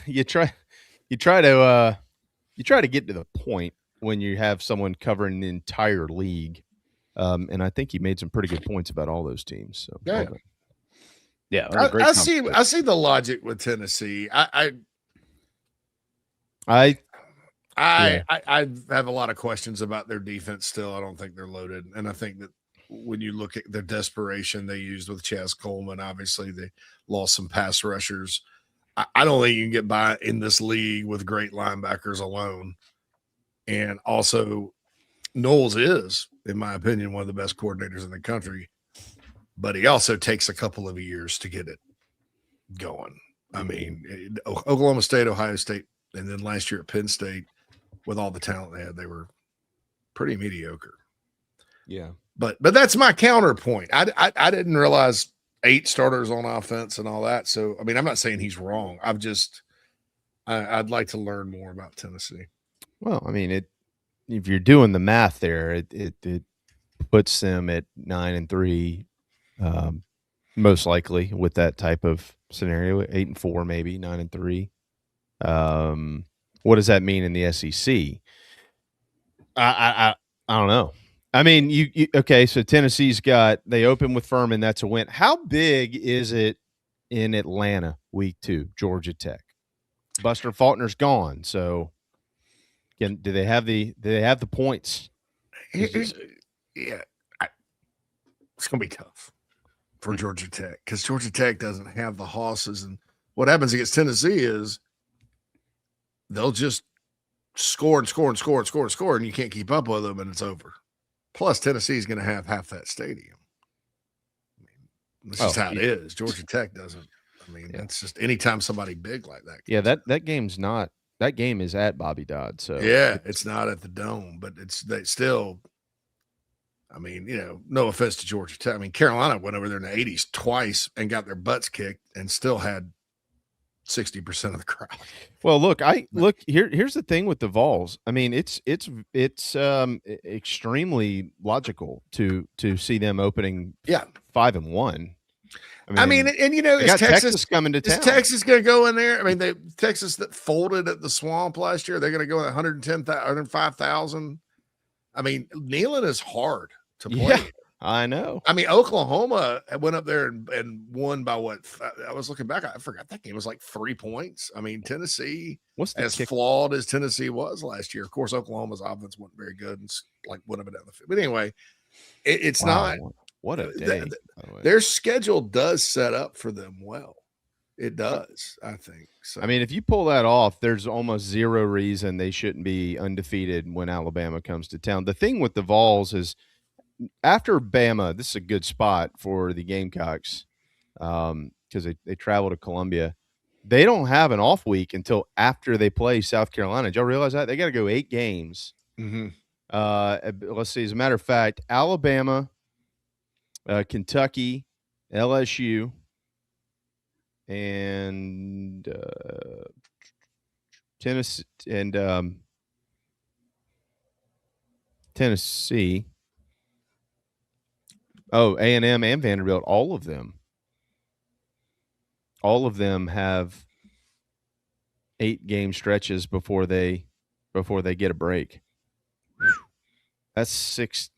to get to the point when you have someone covering the entire league. And I think he made some pretty good points about all those teams. So Yeah. Yeah, I see the logic with Tennessee. I have a lot of questions about their defense still. I don't think they're loaded. And I think that when you look at the desperation they used with Chaz Coleman, obviously they lost some pass rushers. I don't think you can get by in this league with great linebackers alone. And also, Knowles is, in my opinion, one of the best coordinators in the country. But he also takes a couple of years to get it going. I mean, Oklahoma State, Ohio State, and then last year at Penn State, with all the talent they had, they were pretty mediocre. Yeah. But that's my counterpoint. I didn't realize 8 starters on offense and all that. So, I mean, I'm not saying he's wrong. I'd like to learn more about Tennessee. Well, I mean, if you're doing the math there, it puts them at 9-3. Most likely with that type of scenario, 8-4, maybe 9-3. What does that mean in the SEC? I don't know. I mean, you okay? So Tennessee's they open with Furman. That's a win. How big is it in Atlanta week 2? Georgia Tech. Buster Faulkner's gone. So do they have the points? It's gonna be tough for Georgia Tech because Georgia Tech doesn't have the hosses. And what happens against Tennessee is they'll just score and score and score and score and score, and you can't keep up with them, and it's over. Plus, Tennessee is going to have half that stadium. I mean, that's just how it is. Georgia Tech doesn't. I mean, it's just anytime somebody big like that. Yeah, that game's not. That game is at Bobby Dodd. So yeah, it's not at the Dome, but they still. I mean, no offense to Georgia Tech. I mean, Carolina went over there in the 80s twice and got their butts kicked and still had 60% of the crowd. Well, look, here's the thing with the Vols. I mean, it's extremely logical to see them opening 5-1. I mean, is Texas coming to town? Is Texas going to go in there? I mean, Texas that folded at the Swamp last year, they're going to go at 105,000. I mean, Neyland is hard to play. Yeah, I know. I mean, Oklahoma went up there and won by what? I was looking back. I forgot that game was like 3 points. I mean, Tennessee, flawed as Tennessee was last year. Of course, Oklahoma's offense wasn't very good and went up and down the field. But anyway, it's not. What a day. Their schedule does set up for them well. It does, I think. So. I mean, if you pull that off, there's almost zero reason they shouldn't be undefeated when Alabama comes to town. The thing with the Vols is after Bama, this is a good spot for the Gamecocks because they travel to Columbia. They don't have an off week until after they play South Carolina. Did y'all realize that? They got to go 8 games. Mm-hmm. Let's see. As a matter of fact, Alabama, Kentucky, LSU, and Tennessee Tennessee. Oh, A&M and Vanderbilt, all of them have 8-game stretches before they get a break. Whew. That's 6.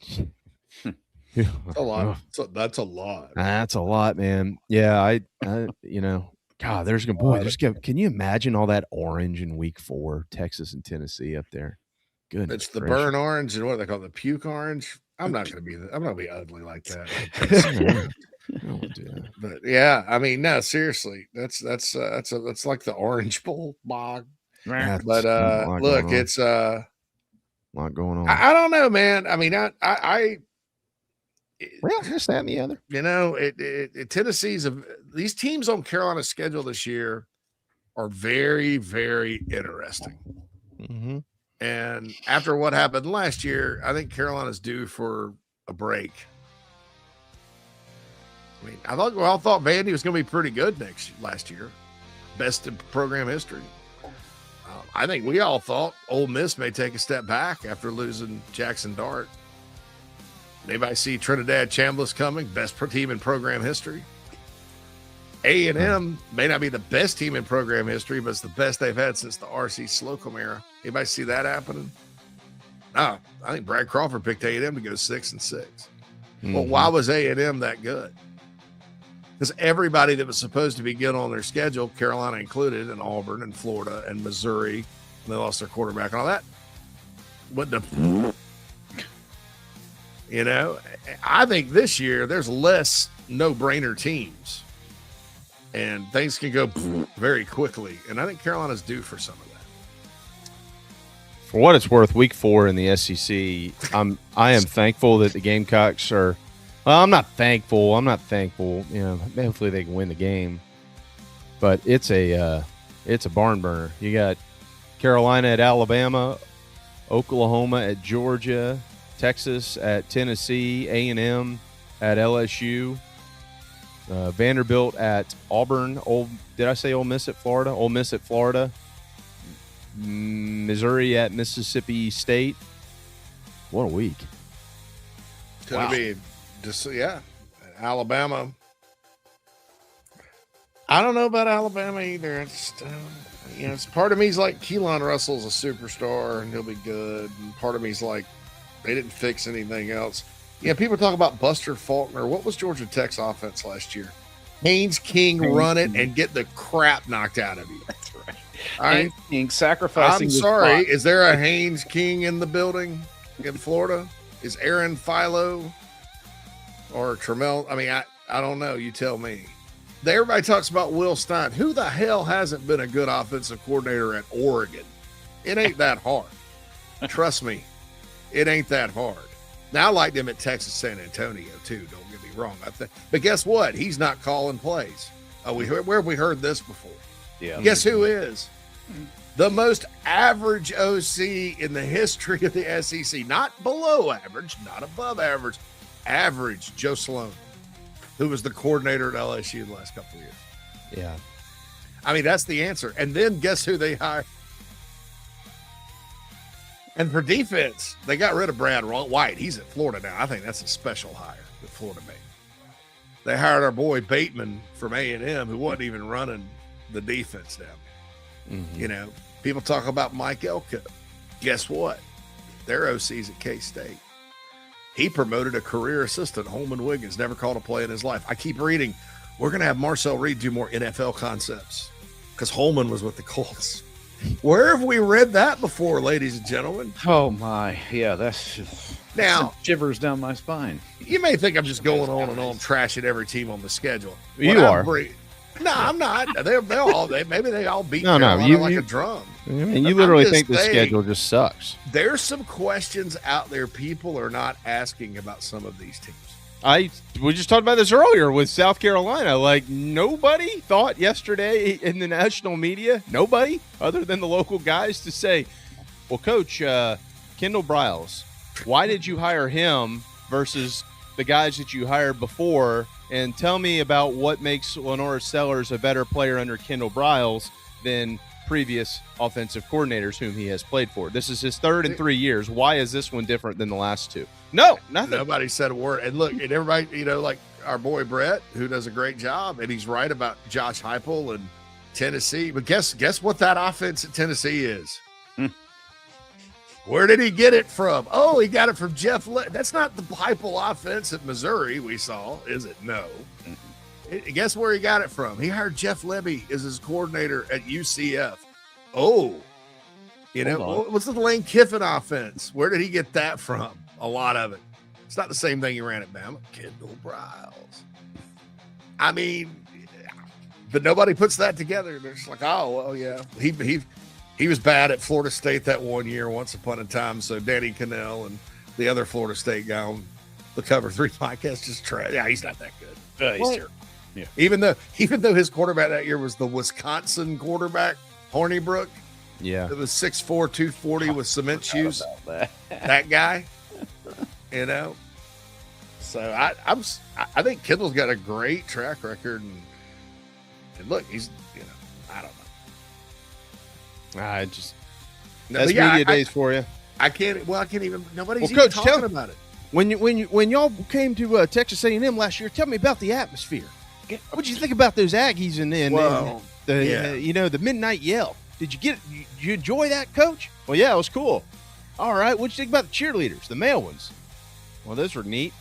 That's a lot. That's a lot. That's a lot, man. Yeah, I God, there's gonna can you imagine all that orange in week 4, Texas and Tennessee up there? Goodness. It's the burn orange and what they call the puke orange. I'm not gonna be ugly like that. But yeah, I mean, no, seriously, that's like the Orange Bowl bog. Yeah, But a lot look, going on. it's A lot going on. I don't know, man. I mean, well, this, that, and the other. You know, Tennessee's these teams on Carolina's schedule this year are very, very interesting. Mm-hmm. And after what happened last year, I think Carolina's due for a break. I mean, we all thought Vandy was going to be pretty good last year, best in program history. I think we all thought Ole Miss may take a step back after losing Jackson Dart. Anybody see Trinidad Chambliss coming? Best team in program history. A&M may not be the best team in program history, but it's the best they've had since the R.C. Slocum era. Anybody see that happening? No, I think Brad Crawford picked A&M to go 6-6. Well, why was A&M that good? Because everybody that was supposed to be good on their schedule, Carolina included, and Auburn and Florida and Missouri, and they lost their quarterback and all that, went to, you know, I think this year there's less no-brainer teams, and things can go very quickly, and I think Carolina's due for some of that. For what it's worth, week 4 in the SEC, I am thankful that the Gamecocks are. Well, I'm not thankful. You know, hopefully they can win the game, but it's a barn burner. You got Carolina at Alabama, Oklahoma at Georgia, Texas at Tennessee, A&M at LSU, Vanderbilt at Auburn. Did I say Ole Miss at Florida? Ole Miss at Florida. Missouri at Mississippi State. What a week. Could be just, yeah. Alabama. I don't know about Alabama either. It's, you know, it's part of me's like Keelan Russell's a superstar and he'll be good. And part of me's like, they didn't fix anything else. Yeah, people talk about Buster Faulkner. What was Georgia Tech's offense last year? Haynes King run it and get the crap knocked out of you. That's right. All right. Haynes King sacrificing. I'm sorry. Is there a Haynes King in the building in Florida? Is Aaron Philo or Trammell? I mean, I don't know. You tell me. Everybody talks about Will Stein. Who the hell hasn't been a good offensive coordinator at Oregon? It ain't that hard. Trust me. It ain't that hard. Now, I liked him at Texas San Antonio, too. Don't get me wrong. But guess what? He's not calling plays. Where have we heard this before? Yeah. Guess who is? The most average OC in the history of the SEC. Not below average, not above average. Average, Joe Sloan, who was the coordinator at LSU the last couple of years. Yeah. I mean, that's the answer. And then guess who they hired? And for defense, they got rid of Brad White. He's at Florida now. I think that's a special hire that Florida made. They hired our boy Bateman from A&M, who wasn't even running the defense down. Mm-hmm. You know, people talk about Mike Elko. Guess what? Their OC's at K-State. He promoted a career assistant, Holman Wiggins, never called a play in his life. I keep reading, we're going to have Marcel Reed do more NFL concepts because Holman was with the Colts. Where have we read that before, ladies and gentlemen? Oh my, yeah, that's just now shivers down my spine. You may think I'm just going on and on, trashing every team on the schedule. You are. No, I'm not. Maybe they all beat Carolina like a drum. I mean, you literally think the schedule just sucks. There's some questions out there people are not asking about some of these teams. We just talked about this earlier with South Carolina. Like, nobody thought yesterday in the national media, nobody other than the local guys, to say, well, Coach, Kendall Briles, why did you hire him versus the guys that you hired before? And tell me about what makes Lenora Sellers a better player under Kendall Briles than previous offensive coordinators whom he has played for. This is his third in 3 years. Why is this one different than the last two? No, nothing. Nobody said a word. And look, and everybody, you know, like our boy Brett, who does a great job, and he's right about Josh Heupel and Tennessee. But guess what that offense at Tennessee is? Where did he get it from? Oh, he got it from Jeff. That's not the Heupel offense at Missouri we saw, is it? No. Guess where he got it from? He hired Jeff Lebby as his coordinator at UCF. Oh, you know, what's the Lane Kiffin offense? Where did he get that from? A lot of it. It's not the same thing he ran at Bama. Kendall Briles. I mean, but nobody puts that together. They're just like, oh, well, yeah. He was bad at Florida State that one year once upon a time. So Danny Cannell and the other Florida State guy on the Cover 3 podcast just tried. Yeah, he's not that good. He's terrible. Yeah. Even though his quarterback that year was the Wisconsin quarterback, Hornibrook. Yeah. It was 6'4", 240 with cement shoes. That guy. You know. So I think Kendall's got a great track record, and look, he's I don't know. That's media days for you. I can't even. Nobody's Coach, even talking about it. When y'all came to Texas A&M last year, tell me about the atmosphere. What did you think about those Aggies and the midnight yell? Did you enjoy that, Coach? Well, yeah, it was cool. All right, what'd you think about the cheerleaders, the male ones? Well, those were neat.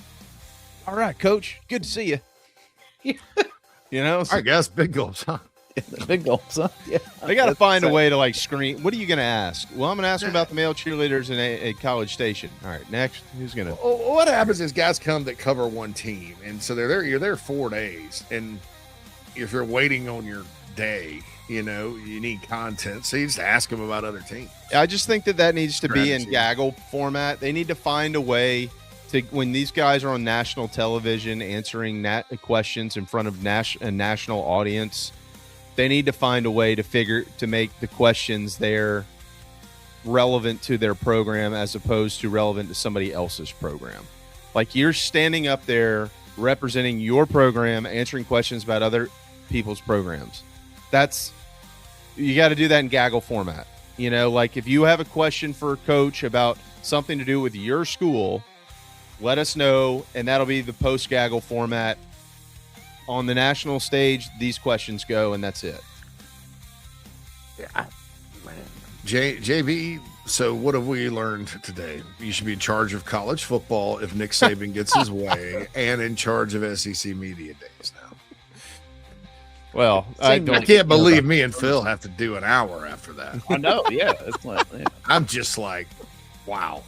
All right, Coach, good to see you. I guess big gulps, huh? Big gulps, huh? Yeah. They got to find a way to like screen. What are you going to ask? Well, I'm going to ask them about the male cheerleaders in a College Station. All right, next, who's going to? What happens is guys come that cover one team, and so they're there. You're there 4 days, and if you're waiting on your day, you need content, so you just ask them about other teams. I just think that needs to be in gaggle format. They need to find a way to, when these guys are on national television answering questions in front of a national audience, they need to find a way to make the questions there relevant to their program as opposed to relevant to somebody else's program. Like, you're standing up there representing your program, answering questions about other people's programs. You got to do that in gaggle format. Like, if you have a question for a coach about something to do with your school, let us know, and that'll be the post-gaggle format. On the national stage, these questions go, and that's it. Yeah, man. JB, so what have we learned today? You should be in charge of college football if Nick Saban gets his way, and in charge of SEC Media Days now. Well, I can't believe me and Phil have to do an hour after that. I know, yeah. It's like, yeah. I'm just like, wow.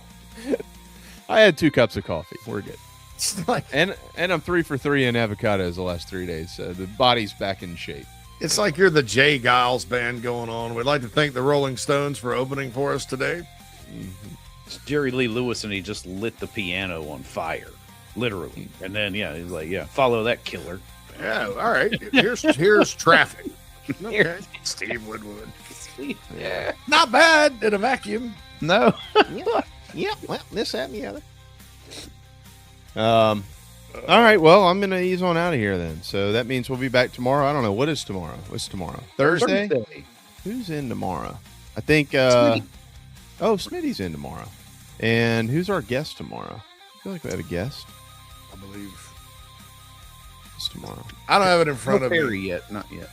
I had 2 cups of coffee. We're good. And I'm 3 for 3 in avocados the last 3 days. So the body's back in shape. It's like you're the Jay Giles band going on. We'd like to thank the Rolling Stones for opening for us today. Mm-hmm. It's Jerry Lee Lewis, and he just lit the piano on fire, literally. And then, he's like, follow that killer. Yeah, all right. Here's traffic. Okay. Steve Woodward. Yeah. Not bad in a vacuum. No. Yeah, well, this, that, and the other. All right, well, I'm going to ease on out of here then. So that means we'll be back tomorrow. I don't know. What is tomorrow? What's tomorrow? Thursday? Who's in tomorrow? I think, Smitty's in tomorrow. And who's our guest tomorrow? I feel like we have a guest. I believe. It's tomorrow. I don't have it in front of me. No Perry yet. Not yet.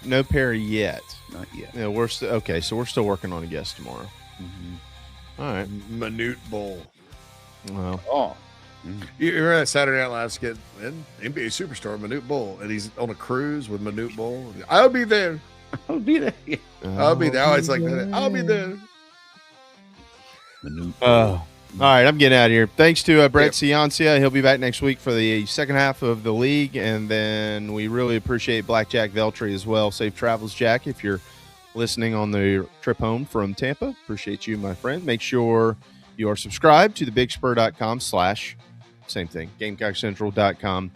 No Perry yet. Not yet. Yeah, we're still working on a guest tomorrow. Mm-hmm. All right. Minute Bowl. Well. Oh. You remember that Saturday Night Live skit? NBA superstar Minute Bowl, and he's on a cruise with Minute Bowl. I'll be there. I'll be there. Yeah. I'll be there. Oh, it's like that. I'll be there. Minute All right, I'm getting out of here. Thanks to Brett Ciancia. He'll be back next week for the second half of the league, and then we really appreciate Blackjack Veltri as well. Safe travels, Jack, if you're listening on the trip home from Tampa. Appreciate you, my friend. Make sure you are subscribed to thebigspur.com/same thing, GamecockCentral.com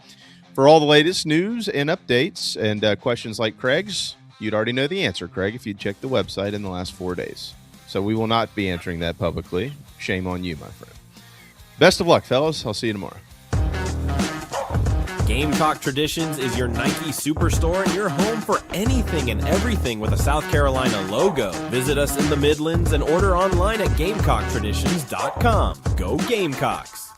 for all the latest news and updates and questions like Craig's. You'd already know the answer, Craig, if you'd checked the website in the last 4 days. So we will not be answering that publicly. Shame on you, my friend. Best of luck, fellas. I'll see you tomorrow. Gamecock Traditions is your Nike superstore and your home for anything and everything with a South Carolina logo. Visit us in the Midlands and order online at GamecockTraditions.com. Go Gamecocks!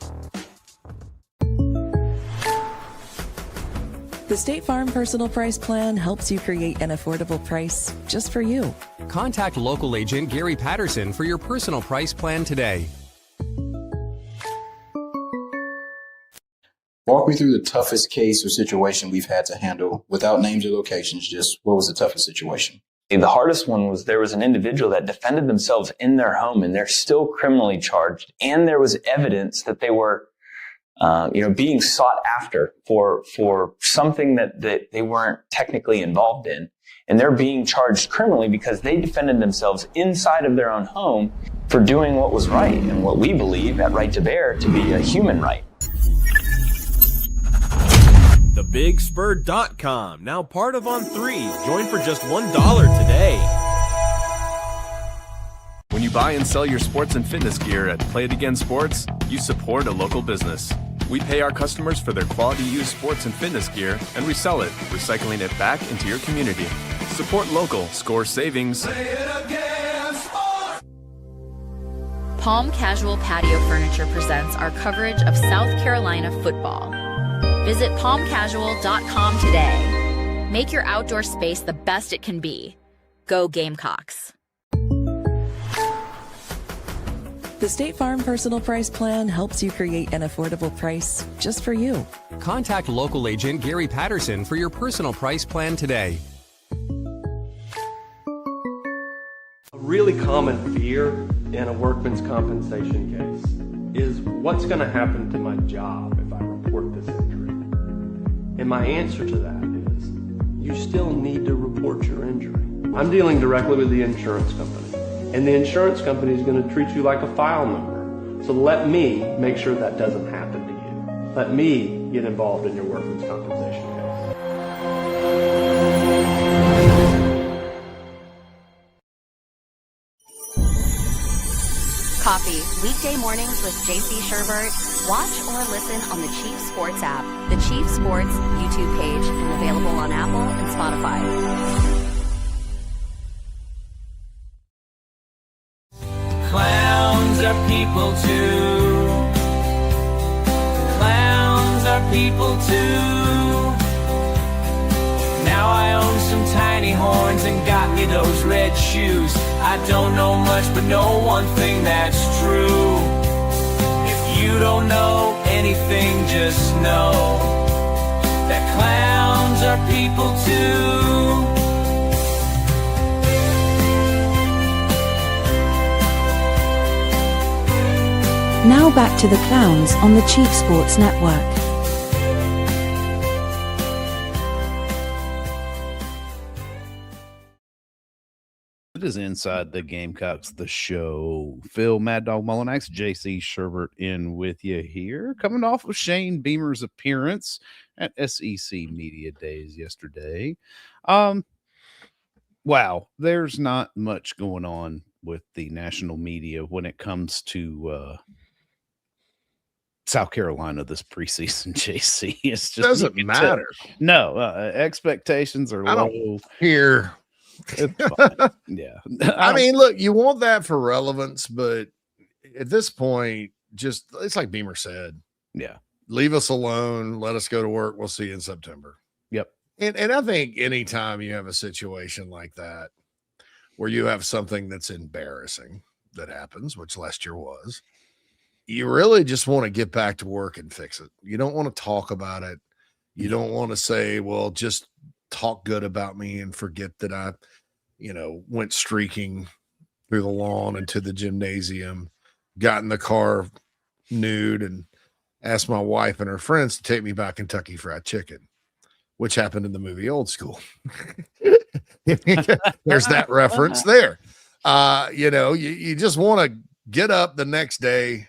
The State Farm Personal Price Plan helps you create an affordable price just for you. Contact local agent Gary Patterson for your personal price plan today. Walk me through the toughest case or situation we've had to handle without names or locations. Just what was the toughest situation? The hardest one was there was an individual that defended themselves in their home and they're still criminally charged. And there was evidence that they were being sought after for something that they weren't technically involved in. And they're being charged criminally because they defended themselves inside of their own home for doing what was right and what we believe at Right to Bear to be a human right. TheBigSpur.com, now part of On3. Join for just $1 today. When you buy and sell your sports and fitness gear at Play It Again Sports, you support a local business. We pay our customers for their quality used sports and fitness gear and resell it, recycling it back into your community. Support local, score savings. Palm Casual Patio Furniture presents our coverage of South Carolina football. Visit palmcasual.com today. Make your outdoor space the best it can be. Go Gamecocks. The State Farm Personal Price Plan helps you create an affordable price just for you. Contact local agent Gary Patterson for your personal price plan today. A really common fear in a workman's compensation case is what's going to happen to my job if I report this injury? And my answer to that is you still need to report your injury. I'm dealing directly with the insurance company. And the insurance company is going to treat you like a file number. So let me make sure that doesn't happen to you. Let me get involved in your workman's compensation case. Coffee, weekday mornings with JC Sherbert. Watch or listen on the Chief Sports app, the Chief Sports YouTube page, and available on Apple and Spotify. Clowns are people too. Clowns are people too. Now I own some tiny horns and got me those red shoes. I don't know much, but know one thing that's true. If you don't know anything, just know that clowns are people too. Now back to the clowns on the Chief Sports Network. It is Inside the Gamecocks, the show. Phil Mad Dog Mullinax, JC Sherbert in with you here. Coming off of Shane Beamer's appearance at SEC Media Days yesterday. Wow, there's not much going on with the national media when it comes to South Carolina this preseason, JC. It's just doesn't matter. No, expectations are I low. don't hear. It's fine. Yeah. I mean, look, you want that for relevance, but at this point, just it's like Beamer said. Yeah. Leave us alone. Let us go to work. We'll see you in September. Yep. And I think anytime you have a situation like that where you have something that's embarrassing that happens, which last year was, you really just want to get back to work and fix it. You don't want to talk about it. You don't want to say, well, just talk good about me and forget that I, went streaking through the lawn into the gymnasium, got in the car nude and asked my wife and her friends to take me by Kentucky Fried Chicken, which happened in the movie Old School. There's that reference there. You just want to get up the next day,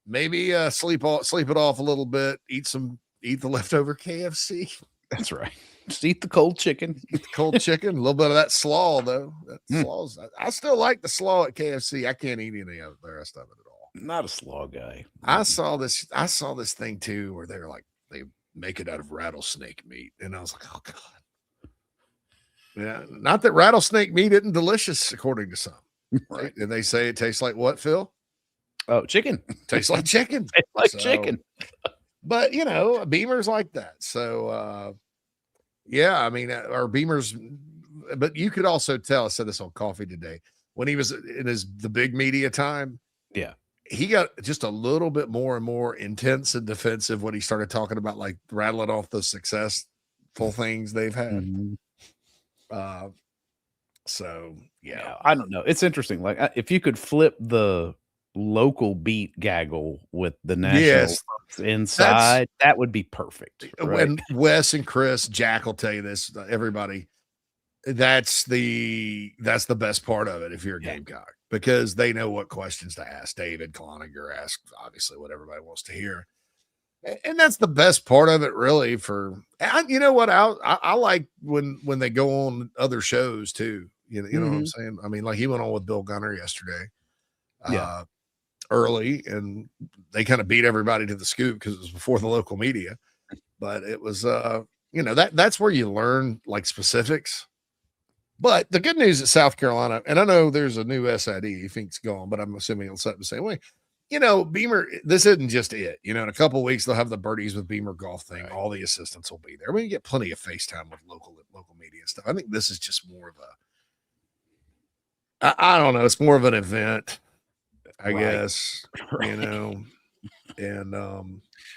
maybe sleep it off a little bit, eat the leftover KFC. That's right. Just eat the cold chicken. A little bit of that slaw, though. Slaw's, I still like the slaw at KFC. I can't eat any of the rest of it at all. Not a slaw guy. I saw this thing too, where they're like, they make it out of rattlesnake meat. And I was like, oh God. Yeah. Not that rattlesnake meat isn't delicious, according to some. Right. And they say it tastes like what, Phil? Oh, chicken. Tastes like chicken. Chicken. But Beamer's like that. So yeah, I mean, our Beamer's, but you could also tell, I said this on Coffee today, when he was in the big media time. Yeah. He got just a little bit more and more intense and defensive when he started talking about like rattling off the successful things they've had. Mm-hmm. So yeah, I don't know. It's interesting. Like if you could flip the local beat gaggle with the national inside. That would be perfect. Right? When Wes and Chris, Jack will tell you this, everybody, that's the best part of it if you're a Gamecock, because they know what questions to ask. David Cloninger asks obviously what everybody wants to hear. And that's the best part of it, really. You know what? I like when they go on other shows too. You know what I'm saying? I mean, like he went on with Bill Gunner yesterday, early, and they kind of beat everybody to the scoop because it was before the local media. But it was, that's where you learn like specifics. But the good news at South Carolina, and I know there's a new SID, he thinks gone, but I'm assuming he'll set the same way. Beamer, this isn't just it. In a couple of weeks, they'll have the Birdies with Beamer golf thing. Right. All the assistants will be there. We get plenty of FaceTime with local media and stuff. I think this is just more of I don't know. It's more of an event, I guess, and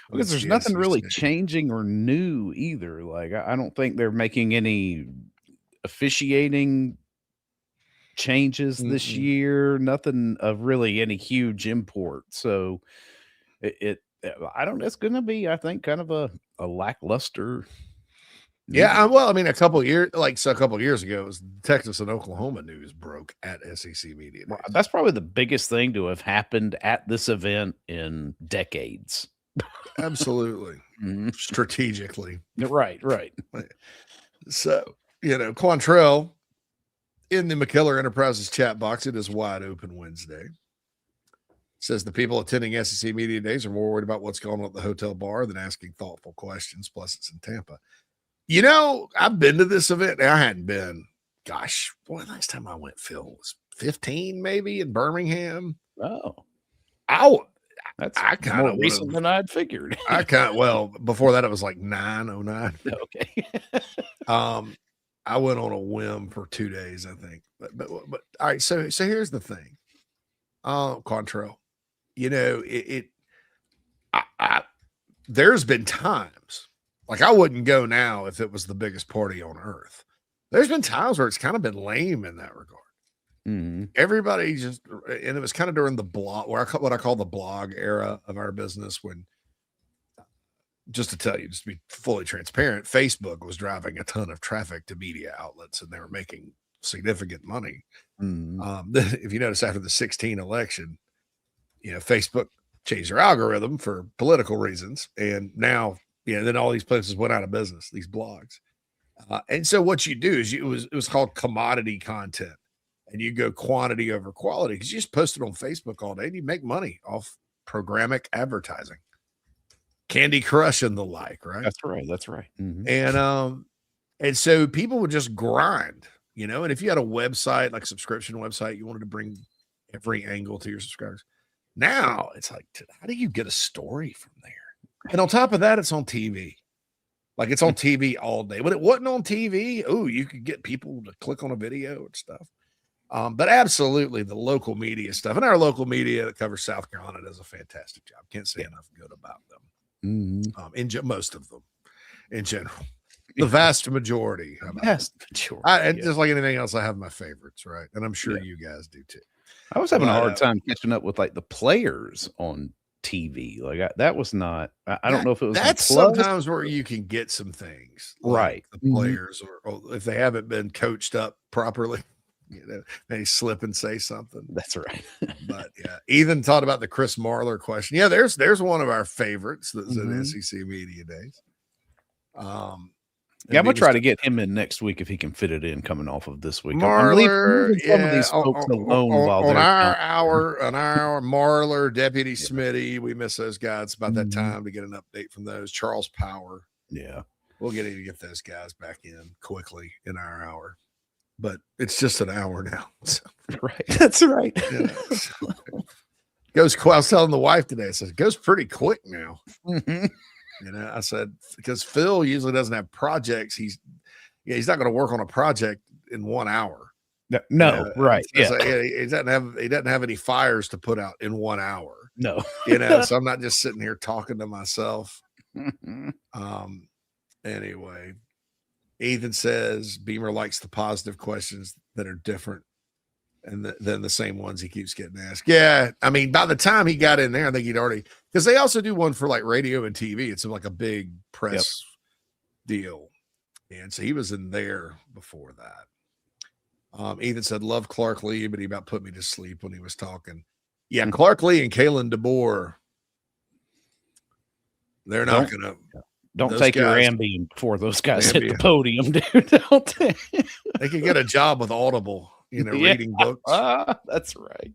because there's nothing really changing or new either. Like, I don't think they're making any officiating changes this year, nothing of really any huge import. So I don't know. It's going to be, I think, kind of a lackluster. Yeah. Well, I mean, a couple of years ago, it was Texas and Oklahoma news broke at SEC Media Days. Well, that's probably the biggest thing to have happened at this event in decades. Absolutely. Strategically. Right. So, Quantrell in the McKellar Enterprises Chat Box, it is wide open Wednesday. Says the people attending SEC Media Days are more worried about what's going on at the hotel bar than asking thoughtful questions. Plus, it's in Tampa. I've been to this event. I hadn't been. Gosh, last time I went, Phil, was 15 maybe in Birmingham. Oh, that's more recent than I'd figured. Before that, it was like 909. Okay. I went on a whim for 2 days, I think. But all right. So here's the thing. Quantrell, there's been times like I wouldn't go now if it was the biggest party on earth. There's been times where it's kind of been lame in that regard. Everybody and it was kind of during the blog, what I call the blog era of our business, when, just to tell you, just to be fully transparent, Facebook was driving a ton of traffic to media outlets, and they were making significant money. If you notice, after the 2016 election, Facebook changed their algorithm for political reasons, and now, then all these places went out of business, these blogs. And so what you do is it was called commodity content, and you go quantity over quality, because you just post it on Facebook all day and you make money off programmatic advertising, Candy Crush and the like, right? That's right. And so people would just grind, and if you had a website, like a subscription website, you wanted to bring every angle to your subscribers. Now it's like, how do you get a story from there? And on top of that, it's on TV. Like, it's on TV all day. When it wasn't on TV, you could get people to click on a video and stuff. But absolutely, the local media stuff, and our local media that covers South Carolina does a fantastic job. Can't say enough good about them. Most of them, in general, the vast majority. Just like anything else, I have my favorites, right? And I'm sure you guys do too. I was having a hard time catching up with like the players on TV. Like that was not. I don't know if it was. That's sometimes where you can get some things, right? Like the players, or if they haven't been coached up properly, they slip and say something. That's right. But yeah, Ethan thought about the Chris Marler question. Yeah, there's one of our favorites that's in SEC Media Days. I'm gonna try to get him in next week if he can fit it in, coming off of this week. Marler, some of these folks alone on our hour. Marler, Deputy Smitty, we miss those guys. It's about that time to get an update from those. Charles Power, we'll get those guys back in quickly in our hour, but it's just an hour now. So. Right, that's right. Goes. I was telling the wife today. I said, it goes pretty quick now. I said, because Phil usually doesn't have projects. He's not going to work on a project in 1 hour. No, right. So he doesn't have any fires to put out in 1 hour. No, so I'm not just sitting here talking to myself. Anyway, Ethan says Beamer likes the positive questions that are different And then the same ones he keeps getting asked. Yeah. I mean, by the time he got in there, I think he'd already, because they also do one for like radio and TV. It's like a big press deal. And so he was in there before that. Ethan said, love Clark Lee, but he about put me to sleep when he was talking. Yeah, Clark Lee and Kalen DeBoer, they're not going to. Don't take your Ambien before those guys hit the podium, dude. They can get a job with Audible, reading books. That's right.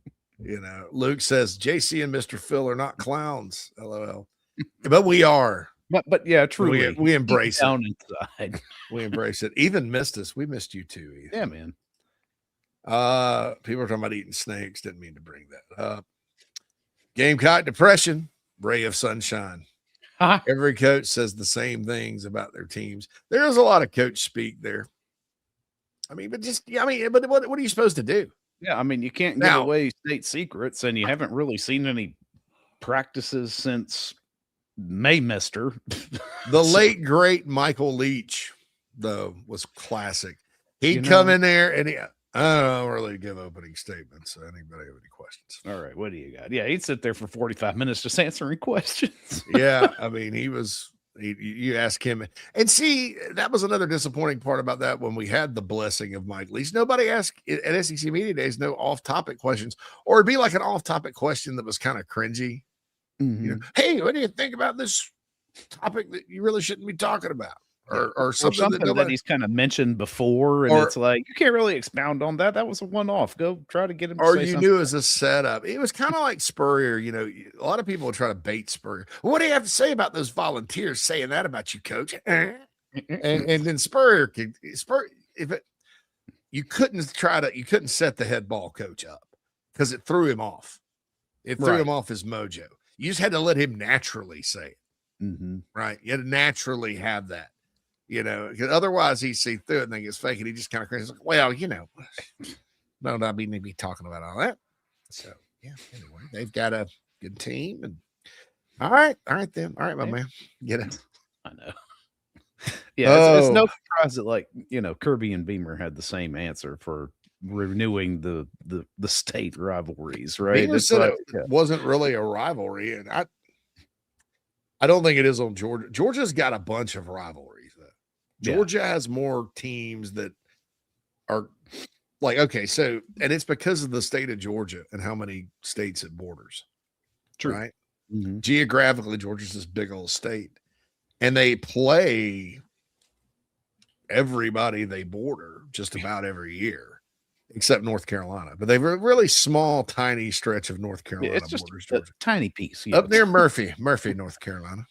Luke says, JC and Mr. Phil are not clowns. LOL. But we are. But yeah, truly. We embrace it. Down inside. We embrace it. Ethan missed us. We missed you too, Ethan. Yeah, man. People are talking about eating snakes. Didn't mean to bring that up. Gamecock depression, ray of sunshine. Every coach says the same things about their teams. There is a lot of coach speak there. I mean, but what are you supposed to do? Yeah, I mean, you can't give away state secrets, and you haven't really seen any practices since Maymister. The late great Michael Leach, though, was classic. He'd come in there and I don't really give opening statements. So anybody have any questions? All right, what do you got? Yeah, he'd sit there for 45 minutes just answering questions. Yeah, I mean, you ask him, and see, that was another disappointing part about that when we had the blessing of Mike Leach. Nobody asked at SEC Media Days no off-topic questions, or it'd be like an off-topic question that was kind of cringy. Hey, what do you think about this topic that you really shouldn't be talking about? Or something that he's kind of mentioned before, and it's like you can't really expound on that. That was a one-off. Go try to get him. Or you knew it was a setup. It was kind of like Spurrier. A lot of people will try to bait Spurrier. What do you have to say about those volunteers saying that about you, coach? and then Spurrier, you couldn't set the head ball coach up because it threw him off. It threw him off his mojo. You just had to let him naturally say it. Right? You had to naturally have that. Because otherwise he'd see through it and think it's fake, and he just kind of crazy. Like, well, no, not be talking about all that. So yeah, anyway, they've got a good team, and all right, then. All right, my man. Get it. I know. Yeah, it's no surprise that Kirby and Beamer had the same answer for renewing the state rivalries, right? Beamer said it wasn't really a rivalry, and I don't think it is on Georgia. Georgia's got a bunch of rivalries. Georgia has more teams that are like, okay, so, and it's because of the state of Georgia and how many states it borders. True. Right? Geographically, Georgia's this big old state, and they play everybody they border just about every year, except North Carolina. But they've a really small, tiny stretch of North Carolina it's just borders Georgia. Tiny piece. Up near Murphy, North Carolina.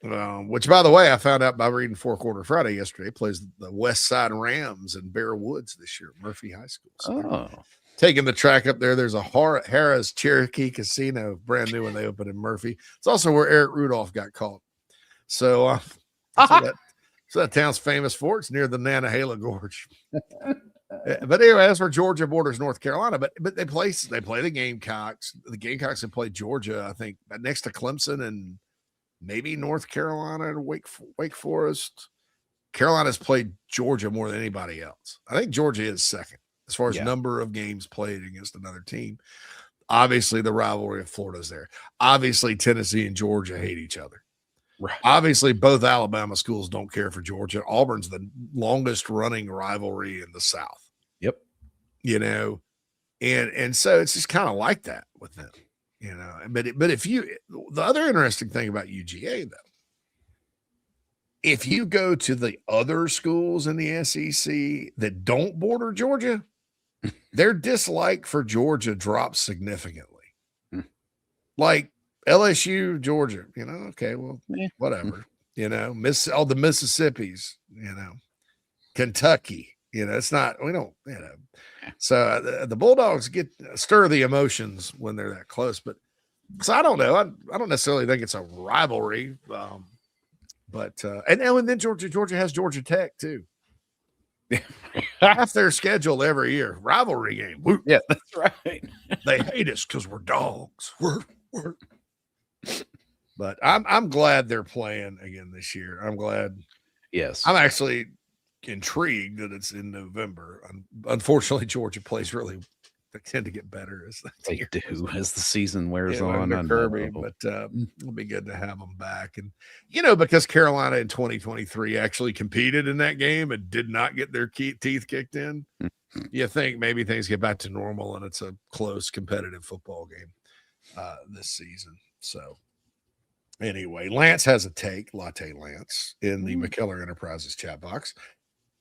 Which, by the way, I found out by reading Four Quarter Friday yesterday, plays the West Side Rams in Bear Woods this year, Murphy High School. So taking the track up there. There's a Harrah's Cherokee Casino, brand new when they opened in Murphy. It's also where Eric Rudolph got caught. So, that town's famous for. It's near the Nantahala Gorge. But anyway, that's where Georgia borders North Carolina. But they play the Gamecocks. The Gamecocks have played Georgia, I think, next to Clemson and maybe North Carolina and Wake Forest. Carolina's played Georgia more than anybody else. I think Georgia is second as far as number of games played against another team. Obviously, the rivalry of Florida's there. Obviously, Tennessee and Georgia hate each other. Right. Obviously, both Alabama schools don't care for Georgia. Auburn's the longest running rivalry in the South. Yep. And so it's just kind of like that with them. But the other interesting thing about UGA, though, if you go to the other schools in the SEC that don't border Georgia, their dislike for Georgia drops significantly. Like LSU, Georgia, okay, well, whatever, the Mississippis, Kentucky, it's not, we don't, So the Bulldogs stir the emotions when they're that close, but so I don't know. I don't necessarily think it's a rivalry, but and then Georgia has Georgia Tech too. Half their schedule every year, rivalry game. Yeah, that's right. They hate us because we're dogs. We're. But I'm glad they're playing again this year. I'm glad. Yes, I'm actually. intrigued that it's in November. Unfortunately, Georgia plays really. They tend to get better as they do as the season wears on. Under Kirby, but it'll be good to have them back. And because Carolina in 2023 actually competed in that game and did not get their teeth kicked in, you think maybe things get back to normal and it's a close competitive football game this season. So anyway, Lance has a take, Latte Lance, in the McKellar Enterprises chat box.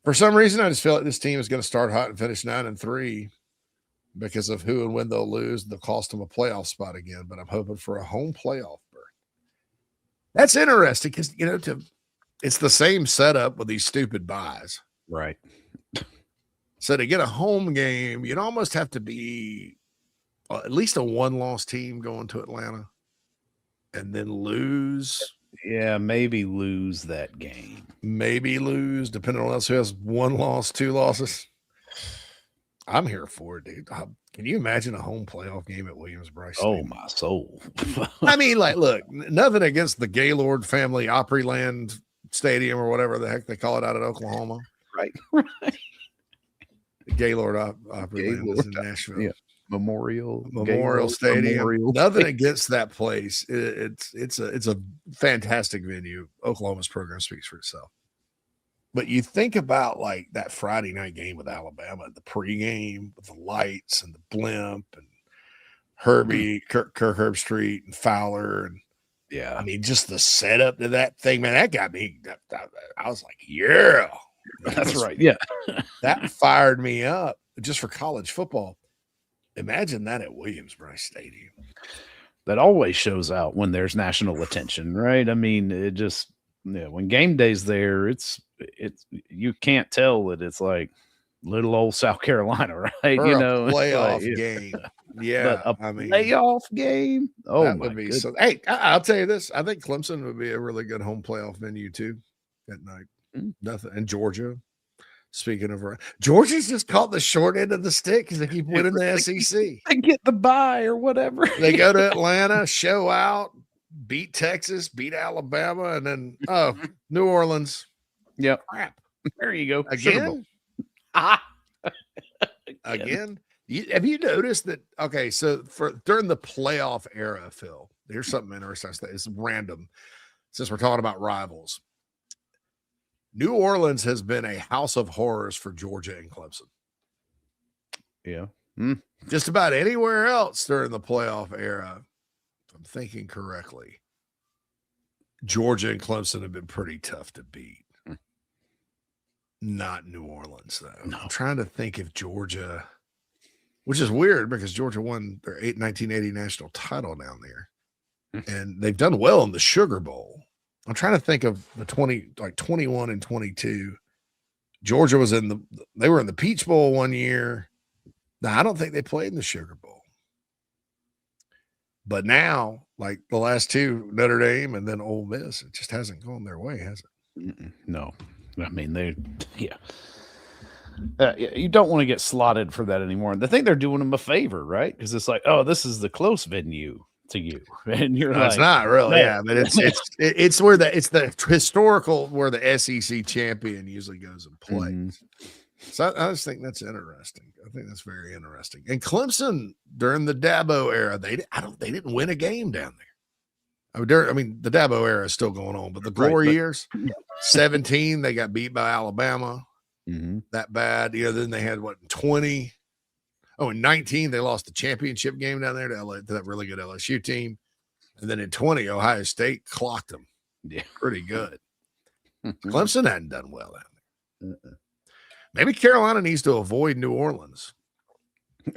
For some reason, I just feel like this team is going to start hot and finish 9-3. Because of who and when they'll lose, they'll cost them a playoff spot again. But I'm hoping for a home playoff berth. That's interesting because, it's the same setup with these stupid buys. Right. So to get a home game, you'd almost have to be at least a one-loss team going to Atlanta and then lose. Yeah, maybe lose that game. Maybe lose, depending on else who has 1 loss, 2 losses. I'm here for it, dude. Can you imagine a home playoff game at Williams-Brice? Oh, my soul. I mean, look, nothing against the Gaylord family Opryland Stadium or whatever the heck they call it out in Oklahoma. Right. The Gaylord Opryland is in Nashville. Yeah. Memorial Stadium. Memorial Nothing against that place. It's a fantastic venue. Oklahoma's program speaks for itself. But you think about that Friday night game with Alabama, the pregame with the lights and the blimp and Herbie, Kirk Herbstreit and Fowler. And yeah, I mean, just the setup to that thing, man, that got me. I was like, yeah, that's right. Yeah. That fired me up just for college football. Imagine that at Williams-Brice Stadium. That always shows out when there's national attention, right? I mean, it just, when game day's there, it's you can't tell that it's like little old South Carolina, right? Or a playoff game. Yeah. But playoff game. Oh, that would be so. Hey, I'll tell you this. I think Clemson would be a really good home playoff venue too at night. Nothing. And Georgia. Speaking of, Georgia's just caught the short end of the stick because they keep winning the SEC. They get the bye or whatever. They go to Atlanta, show out, beat Texas, beat Alabama, and then New Orleans. Yep. Crap. There you go. Again. Again. Have you noticed that? Okay, so during the playoff era, Phil, here's something interesting. It's random since we're talking about rivals. New Orleans has been a house of horrors for Georgia and Clemson. Yeah. Just about anywhere else during the playoff era, if I'm thinking correctly, Georgia and Clemson have been pretty tough to beat. Not New Orleans, though. No. I'm trying to think if Georgia, which is weird because Georgia won their 1980 national title down there. And they've done well in the Sugar Bowl. I'm trying to think of the 21 and 22. Georgia was they were in the Peach Bowl one year. Now, I don't think they played in the Sugar Bowl. But now, like the last two, Notre Dame and then Ole Miss, it just hasn't gone their way, has it? No. I mean, you don't want to get slotted for that anymore. I think they're doing them a favor, right? Because it's like, oh, this is the close venue to you, and you're like, it's not really, yeah, but it's where it's the historical where the SEC champion usually goes and plays. So I just think that's interesting. I think that's very interesting. And Clemson during the Dabo era, they didn't win a game down there. I mean, the Dabo era is still going on, but the glory years, 17, they got beat by Alabama. That bad. Then they had 20. Oh, in 19, they lost the championship game down there to that really good LSU team. And then in 20, Ohio State clocked them. Yeah. Pretty good. Clemson hadn't done well down there. Maybe Carolina needs to avoid New Orleans.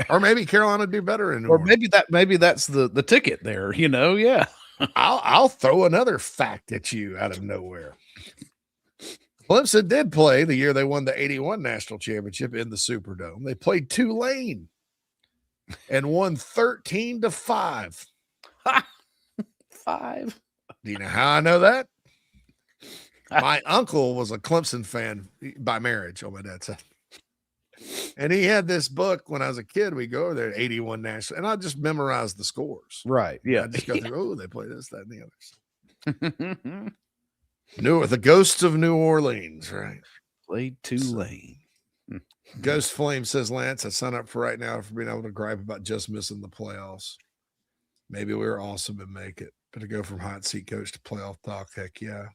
Or maybe Carolina do better in New Orleans. Maybe that's the ticket there, yeah. I'll throw another fact at you out of nowhere. Clemson did play the year they won the 81 national championship in the Superdome. They played Tulane and won 13-5. 5. Do you know how I know that? My uncle was a Clemson fan by marriage on my dad's side. And he had this book when I was a kid. We go over there at 81 national, and I just memorized the scores. Right. Yeah. I just go through, they play this, that, and the other. The Ghosts of New Orleans, right? Played Tulane. Ghost Flame says, Lance, I signed up for right now for being able to gripe about just missing the playoffs. Maybe we were awesome and make it. But to go from hot seat coach to playoff talk, heck yeah.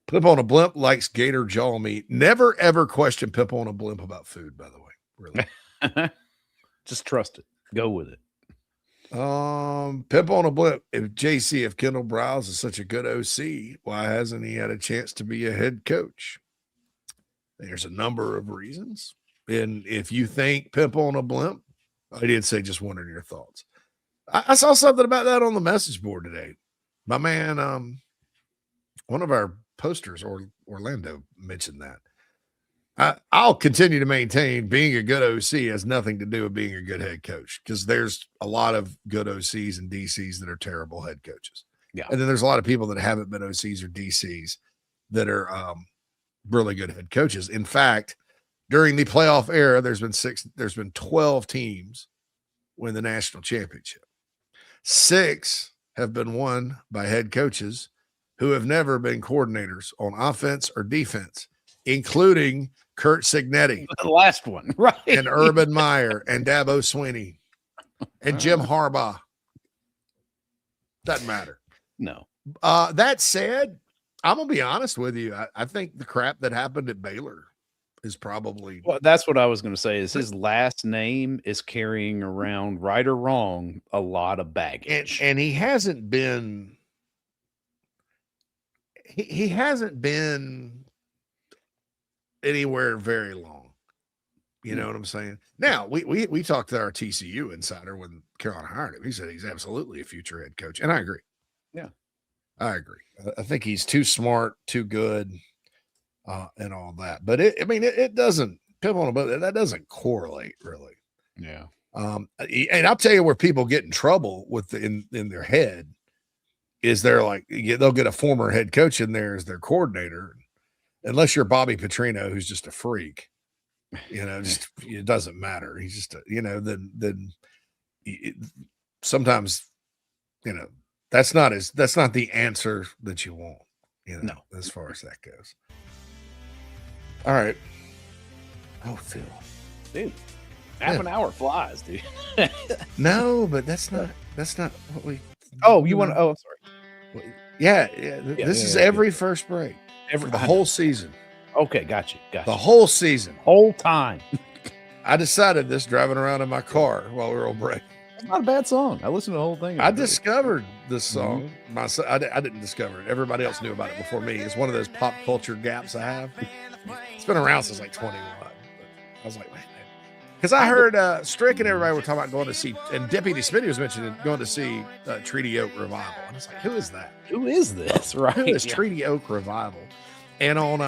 Pip on a Blimp likes gator jaw meat. Never, ever question Pip on a Blimp about food, by the way. Really. Just trust it. Go with it. Pip on a Blimp. If Kendall Browse is such a good OC, why hasn't he had a chance to be a head coach? There's a number of reasons. And if you think Pip on a Blimp, I did say just wondering your thoughts. I saw something about that on the message board today. My man, one of our posters, Orlando, mentioned that. I'll continue to maintain being a good OC has nothing to do with being a good head coach, because there's a lot of good OCs and DCs that are terrible head coaches. Yeah. And then there's a lot of people that haven't been OCs or DCs that are really good head coaches. In fact, during the playoff era, there's been 12 teams win the national championship. 6 have been won by head coaches who have never been coordinators on offense or defense, including Kurt Signetti, the last one, right? And Urban Meyer and Dabo Swinney and Jim Harbaugh. Doesn't matter. No. That said, I'm gonna be honest with you. I think the crap that happened at Baylor is probably. Well, that's what I was going to say. Is his last name is carrying around, right or wrong, a lot of baggage, and he hasn't been. He hasn't been anywhere very long. You know what I'm saying? Now we talked to our TCU insider when Carolina hired him. He said he's absolutely a future head coach, and I agree. Yeah, I agree. I think he's too smart, too good, and all that. But it doesn't. That doesn't correlate really. Yeah. And I'll tell you where people get in trouble with in their head is they'll get a former head coach in there as their coordinator, unless you're Bobby Petrino, who's just a freak. It doesn't matter. He's just sometimes that's not the answer that you want. No, as far as that goes. All right. Oh, Phil, dude, half an hour flies, dude. No, but that's not what we. Oh, you want to? Oh, I'm sorry. Yeah. This is every first break. The whole season. Okay, got you. The whole season. Whole time. I decided this driving around in my car while we were on break. It's not a bad song. I listened to the whole thing. I discovered this song myself. I didn't discover it. Everybody else knew about it before me. It's one of those pop culture gaps I have. It's been around since like 21. But I was like, man. Because I heard Strick and everybody were talking about going to see, and Deputy Smitty was mentioning going to see Treaty Oak Revival. And I was like, who is that? Who is this? Right? Who is Treaty Oak Revival? And on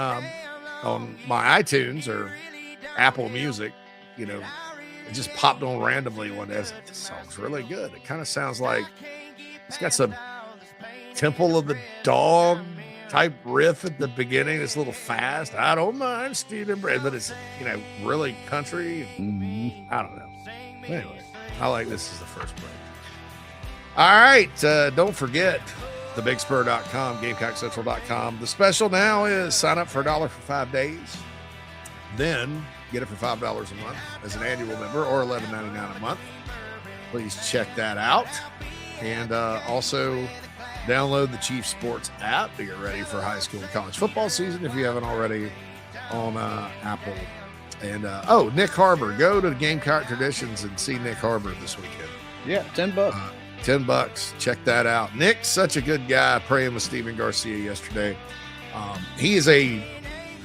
my iTunes or Apple Music, it just popped on randomly one day. I was like, this song's really good. It kind of sounds like it's got some Temple of the Dog type riff at the beginning. It's a little fast. I don't mind Stephen Brand, but it's really country. I don't know. Anyway, I like this as the first break. All right, don't forget thebigspur.com, GamecockCentral.com. The special now is sign up for $1 for 5 days, then get it for $5 a month as an annual member, or $11.99 a month. Please check that out, and also download the Chief Sports app to get ready for high school and college football season if you haven't already on Apple. And Nick Harbor, go to the Gamecock Traditions and see Nick Harbor this weekend. Yeah, $10. $10. Check that out. Nick's such a good guy. Praying with Steven Garcia yesterday. He is a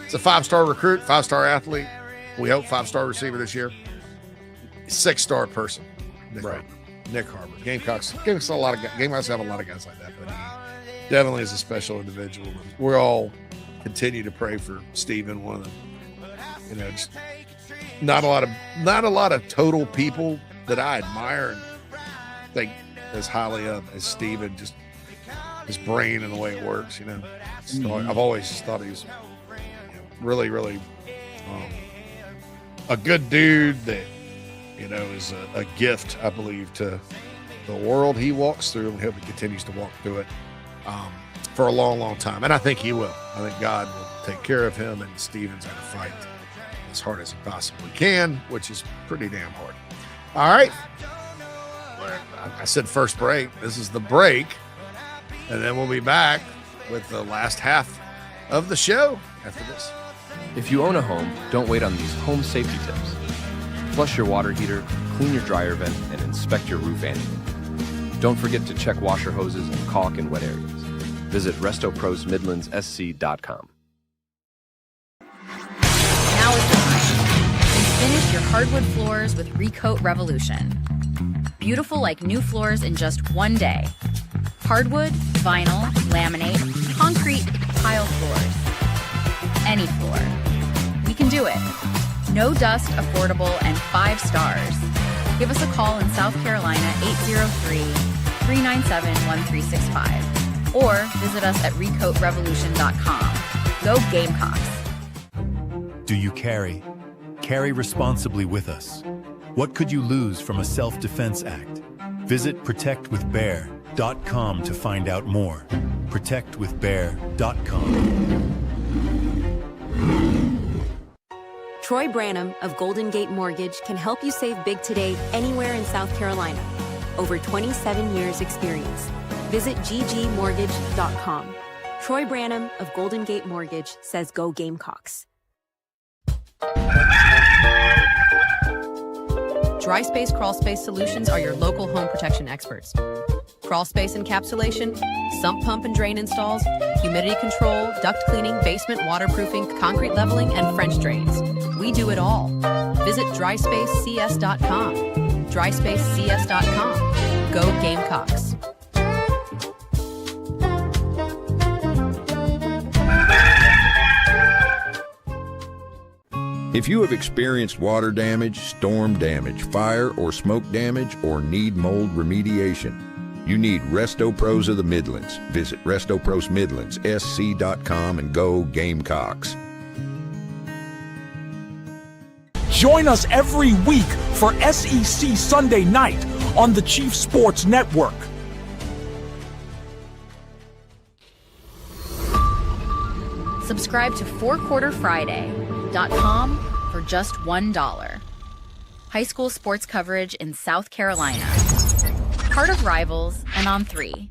5-star recruit, 5-star athlete. We hope 5-star receiver this year. 6-star person. Nick Harbor. Gamecocks have a lot of guys like that, but he definitely is a special individual. We all continue to pray for Steven. One of the, just not a lot of total people that I admire and think as highly of as Steven, just his brain and the way it works. I've always just thought he's really, really a good dude that is a gift, I believe, to the world he walks through, and hope he continues to walk through it. for a long, long time. And I think he will. I think God will take care of him, and Steven's going to fight as hard as he possibly can, which is pretty damn hard. All right. I said first break. This is the break. And then we'll be back with the last half of the show after this. If you own a home, don't wait on these home safety tips. Flush your water heater, clean your dryer vent, and inspect your roof annually. Don't forget to check washer hoses and caulk in wet areas. Visit RestoProsMidlandsSC.com. Now is the time. Finish your hardwood floors with Recoat Revolution. Beautiful like new floors in just one day. Hardwood, vinyl, laminate, concrete, tile floors. Any floor. We can do it. No dust, affordable, and 5 stars. Give us a call in South Carolina, 803-397-1365. Or visit us at recoatrevolution.com. Go Gamecocks. Do you carry? Carry responsibly with us. What could you lose from a self-defense act? Visit protectwithbear.com to find out more. Protectwithbear.com. Troy Branham of Golden Gate Mortgage can help you save big today anywhere in South Carolina. Over 27 years experience. Visit ggmortgage.com. Troy Branham of Golden Gate Mortgage says go Gamecocks. Dry Space Crawl Space Solutions are your local home protection experts. Crawl space encapsulation, sump pump and drain installs, humidity control, duct cleaning, basement waterproofing, concrete leveling, and French drains. We do it all. Visit dryspacecs.com. dryspacecs.com. Go Gamecocks. If you have experienced water damage, storm damage, fire or smoke damage, or need mold remediation, you need Resto Pros of the Midlands. Visit RestoProsMidlandsSC.com and go Gamecocks. Join us every week for SEC Sunday Night on the Chief Sports Network. Subscribe to fourquarterfriday.com for just $1. High school sports coverage in South Carolina. Part of Rivals and on 3.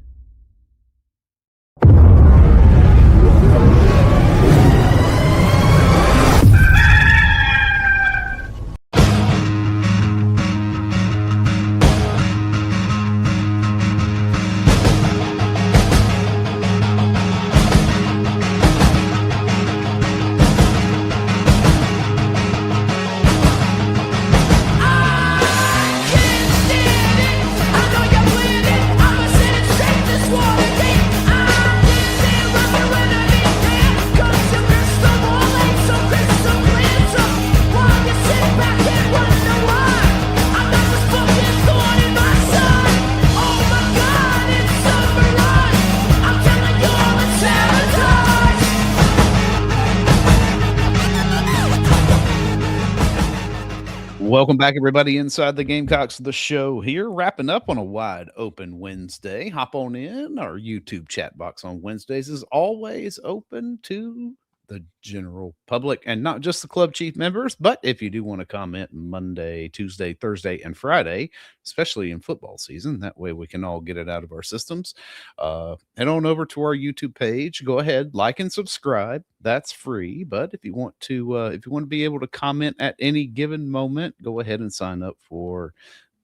Welcome back, everybody, inside the Gamecocks, the show here, wrapping up on a wide open Wednesday. Hop on in. Our YouTube chat box on Wednesdays is always open to the general public and not just the Club Chief members. But if you do want to comment Monday, Tuesday, Thursday, and Friday, especially in football season, that way we can all get it out of our systems. Head on over to our YouTube page. Go ahead, like and subscribe. That's free. But if you want to be able to comment at any given moment, go ahead and sign up for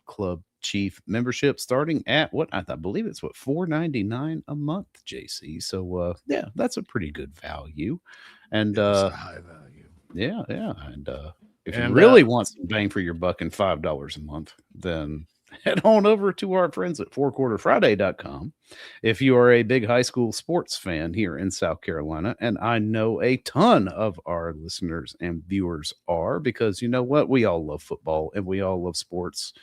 Club Chief membership starting at I believe it's $4.99 a month, JC. So yeah, that's a pretty good value. And a high value. Yeah. And if you really want some bang for your buck and $5 a month, then head on over to our friends at fourquarterfriday.com. If you are a big high school sports fan here in South Carolina, and I know a ton of our listeners and viewers are, because you know what? We all love football and we all love sports.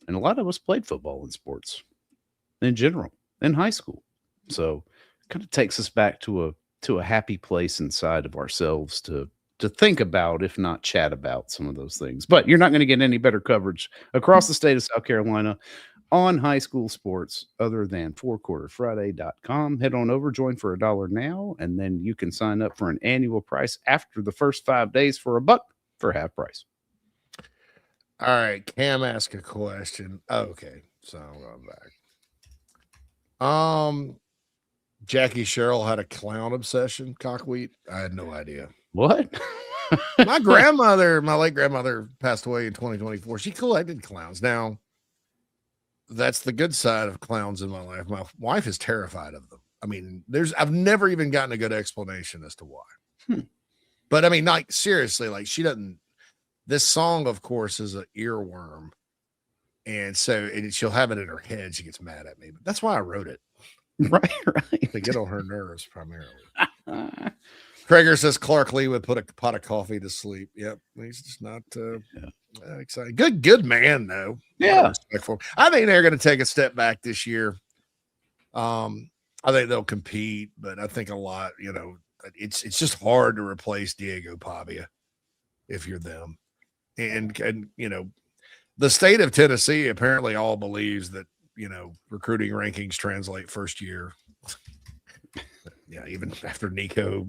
And a lot of us played football and sports in general in high school. So it kind of takes us back to a happy place inside of ourselves to think about, if not chat about some of those things. But you're not going to get any better coverage across the state of South Carolina. on high school sports other than fourquarterfriday.com. Head on over, join for $1 now, and then you can sign up for an annual price after the first 5 days for $1 for half price. All right, Cam asked a question. Okay, so I'm back. Jackie Sherrill had a clown obsession, Cockwheat. I had no idea. What? My grandmother, my late grandmother, passed away in 2024. She collected clowns. Now, that's the good side of clowns in my life. My wife is terrified of them. I mean, I've never even gotten a good explanation as to why. But I mean, like, seriously, like, she doesn't. This song, of course, is an earworm. And so she'll have it in her head. She gets mad at me. But that's why I wrote it. Right. To get on her nerves, primarily. Krager says Clark Lee would put a pot of coffee to sleep. Yep. He's just not excited. Good man, though. Yeah. Respectful. I think they're going to take a step back this year. I think they'll compete, but I think a lot, it's just hard to replace Diego Pavia if you're them. And the state of Tennessee apparently all believes that, recruiting rankings translate first year. Yeah, even after Nico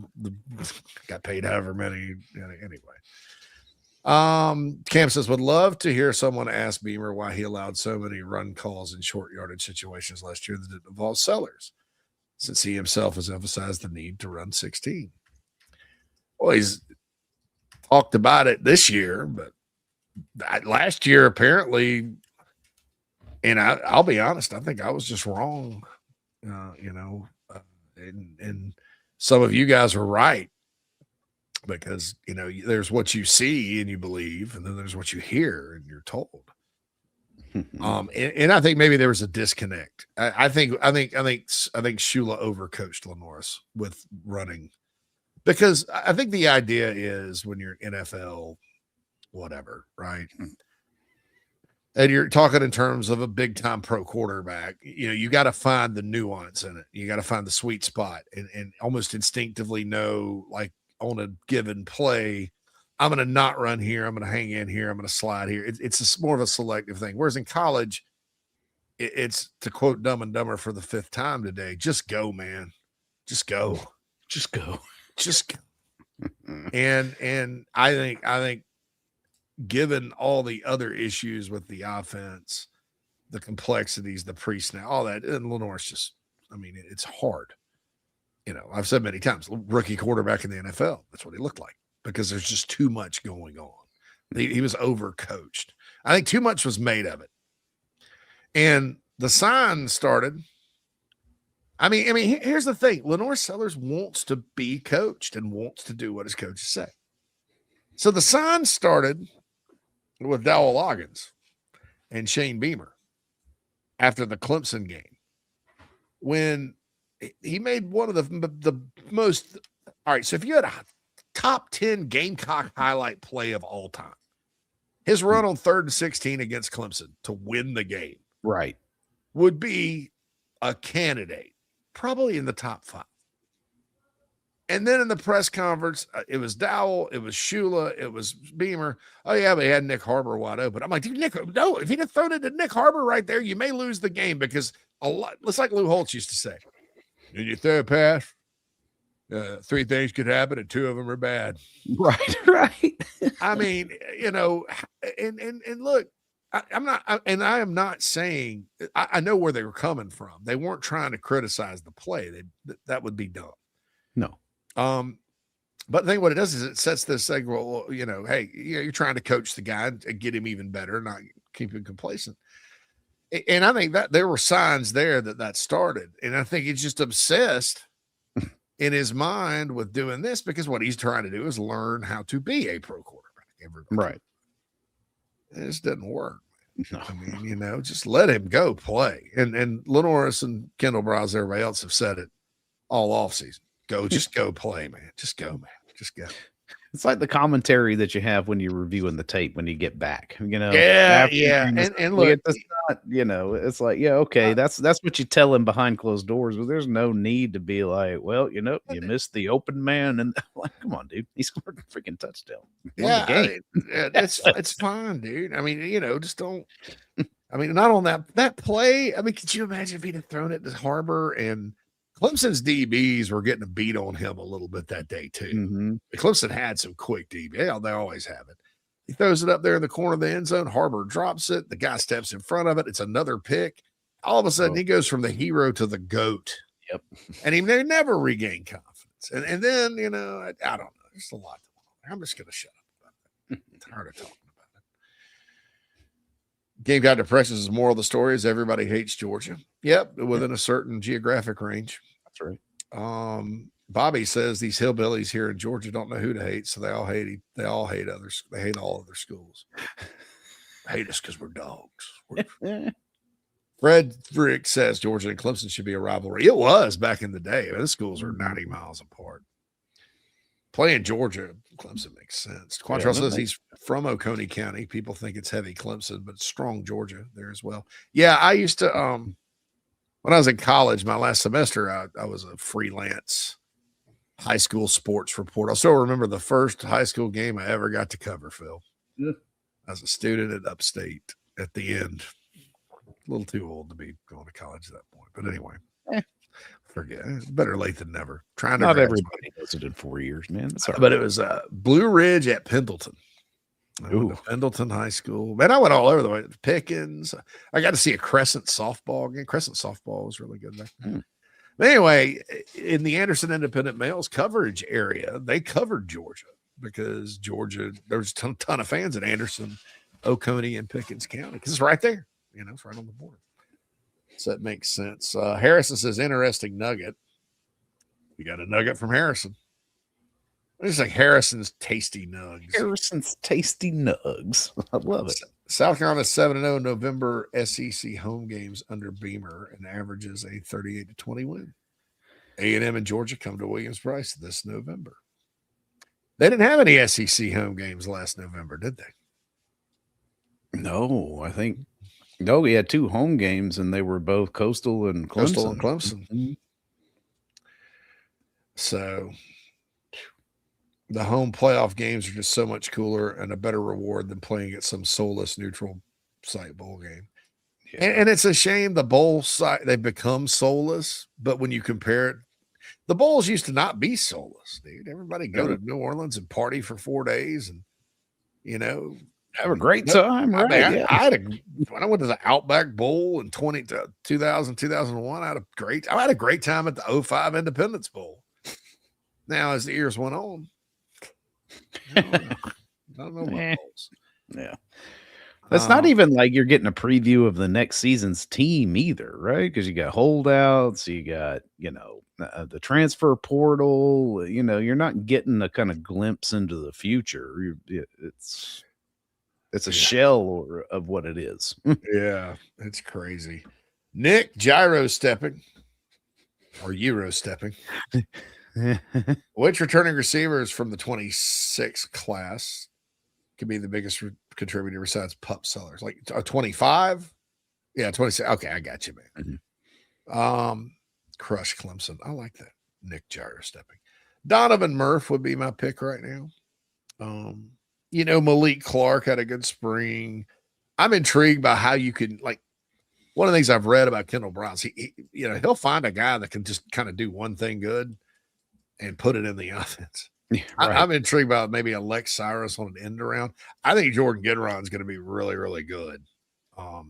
got paid however many. Anyway. Cam says, would love to hear someone ask Beamer why he allowed so many run calls in short yardage situations last year that didn't involve Sellers, since he himself has emphasized the need to run 16. Well, he's talked about it this year, but last year, apparently, and I'll be honest, I think I was just wrong, and some of you guys were right, because, there's what you see and you believe, and then there's what you hear and you're told. And I think maybe there was a disconnect. I think Shula overcoached Lenoris with running, because I think the idea is when you're NFL, whatever, right? And you're talking in terms of a big time pro quarterback, you got to find the nuance in it. You got to find the sweet spot and almost instinctively know, like, on a given play, I'm going to not run here. I'm going to hang in here. I'm going to slide here. It's more of a selective thing. Whereas in college, it's, to quote Dumb and Dumber for the 5th time today, just go, man. Just go. Just go. Just go. And I think given all the other issues with the offense, the complexities, the pre-snap, all that, and Lenoir's just, it's hard. I've said many times, rookie quarterback in the NFL, that's what he looked like, because there's just too much going on. He was overcoached. I think too much was made of it. And the sign started. Here's the thing. Lenore Sellers wants to be coached and wants to do what his coaches say. So the sign started with Dowell Loggins and Shane Beamer after the Clemson game, when he made one of the most. All right, so if you had a top 10 Gamecock highlight play of all time, his run on 3rd and 16 against Clemson to win the game, right, would be a candidate, probably in the top 5. And then in the press conference, it was Dowell, it was Shula, it was Beamer. Oh, yeah, they had Nick Harbor wide open. I'm like, dude, no, if he'd have thrown it to Nick Harbor right there, you may lose the game, because it's like Lou Holtz used to say, did you throw a pass? 3 things could happen, and 2 of them are bad. Right. And look, I am not saying, I know where they were coming from. They weren't trying to criticize the play. That would be dumb. No. But I think what it does is it sets this thing, well, hey, you're trying to coach the guy and get him even better, not keep him complacent. And I think that there were signs there that started. And I think he's just obsessed in his mind with doing this, because what he's trying to do is learn how to be a pro quarterback. Right. It just doesn't work. No. Just let him go play. And Lenoris and Kendall Browse, everybody else have said it all offseason. Just go play, man. Just go, man. Just go. It's like the commentary that you have when you're reviewing the tape when you get back. Yeah. And look, it's not, it's like, yeah, okay, that's what you tell him behind closed doors. But there's no need to be like, well, you missed the open man, and like, come on, dude, he scored a freaking touchdown. Yeah, it's fine, dude. Just don't. I mean, not on that play. I mean, could you imagine if he'd have thrown it to Harbor and Clemson's DBs were getting a beat on him a little bit that day too. Mm-hmm. Clemson had some quick DB. They always have it. He throws it up there in the corner of the end zone. Harbor drops it. The guy steps in front of it. It's another pick. All of a sudden, he goes from the hero to the GOAT. Yep. And he never regained confidence. And then, you know, I don't know. There's a lot. I'm just going to shut up about that. I'm tired of talking about it. Gamecock depressions is moral of the story is everybody hates Georgia. Yep. Within a certain geographic range. That's right. Bobby says these hillbillies here in Georgia don't know who to hate, so they all hate others. They hate all other schools. Hate us because we're dogs. Frederick says Georgia and Clemson should be a rivalry. It was back in the day. The schools are 90 miles apart. Playing Georgia, Clemson makes sense. Quantrell says he's from Oconee County. People think it's heavy Clemson, but strong Georgia there as well. Yeah, I used to when I was in college, my last semester, I was a freelance high school sports reporter. I still remember the first high school game I ever got to cover, Phil. Yeah. As a student at Upstate at the end. A little too old to be going to college at that point. But anyway, forget it. Better late than never. Trying to Not everybody does it in 4 years, man. That's all but right. it was Blue Ridge at Pendleton. Pendleton High School. Man, I went all over the way. Pickens. I got to see a Crescent softball game. Crescent softball was really good back then. But anyway, in the Anderson Independent Males coverage area, they covered Georgia because Georgia, there was a ton of fans at Anderson, Oconee, and Pickens County because it's right there. You know, it's right on the border. So that makes sense. Harrison says, interesting nugget. We got a nugget from Harrison. It's like Harrison's Tasty Nugs. Harrison's Tasty Nugs. I love it. South Carolina 7-0 November SEC home games under Beamer and averages a 38-20 win. A&M and Georgia come to Williams-Brice this November. They didn't have any SEC home games last November, did they? No, I think no. We had 2 home games, and they were both Coastal and Clemson. Mm-hmm. So the home playoff games are just so much cooler and a better reward than playing at some soulless neutral site bowl game. Yeah. And it's a shame the bowl site, they've become soulless, but when you compare it, the bowls used to not be soulless, dude. Everybody go to New Orleans and party for 4 days and, you know, have a great time, right? I when I went to the Outback Bowl in 2001, I had a great time at the 05 Independence Bowl. Now, as the years went on, I don't know about bowls. Yeah. That's not even like you're getting a preview of the next season's team either, right? Because you got holdouts, you got, you know, the transfer portal, you know, you're not getting a kind of glimpse into the future. It's a shell of what it is. Yeah, it's crazy. Nick gyro stepping or Euro stepping. Which returning receivers from the 26 class could be the biggest contributor besides pup sellers? Like 25? Yeah, 26. Okay, I got you, man. Mm-hmm. Crush Clemson. I like that. Nick gyro stepping. Donovan Murph would be my pick right now. You know, Malik Clark had a good spring. I'm intrigued by how you can, like, one of the things I've read about Kendall Browns, he'll find a guy that can just kind of do one thing good and put it in the offense. Yeah, right. I'm intrigued about maybe a Lex Cyrus on an end around. I think Jordan Gidron is going to be really, really good. I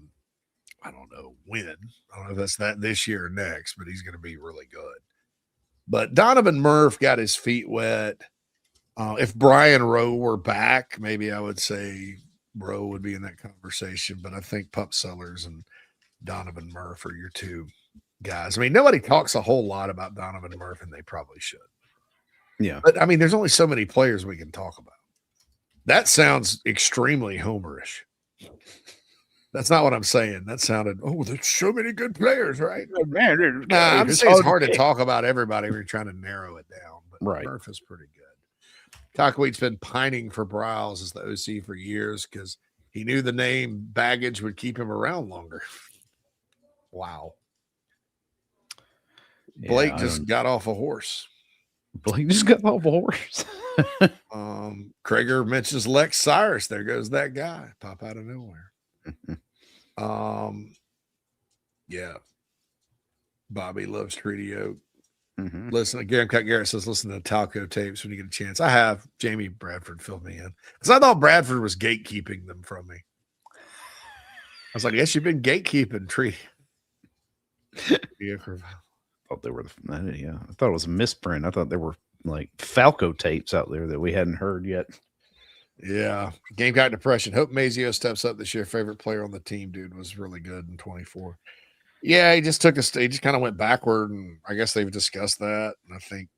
don't know when. I don't know if that's that this year or next, but he's going to be really good. But Donovan Murph got his feet wet. If Brian Rowe were back, maybe I would say Rowe would be in that conversation. But I think Pup Sellers and Donovan Murph are your 2 guys. I mean, nobody talks a whole lot about Donovan Murph, and they probably should. Yeah. But, I mean, there's only so many players we can talk about. That sounds extremely homerish. That's not what I'm saying. That sounded, there's so many good players, right? Man, I'm saying it's hard to talk about everybody when you're trying to narrow it down. But right. Murph is pretty good. Cockweed's been pining for Browse as the OC for years because he knew the name baggage would keep him around longer. Wow. Blake just got off a horse. Blake just got off a horse. Krager mentions Lex Cyrus. There goes that guy. Pop out of nowhere. Yeah. Bobby loves Treaty Oak. Mm-hmm. Listen, Gamecock Garrett says, listen to the Talco tapes when you get a chance. I have. Jamie Bradford filled me in because I thought Bradford was gatekeeping them from me. I was like, yes, you've been gatekeeping Treaty. I thought they were yeah. I thought it was a misprint. I thought there were like Falco tapes out there that we hadn't heard yet. Yeah. Gamecock depression. Hope Mazio steps up this year. Favorite player on the team, dude, was really good in 24. Yeah, he just took he just kind of went backward, and I guess they've discussed that. And I think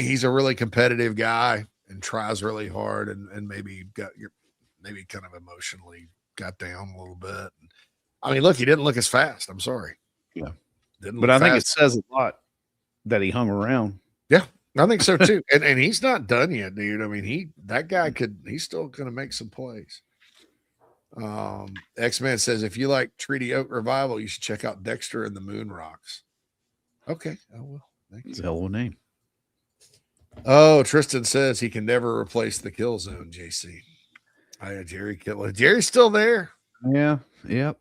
he's a really competitive guy and tries really hard, and maybe kind of emotionally got down a little bit. I mean, look, he didn't look as fast. I'm sorry. Yeah. But I think it says a lot that he hung around. Yeah, I think so too. and he's not done yet, dude. I mean, he's still going to make some plays. X-Man says, if you like Treaty Oak Revival, you should check out Dexter and the Moon Rocks. Okay, I will. Thank you. It's a hell of a name. Oh, Tristan says he can never replace the kill zone, JC. Jerry Kittle. Jerry's still there. Yeah. Yep.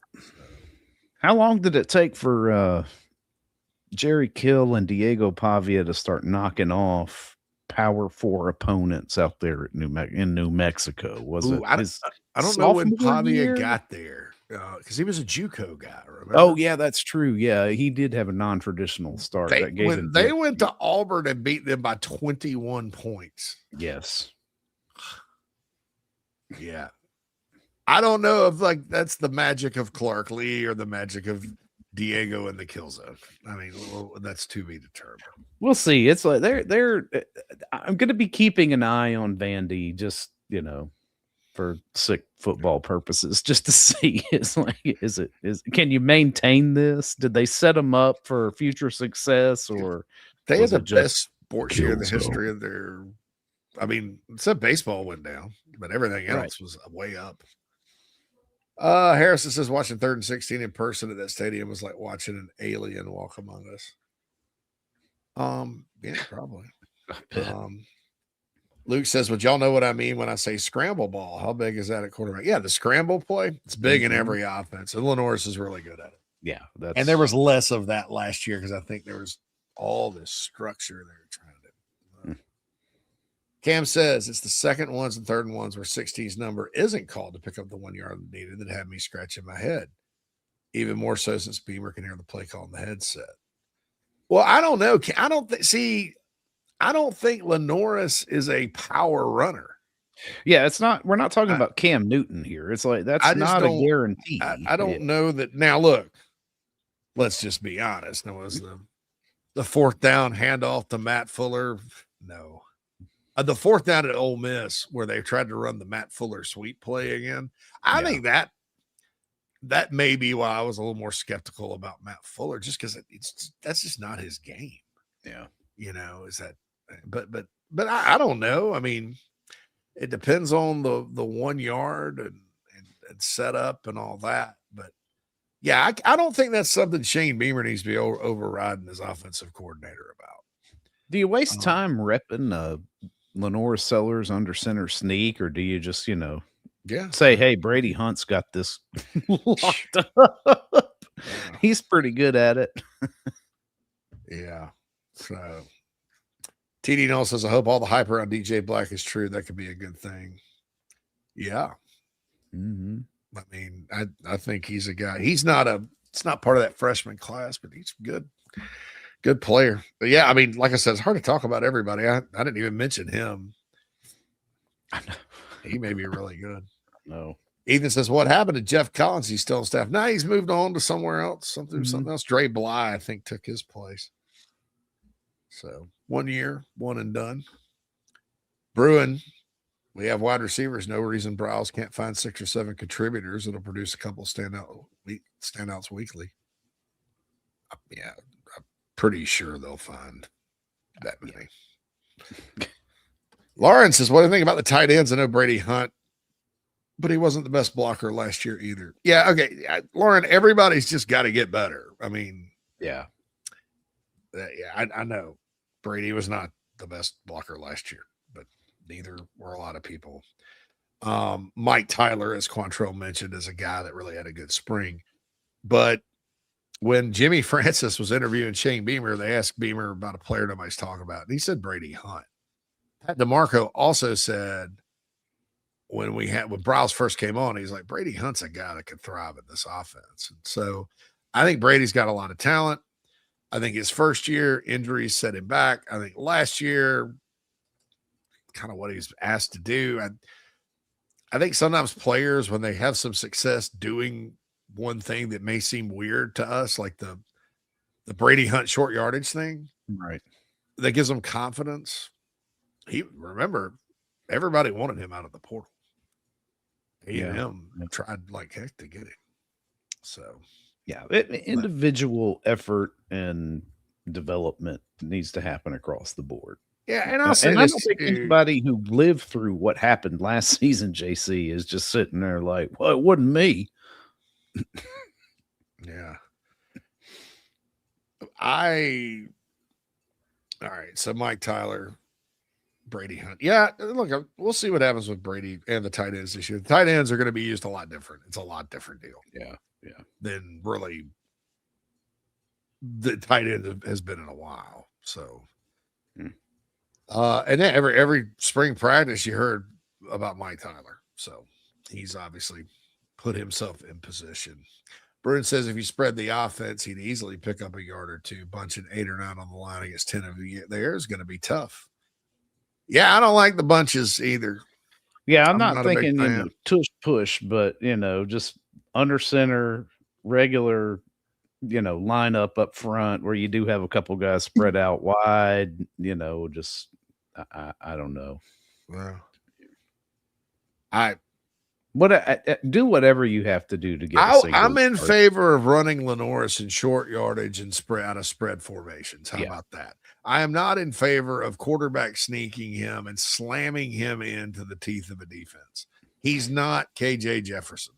How long did it take for Jerry Kill and Diego Pavia to start knocking off Power 4 opponents out there at New Mexico? Was it? I don't know when Pavia got there because he was a JUCO guy. Remember? Oh yeah, that's true. Yeah, he did have a non-traditional start. They went to Auburn and beat them by 21 points. Yes. Yeah. I don't know if that's the magic of Clark Lee or the magic of Diego in the kill zone. I mean, that's to be determined. We'll see. It's like they're I'm going to be keeping an eye on Vandy, just for sick football purposes, just to see can you maintain this? Did they set them up for future success, or they had the best sports year in the history of their? I mean, except baseball went down, but everything else was way up. Harrison says watching 3rd and 16 in person at that stadium was like watching an alien walk among us. Yeah, probably. Luke says, would y'all know what I mean when I say scramble ball? How big is that at quarterback? Yeah, the scramble play. It's big in every offense, and Lenoris is really good at it. Yeah, and there was less of that last year because I think there was all this structure they were trying to do. Cam says it's the second ones and third ones where 16's number isn't called to pick up the 1 yard needed that had me scratching my head. Even more so since Beamer can hear the play call in the headset. Well, I don't know. I don't think Lenoris is a power runner. Yeah, it's not. We're not talking about Cam Newton here. It's like that's not a guarantee. I don't know that. Now, look, let's just be honest. There was the 4th down handoff to Matt Fuller. No. The 4th down at Ole Miss where they tried to run the Matt Fuller sweep play again. I think that may be why I was a little more skeptical about Matt Fuller, just because that's just not his game. Yeah. Is that, but I don't know. I mean, it depends on the 1 yard and setup and all that. But yeah, I don't think that's something Shane Beamer needs to be overriding his offensive coordinator about. Do you waste time repping Lenore Sellers under center sneak, or do you just, say, hey, Brady Hunt's got this locked up. He's pretty good at it. Yeah. So TD Null says, I hope all the hype around DJ Black is true. That could be a good thing. Yeah. Mm-hmm. I mean, I think he's a guy. It's not part of that freshman class, but he's good player. But yeah, I mean, like I said, it's hard to talk about everybody. I didn't even mention him. He may be really good. No. Ethan says, what happened to Jeff Collins? He's still on staff. Now he's moved on to somewhere else, something else. Dre Bly, I think, took his place. So 1 year, one and done. Bruin, we have wide receivers. No reason Browse can't find 6 or 7 contributors that'll produce a couple standouts weekly. Yeah, I'm pretty sure they'll find that many. Lauren says, what do you think about the tight ends? I know Brady Hunt, but he wasn't the best blocker last year either. Yeah, okay. Lauren, everybody's just got to get better. I mean, yeah. I know Brady was not the best blocker last year, but neither were a lot of people. Mike Tyler, as Quantrell mentioned, is a guy that really had a good spring. But when Jimmy Francis was interviewing Shane Beamer, they asked Beamer about a player nobody's talking about, and he said Brady Hunt. Pat DeMarco also said when Browse first came on, he's like, Brady Hunt's a guy that could thrive in this offense. And so I think Brady's got a lot of talent. I think his first year injuries set him back. I think last year, kind of what he was asked to do. I think sometimes players, when they have some success doing one thing that may seem weird to us, like the Brady Hunt short yardage thing, right? That gives them confidence. Remember, everybody wanted him out of the portal. A&M tried like heck to get him. So, yeah, individual effort and development needs to happen across the board. Yeah, and I'll say and this, I don't think anybody who lived through what happened last season, JC, is just sitting there like, well, it wasn't me. Yeah. All right. So Mike Tyler, Brady Hunt. Yeah, look, we'll see what happens with Brady and the tight ends this year. The tight ends are going to be used a lot different. It's a lot different deal. Yeah. Than really the tight end has been in a while. So, and then every spring practice you heard about Mike Tyler. So he's obviously put himself in position. Bruin says if you spread the offense, he'd easily pick up a yard or two. Bunching 8 or 9 on the line against 10 of you there is going to be tough. Yeah, I don't like the bunches either. Yeah, I'm not thinking tush push, but just under center, regular, line up front where you do have a couple guys spread out wide. Just I don't know. Well, do whatever you have to do to get. I'm in favor of running Lenoris in short yardage and spread formations. How about that? I am not in favor of quarterback sneaking him and slamming him into the teeth of a defense. He's not KJ Jefferson.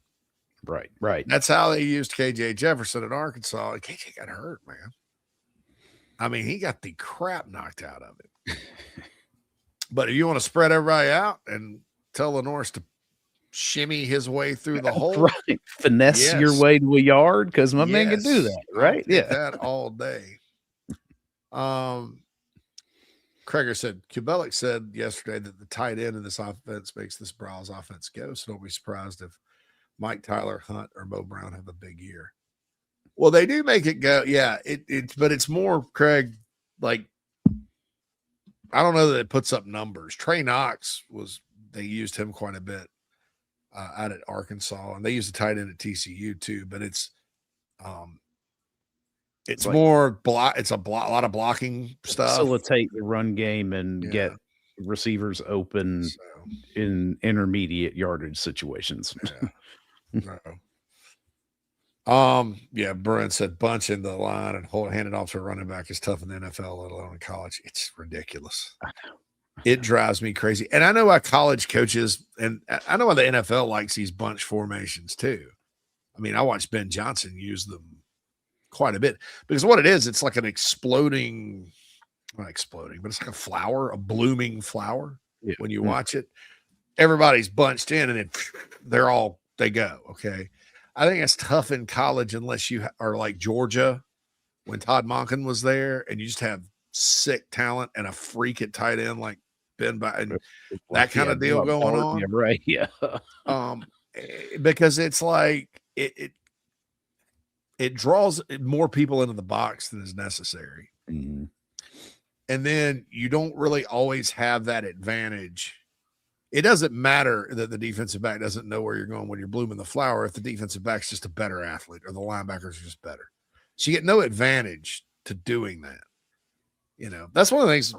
Right. That's how they used KJ Jefferson at Arkansas. KJ got hurt, man. I mean, he got the crap knocked out of him. But if you want to spread everybody out and tell Lenoris to shimmy his way through the hole, right? Finesse your way to a yard, because my man can do that, right? Yeah, that all day. Kreger said Kubelic said yesterday that the tight end in this offense makes this Browns offense go. So don't be surprised if Mike Tyler, Hunt, or Mo Brown have a big year. Well, they do make it go. Yeah, but it's more, Craig, like, I don't know that it puts up numbers. Trey Knox they used him quite a bit out at Arkansas, and they used the tight end at TCU too, but it's like, more it's a lot of blocking stuff. Facilitate the run game and get receivers open in intermediate yardage situations. Bruin said bunch in the line and hand it off to a running back is tough in the NFL, let alone in college. It's ridiculous. I know. It drives me crazy. And I know why college coaches, and I know why the NFL likes these bunch formations too. I mean, I watched Ben Johnson use them quite a bit, because what it is, it's like an not exploding, but it's like a flower, a blooming flower. Yeah. When you watch it, everybody's bunched in and then they go. Okay. I think it's tough in college unless you are like Georgia when Todd Monken was there and you just have sick talent and a freak at tight end like Ben and that kind of deal going on. Yeah, right. Yeah. Because it's like it draws more people into the box than is necessary. Mm-hmm. And then you don't really always have that advantage. It doesn't matter that the defensive back doesn't know where you're going when you're blooming the flower if the defensive back's just a better athlete or the linebackers are just better. So you get no advantage to doing that. That's one of the things,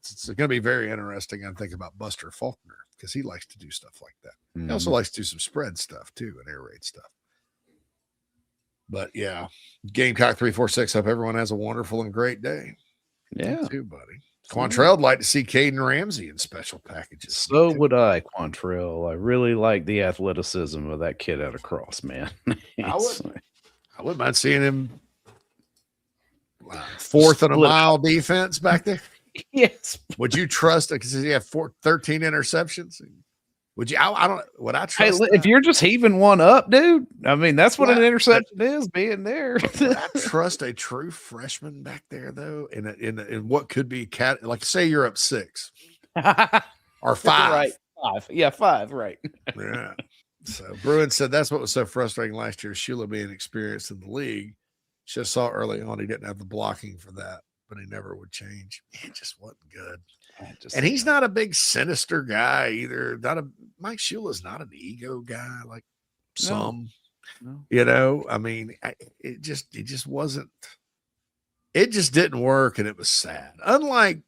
it's going to be very interesting. I think about Buster Faulkner because he likes to do stuff like that. Mm-hmm. He also likes to do some spread stuff too and air raid stuff. But yeah, Gamecock 346. Hope everyone has a wonderful and great day. Yeah. You too, buddy. Quantrell would like to see Caden Ramsey in special packages. So would I, Quantrell. I really like the athleticism of that kid out of Cross, man. I wouldn't mind seeing him fourth and a mile defense back there. Yes. Would you trust it? Because he had 13 interceptions. Would you? I don't. Would I Hey, trust? if you're just heaving one up, dude, I mean, that's what an interception is, being there. Would I trust a true freshman back there though? In what could be like say you're up 6 or 5, Right. 5. Yeah, 5. Right. Yeah. So Bruin said that's what was so frustrating last year. Shula being experienced in the league, just saw early on he didn't have the blocking for that, but he never would change. It just wasn't good. And he's not a big sinister guy either. Mike Shula's not an ego guy like some. No. You know, I mean, it just wasn't. It just didn't work, and it was sad. Unlike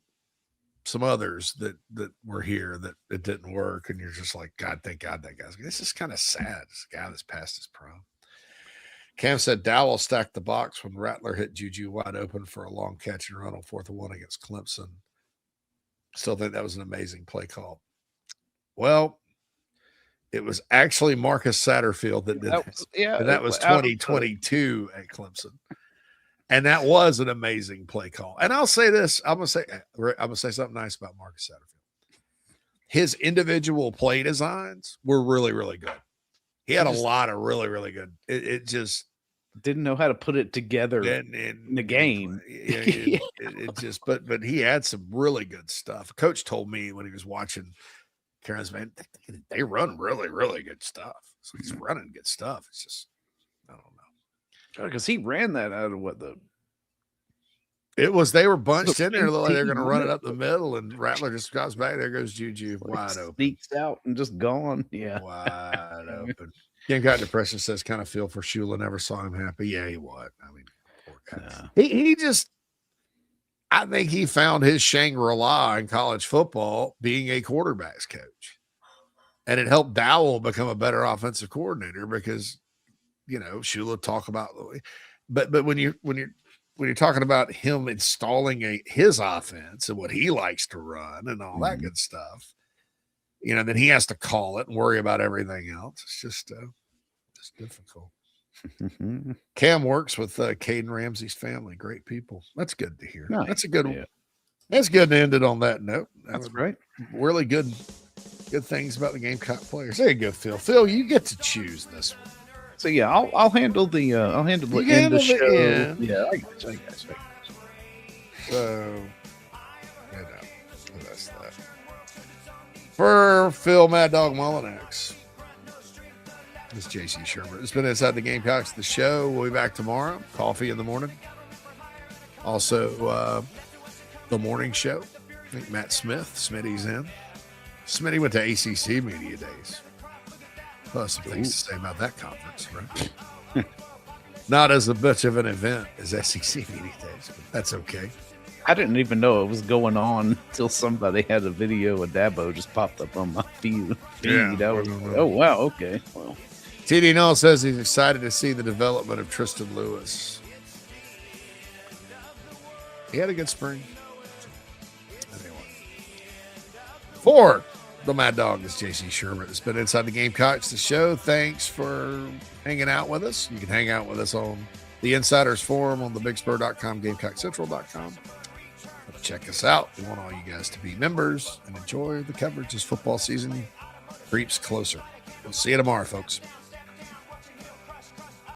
some others that were here that it didn't work, and you're just like, God, thank God that guy's. This is kind of sad. This guy that's past his prime. Cam said Dowell stacked the box when Rattler hit Juju wide open for a long catch and run on 4th and 1 against Clemson. Still think that was an amazing play call. Well, it was actually Marcus Satterfield that did that. And that was 2022 at Clemson. And that was an amazing play call. And I'll say this. I'm gonna say something nice about Marcus Satterfield. His individual play designs were really, really good. He had a lot of really, really good. It just didn't know how to put it together in the game. It just, but he had some really good stuff. Coach told me when he was watching Karen's, man, they run really, really good stuff. So he's running good stuff. It's just, I don't know. Because he ran that out of they were bunched in there. Like they're going to run it up the middle, and Rattler just goes back. There goes Juju wide open. Sneaks out and just gone. Yeah. Wide open. Gamecock Depression says, kind of feel for Shula. Never saw him happy. Yeah, he was. I mean, poor guy. He just, I think he found his Shangri-La in college football being a quarterback's coach. And it helped Dowell become a better offensive coordinator because, you know, Shula talk about the way. But when you're talking about him installing his offense and what he likes to run and all that good stuff, you know, then he has to call it and worry about everything else. It's just difficult. Cam works with Caden Ramsey's family. Great people. That's good to hear. Nice. That's a good one. That's good to end it on that note. That's right. Really good things about the Gamecock players. There you go, Phil. Phil, you get to choose this one. So yeah, I'll handle the end of the show. End. Yeah, I got you. So, you know, that's that. For Phil Mad Dog Mullinax, this is JC Sherbert. It's been Inside the Gamecocks, the show. We'll be back tomorrow. Coffee in the morning. Also, the morning show. I think Matt Smith, Smitty's in. Smitty went to ACC Media Days. Plus some things to say about that conference, right? Not as much of an event as SEC Media Days, but that's okay. I didn't even know it was going on until somebody had a video of Dabo just popped up on my feed. Yeah. I was like, oh, wow, okay. Well, TD Null says he's excited to see the development of Tristan Lewis. He had a good spring. Anyway. For the Mad Dog is JC Sherman. It's been Inside the Gamecocks, the show. Thanks for hanging out with us. You can hang out with us on the Insiders Forum on thebigspur.com, GamecockCentral.com. Check us out. We want all you guys to be members and enjoy the coverage as football season creeps closer. We'll see you tomorrow, folks.